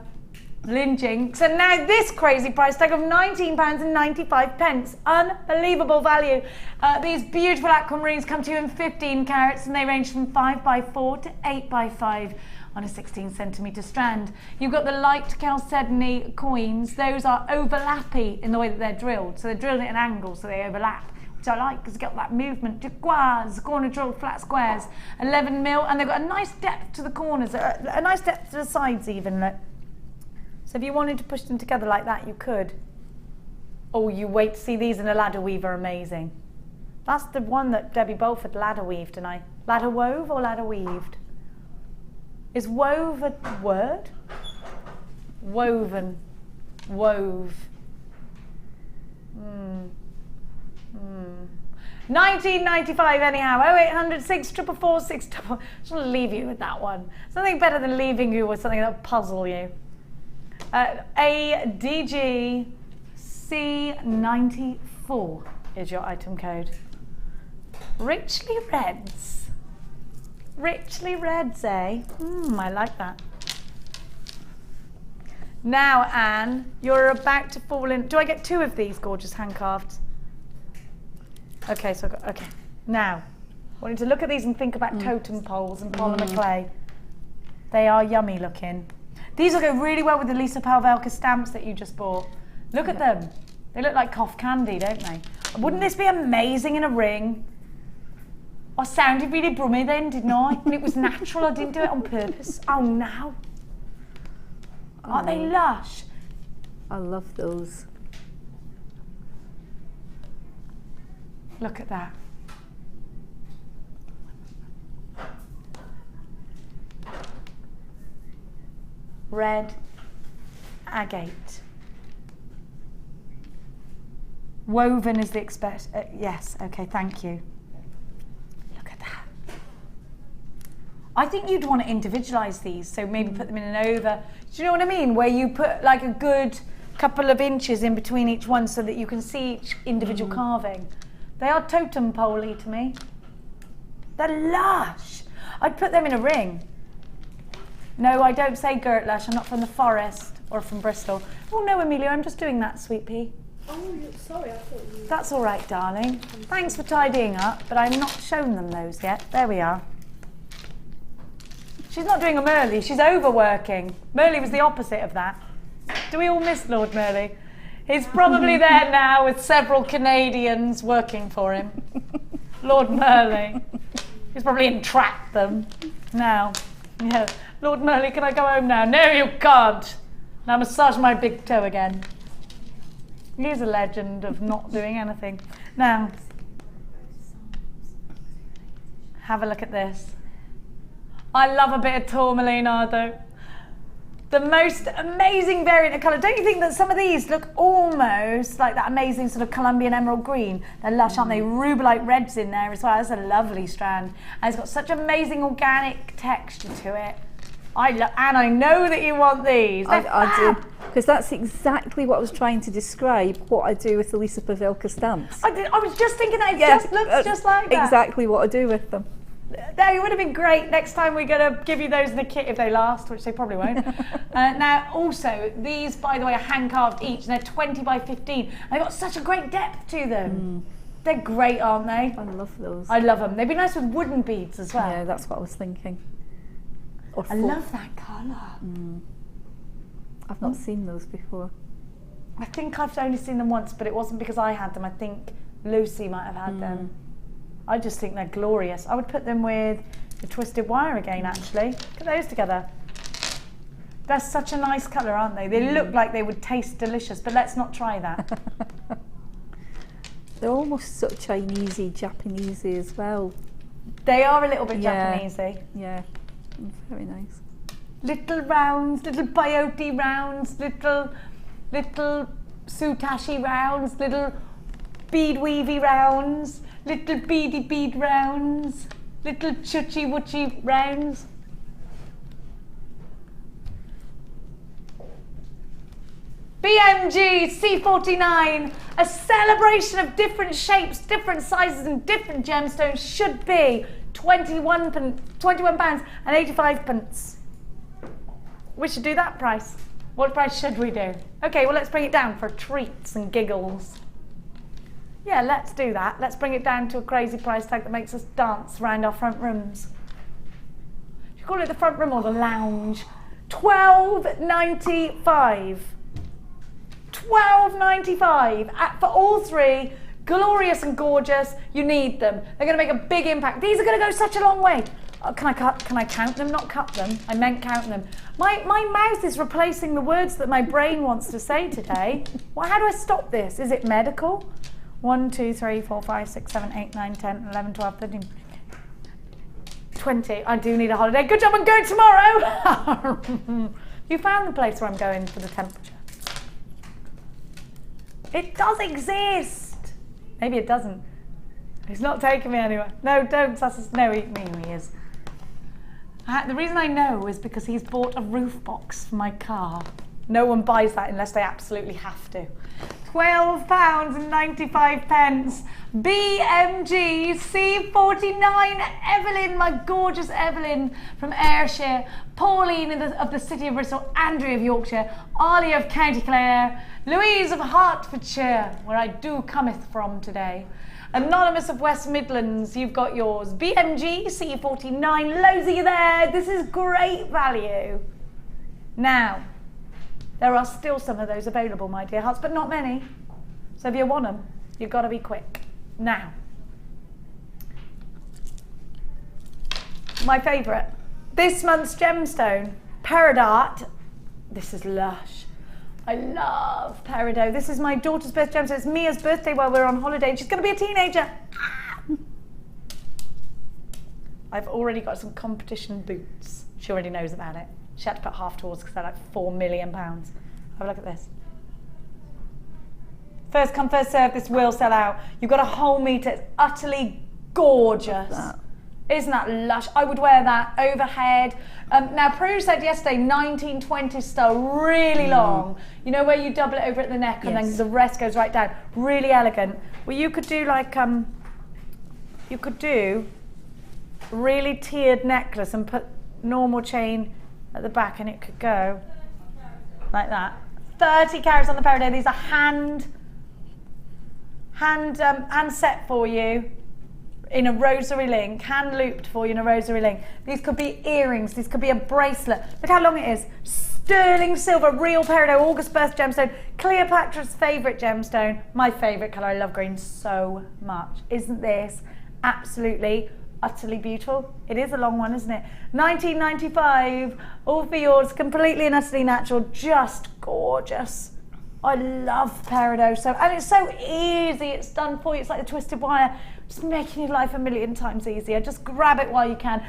Lynn Jinx, and now this crazy price tag of £19.95. Unbelievable value. These beautiful aquamarines come to you in 15 carats and they range from 5x4 to 8x5 on a 16cm strand. You've got the light chalcedony coins. Those are overlappy in the way that they're drilled. So they're drilled at an angle so they overlap which I like because it's got that movement. Decoupage, corner drill, flat squares, 11mm, and they've got a nice depth to the corners, a nice depth to the sides even. Look. So if you wanted to push them together like that, you could. Oh, you wait to see these in a ladder weave are amazing. That's the one that Debbie Bolford ladder weaved, and I ladder wove or ladder weaved? Is wove a word? Woven, wove. 1995 anyhow. 0800 644 644. Just want to leave you with that one. Something better than leaving you with something that will puzzle you. ADG C94 is your item code. Richly Reds. Richly Reds, eh? I like that. Now, Anne, you're about to fall in. Do I get 2 of these gorgeous hand-carved? Okay, so okay. Now, I want you to look at these and think about totem poles and polymer clay. They are yummy looking. These will go really well with the Lisa Palvelka stamps that you just bought. Look at them. They look like cough candy, don't they? Wouldn't this be amazing in a ring? I sounded really brummy then, didn't I? And it was natural, I didn't do it on purpose. Oh, no. Aren't they lush? I love those. Look at that. Red agate. Woven is the yes, okay, thank you. Look at that. I think you'd want to individualise these, so maybe put them in an over. Do you know what I mean? Where you put like a good couple of inches in between each one so that you can see each individual carving. They are totem pole-y to me. They're lush. I'd put them in a ring. No, I don't say Gert lush. I'm not from the forest or from Bristol. Oh no, Amelia, I'm just doing that, sweet pea. Oh, sorry, I thought you... That's all right, darling. Thanks for tidying up, but I've not shown them those yet. There we are. She's not doing a Merle, she's overworking. Merle was the opposite of that. Do we all miss Lord Merle? He's probably there now with several Canadians working for him. Lord Merle. He's probably entrapped them now. Yeah. Lord Merle, can I go home now? No, you can't. Now massage my big toe again. He's a legend of not doing anything. Now, have a look at this. I love a bit of tourmaline, Ardo. The most amazing variant of colour. Don't you think that some of these look almost like that amazing sort of Colombian emerald green? They're lush, aren't they? Rubellite reds in there as well. That's a lovely strand. And it's got such amazing organic texture to it. And I know that you want these. I do, because that's exactly what I was trying to describe, what I do with the Lisa Pavelka stamps. I was just thinking that it just looks just like that. Exactly what I do with them. They would have been great. Next time we're going to give you those in a kit if they last, which they probably won't. Now, also, these, by the way, are hand-carved each, and they're 20 by 15. They've got such a great depth to them. They're great, aren't they? I love those. I love them. They'd be nice with wooden beads as well. Yeah, that's what I was thinking. I love that colour. I've not seen those before. I think I've only seen them once, but it wasn't because I had them. I think Lucy might have had them. I just think they're glorious. I would put them with the twisted wire again, actually. Look at those together. They're such a nice colour, aren't they? They look like they would taste delicious, but let's not try that. They're almost sort of Chinesey, Japanesey as well. They are a little bit Japanesey. Yeah, very nice. Little rounds, little peyote rounds, little sutashi rounds, little bead weavy rounds, little beady bead rounds, little chuchi wuchi rounds. BMG C49, a celebration of different shapes, different sizes and different gemstones, should be £21 and 85 pence. We should do that price. What price should we do? Okay, well let's bring it down for treats and giggles. Yeah, let's do that. Let's bring it down to a crazy price tag that makes us dance around our front rooms. You call it the front room or the lounge? £12.95. £12.95 for all three glorious and gorgeous. You need them. They're going to make a big impact. These are going to go such a long way. Can I count them? Not cut them. I meant count them. My mouth is replacing the words that my brain wants to say today. Well, how do I stop this? Is it medical? 1, 2, 3, 4, 5, 6, 7, 8, 9, 10, 11, 12, 13, 20. I do need a holiday. Good job, I'm going tomorrow. You found the place where I'm going for the temperature. It does exist. Maybe it doesn't. He's not taking me anywhere. No, don't. No, he is. The reason I know is because he's bought a roof box for my car. No one buys that unless they absolutely have to. £12.95. BMG C49 Evelyn, my gorgeous Evelyn from Ayrshire, Pauline of the city of Bristol, Andrew of Yorkshire, Arlie of County Clare, Louise of Hertfordshire, where I do cometh from today. Anonymous of West Midlands, you've got yours. BMG C49, loads of you there. This is great value. Now, there are still some of those available, my dear hearts, but not many. So if you want them, you've got to be quick. Now, my favourite, this month's gemstone, Peridot. This is lush. I love peridot. This is my daughter's birthday gemstone. It's Mia's birthday while we're on holiday. She's going to be a teenager. I've already got some competition boots. She already knows about it. She had to put half towards because they're like £4 million. Have a look at this. First come, first serve, this will sell out. You've got a whole metre, it's utterly gorgeous. Isn't that lush? I would wear that overhead. Now, Prue said yesterday, 1920s style, really long. You know where you double it over at the neck and then the rest goes right down. Really elegant. Well, you could do like, you could do a really tiered necklace and put normal chain at the back and it could go like that. 30 carats on the peridot. These are hand set for you in a rosary link, hand looped for you in a rosary link. These could be earrings, these could be a bracelet. Look how long it is. Sterling silver, real peridot, August birth gemstone, Cleopatra's favourite gemstone, my favourite colour. I love green so much. Isn't this absolutely, utterly beautiful? It is a long one, isn't it? 1995, all for yours, completely and utterly natural, just gorgeous. I love peridot, and it's so easy, it's done for you, it's like the twisted wire, just making your life a million times easier. Just grab it while you can.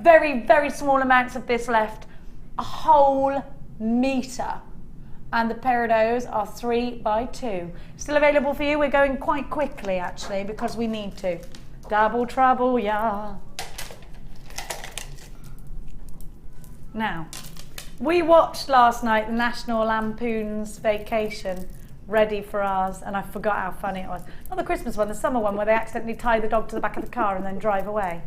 Very, very small amounts of this left, a whole metre. And the peridots are 3x2. Still available for you, we're going quite quickly actually, because we need to. Double trouble, yeah. Now, we watched last night the National Lampoon's Vacation, Ready for Ours, and I forgot how funny it was. Not the Christmas one, the summer one where they accidentally tie the dog to the back of the car and then drive away.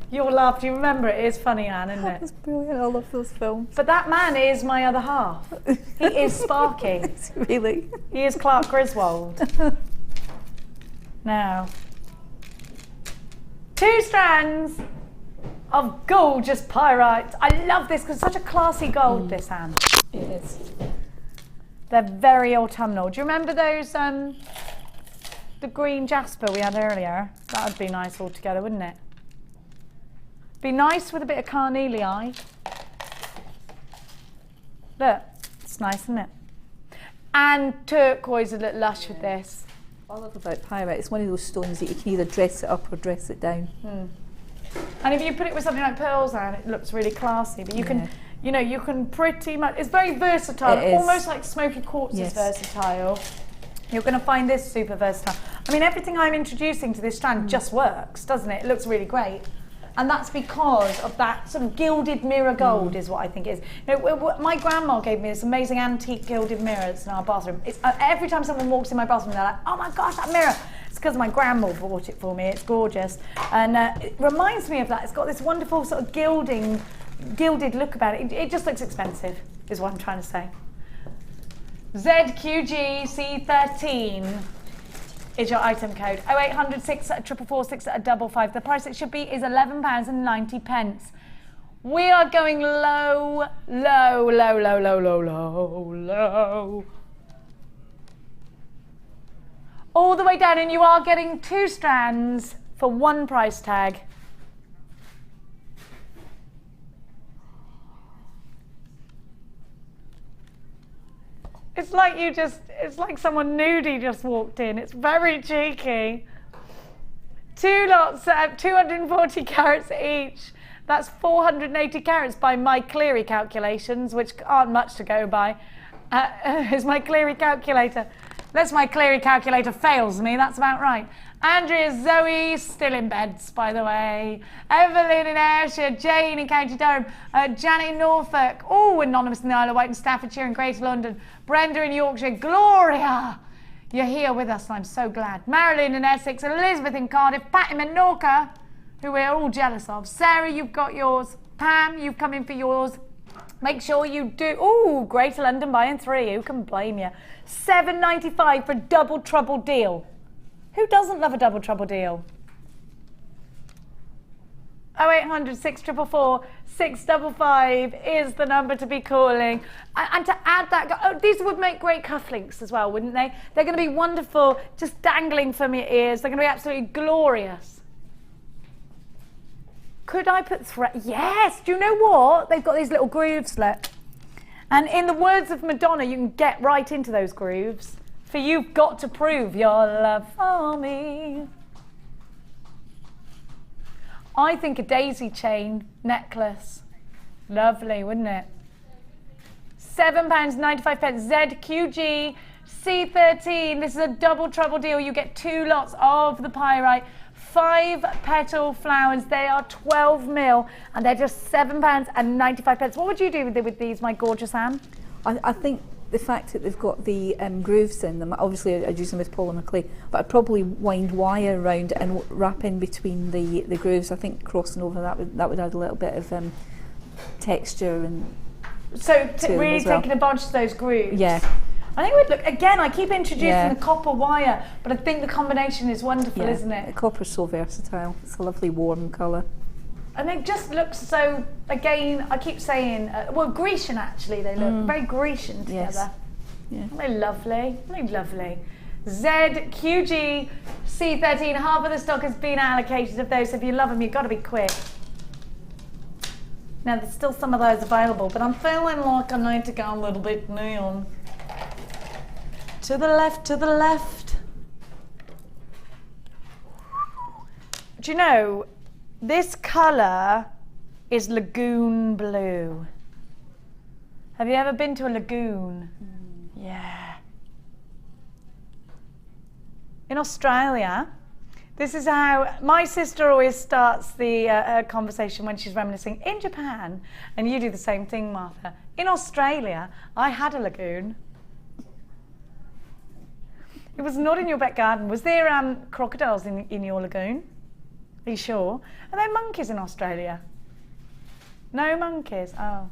You'll laugh, do you remember it? It is funny, Anne, isn't it? It's brilliant, I love those films. But that man is my other half. He is Sparky. Really? He is Clark Griswold. Now, 2 strands of gorgeous pyrite. I love this because it's such a classy gold, this, Anne. It is. They're very autumnal. Do you remember those, the green jasper we had earlier? That would be nice all together, wouldn't it? Be nice with a bit of carnelian. Look, it's nice, isn't it? And turquoise would look lush with this. What I love about pyrite, it's one of those stones that you can either dress it up or dress it down. And if you put it with something like pearls on, it looks really classy. But you can, you know, you can pretty much, it's very versatile, almost like smoky quartz is versatile. You're going to find this super versatile. I mean, everything I'm introducing to this strand just works, doesn't it? It looks really great. And that's because of that sort of gilded mirror gold is what I think it is. You know, my grandma gave me this amazing antique gilded mirror that's in our bathroom. It's, every time someone walks in my bathroom, they're like, oh my gosh, that mirror. It's because my grandma bought it for me. It's gorgeous. And it reminds me of that. It's got this wonderful sort of gilded look about it. It just looks expensive, is what I'm trying to say. ZQG C13 is your item code. 0800 644 655. The price it should be is £11.90. We are going low, low, low, low, low, low, low, low. all the way down, and you are getting 2 strands for 1 price tag. It's like it's like someone nudie just walked in. It's very cheeky. 2 lots at 240 carats each. That's 480 carats by my Cleary calculations, which aren't much to go by. Is my Cleary calculator. Unless my Cleary calculator fails me, that's about right. Andrea, Zoe, still in beds, by the way. Evelyn in Ayrshire, Jane in County Durham, Janet in Norfolk, oh, Anonymous in the Isle of Wight and Staffordshire and Greater London, Brenda in Yorkshire, Gloria, you're here with us, and I'm so glad. Marilyn in Essex, Elizabeth in Cardiff, Pat in Menorca, who we're all jealous of. Sarah, you've got yours. Pam, you've come in for yours. Make sure you do. Ooh, Greater London buying 3. Who can blame you? $7.95 for a double trouble deal. Who doesn't love a double trouble deal? 0800 644 655 is the number to be calling. And to add that, these would make great cufflinks as well, wouldn't they? They're going to be wonderful, just dangling from your ears. They're going to be absolutely glorious. Could I put thread? Yes. Do you know what? They've got these little grooves, look. And in the words of Madonna, you can get right into those grooves. For you've got to prove your love for me. I think a daisy chain necklace. Lovely, wouldn't it? £7.95. ZQG C13. This is a double trouble deal. You get 2 lots of the pyrite. 5 petal flowers. They are 12 mil and they're just £7.95. What would you do with these, my gorgeous Anne? I think the fact that they've got the grooves in them, obviously I'd use them with polymer clay, but I'd probably wind wire around and wrap in between the grooves. I think crossing over that would add a little bit of texture and so really taking advantage of those grooves. Yeah. I think we'd look again. I keep introducing the copper wire, but I think the combination is wonderful, isn't it? The copper's so versatile. It's a lovely warm colour. And it just looks so, again, I keep saying, well, Grecian actually, they look very Grecian together. Yeah. Very lovely, very lovely. ZQG C13, half of the stock has been allocated of those. So if you love them, you've got to be quick. Now, there's still some of those available, but I'm feeling like I need to go a little bit neon. To the left, to the left. Do you know, this colour is lagoon blue. Have you ever been to a lagoon? Yeah. In Australia, this is how my sister always starts the conversation when she's reminiscing. In Japan, and you do the same thing, Martha. In Australia, I had a lagoon. It was not in your back garden. Was there crocodiles in your lagoon? Are you sure? Are there monkeys in Australia? No monkeys? Oh.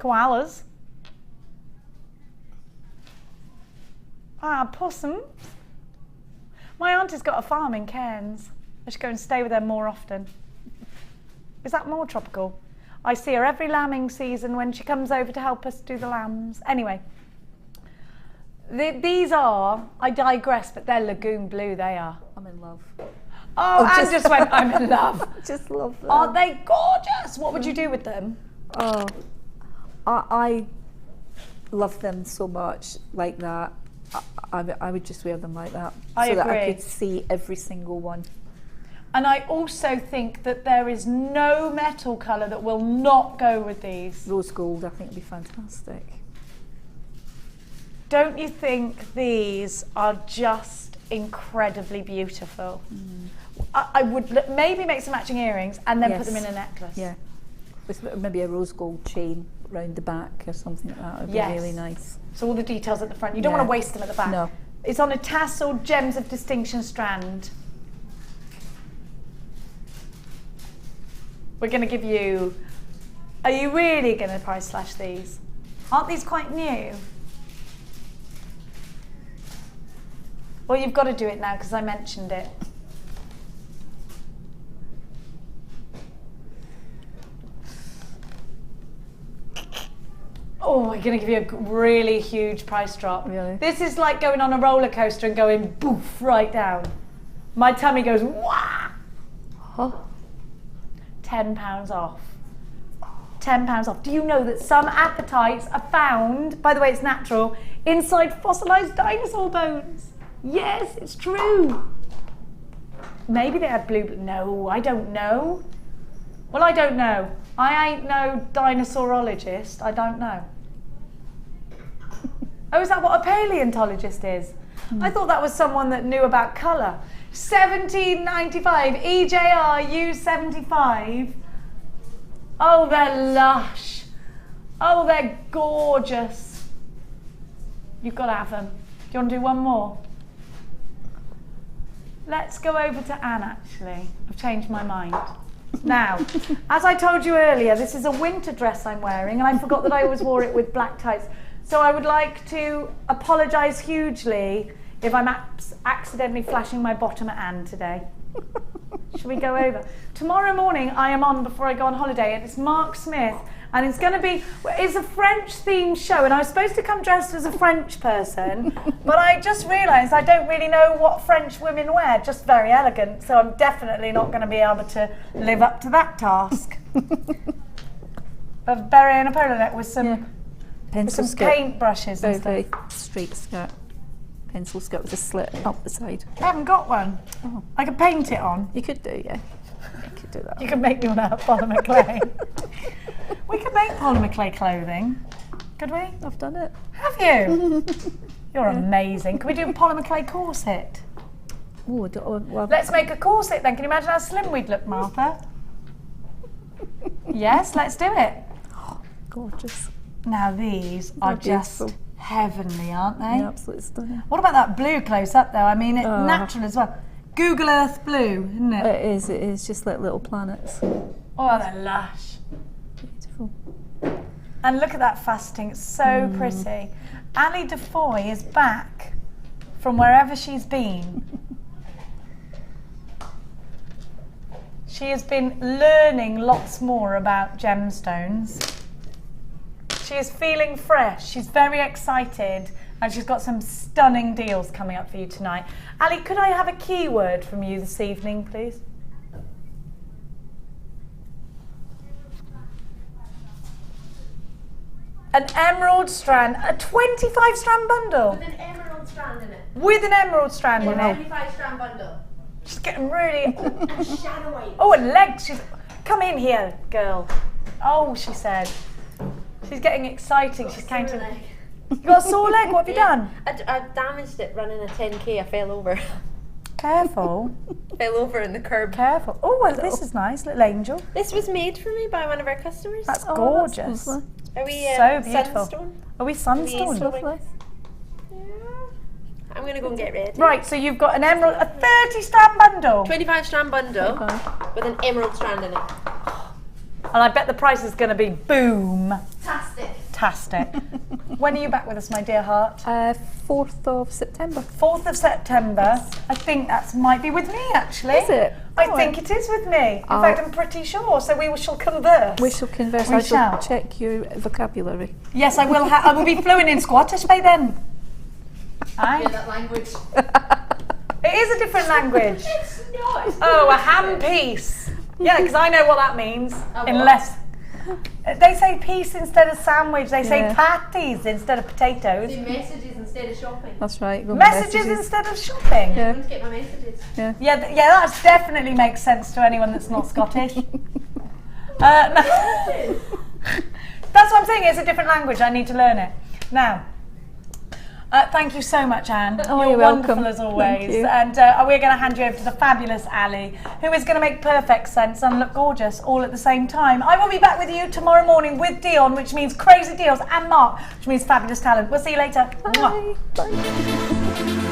Koalas? Possums? My auntie's got a farm in Cairns. I should go and stay with her more often. Is that more tropical? I see her every lambing season when she comes over to help us do the lambs. Anyway. These are, I digress, but they're lagoon blue, they are. I'm in love. Oh, Anne just went, I'm in love. Just love them. Aren't they gorgeous? What would you do with them? Oh, I love them so much like that. I would just wear them like that. I agree. That I could see every single one. And I also think that there is no metal colour that will not go with these. Rose gold, I think would be fantastic. Don't you think these are just incredibly beautiful? I would maybe make some matching earrings and then put them in a necklace. Yeah, with maybe a rose gold chain round the back or something like that would be really nice. So all the details at the front. You don't want to waste them at the back. No. It's on a tasseled Gems of Distinction strand. We're going to give you... Are you really going to price slash these? Aren't these quite new? Well, you've got to do it now because I mentioned it. Oh, I'm going to give you a really huge price drop. Really? This is like going on a roller coaster and going boof right down. My tummy goes wah. Huh? £10 off. £10 off. Do you know that some appetites are found, by the way it's natural, inside fossilised dinosaur bones? Yes, it's true. Maybe they had blue, no, I don't know. Well, I don't know. I ain't no dinosaurologist, I don't know. Oh, is that what a paleontologist is? I thought that was someone that knew about colour. £17.95, EJR U75. Oh, they're lush. Oh, they're gorgeous. You've got to have them. Do you want to do one more? Let's go over to Anne, actually. I've changed my mind. Now, as I told you earlier, this is a winter dress I'm wearing, and I forgot that I always wore it with black tights. So I would like to apologise hugely if I'm accidentally flashing my bottom at Anne today. Shall we go over? Tomorrow morning I am on before I go on holiday, and it's Mark Smith, and it's going to be, it's a French themed show, and I was supposed to come dressed as a French person, but I just realised I don't really know what French women wear, just very elegant, so I'm definitely not going to be able to live up to that task. Of burying a polo neck with some, pencil with some skirt. paint brushes and stuff. Very straight skirt. Pencil skirt with a slit up the side. I haven't got one. Oh. I could paint it on. You could do, yeah. You could do that. You could make me one out of polymer clay. We could make polymer clay clothing. Could we? I've done it. Have you? You're amazing. Can we do a polymer clay corset? Oh, well, Let's make a corset then. Can you imagine how slim we'd look, Martha? Yes, let's do it. Oh, gorgeous. Now these are just beautiful. Heavenly, aren't they? Yeah, absolutely stunning. What about that blue close up though? I mean, it's natural as well. Google Earth blue, isn't it? It is just like little planets. Oh, they're lush. Beautiful. And look at that faceting, it's so pretty. Ali Defoy is back from wherever she's been. She has been learning lots more about gemstones. She is feeling fresh, she's very excited, and she's got some stunning deals coming up for you tonight. Ali, could I have a keyword from you this evening, please? An emerald strand, a 25 strand bundle. With an emerald strand in it. With an emerald strand in it. 25 strand bundle. She's getting really... And shadow white. Oh, and legs. She's... Come in here, girl. Oh, she said. She's getting exciting. She's counting. You got a sore leg? What have you done? I damaged it running a 10k. I fell over. Careful. Fell over in the curb. Careful. Oh, well, this is nice. Little angel. This was made for me by one of our customers. That's gorgeous. That's Are we so beautiful. Sunstone? Are we sunstone? Yeah. I'm going to go and get ready. Right, so you've got an emerald, a 30 strand bundle. 25 strand bundle with an emerald strand in it. And I bet the price is going to be boom. Tastic. When are you back with us, my dear heart? 4th of September. 4th of September. I think that might be with me, actually. Is it? I think it is with me. In fact, I'm pretty sure. So we shall converse. We shall converse. We I shall shall. check your vocabulary. Yes, I will. I will be fluent in Scottish by then. Aye. Yeah, that language. It is a different language. It's not. Oh, a ham piece. Yeah, because I know what that means. A Unless they say piece instead of sandwich, they say Yeah. patties instead of potatoes. Do messages instead of shopping. That's right. Go Messages instead of shopping. Yeah. I'm going to get my messages. Yeah. Yeah, that definitely makes sense to anyone that's not Scottish. No. That's what I'm saying. It's a different language. I need to learn it now. Thank you so much, Anne. Oh, you're you're wonderful welcome. as always. Thank you. And we're going to hand you over to the fabulous Ali, who is going to make perfect sense and look gorgeous all at the same time. I will be back with you tomorrow morning with Dion, which means crazy deals, and Mark, which means fabulous talent. We'll see you later. Bye. Bye.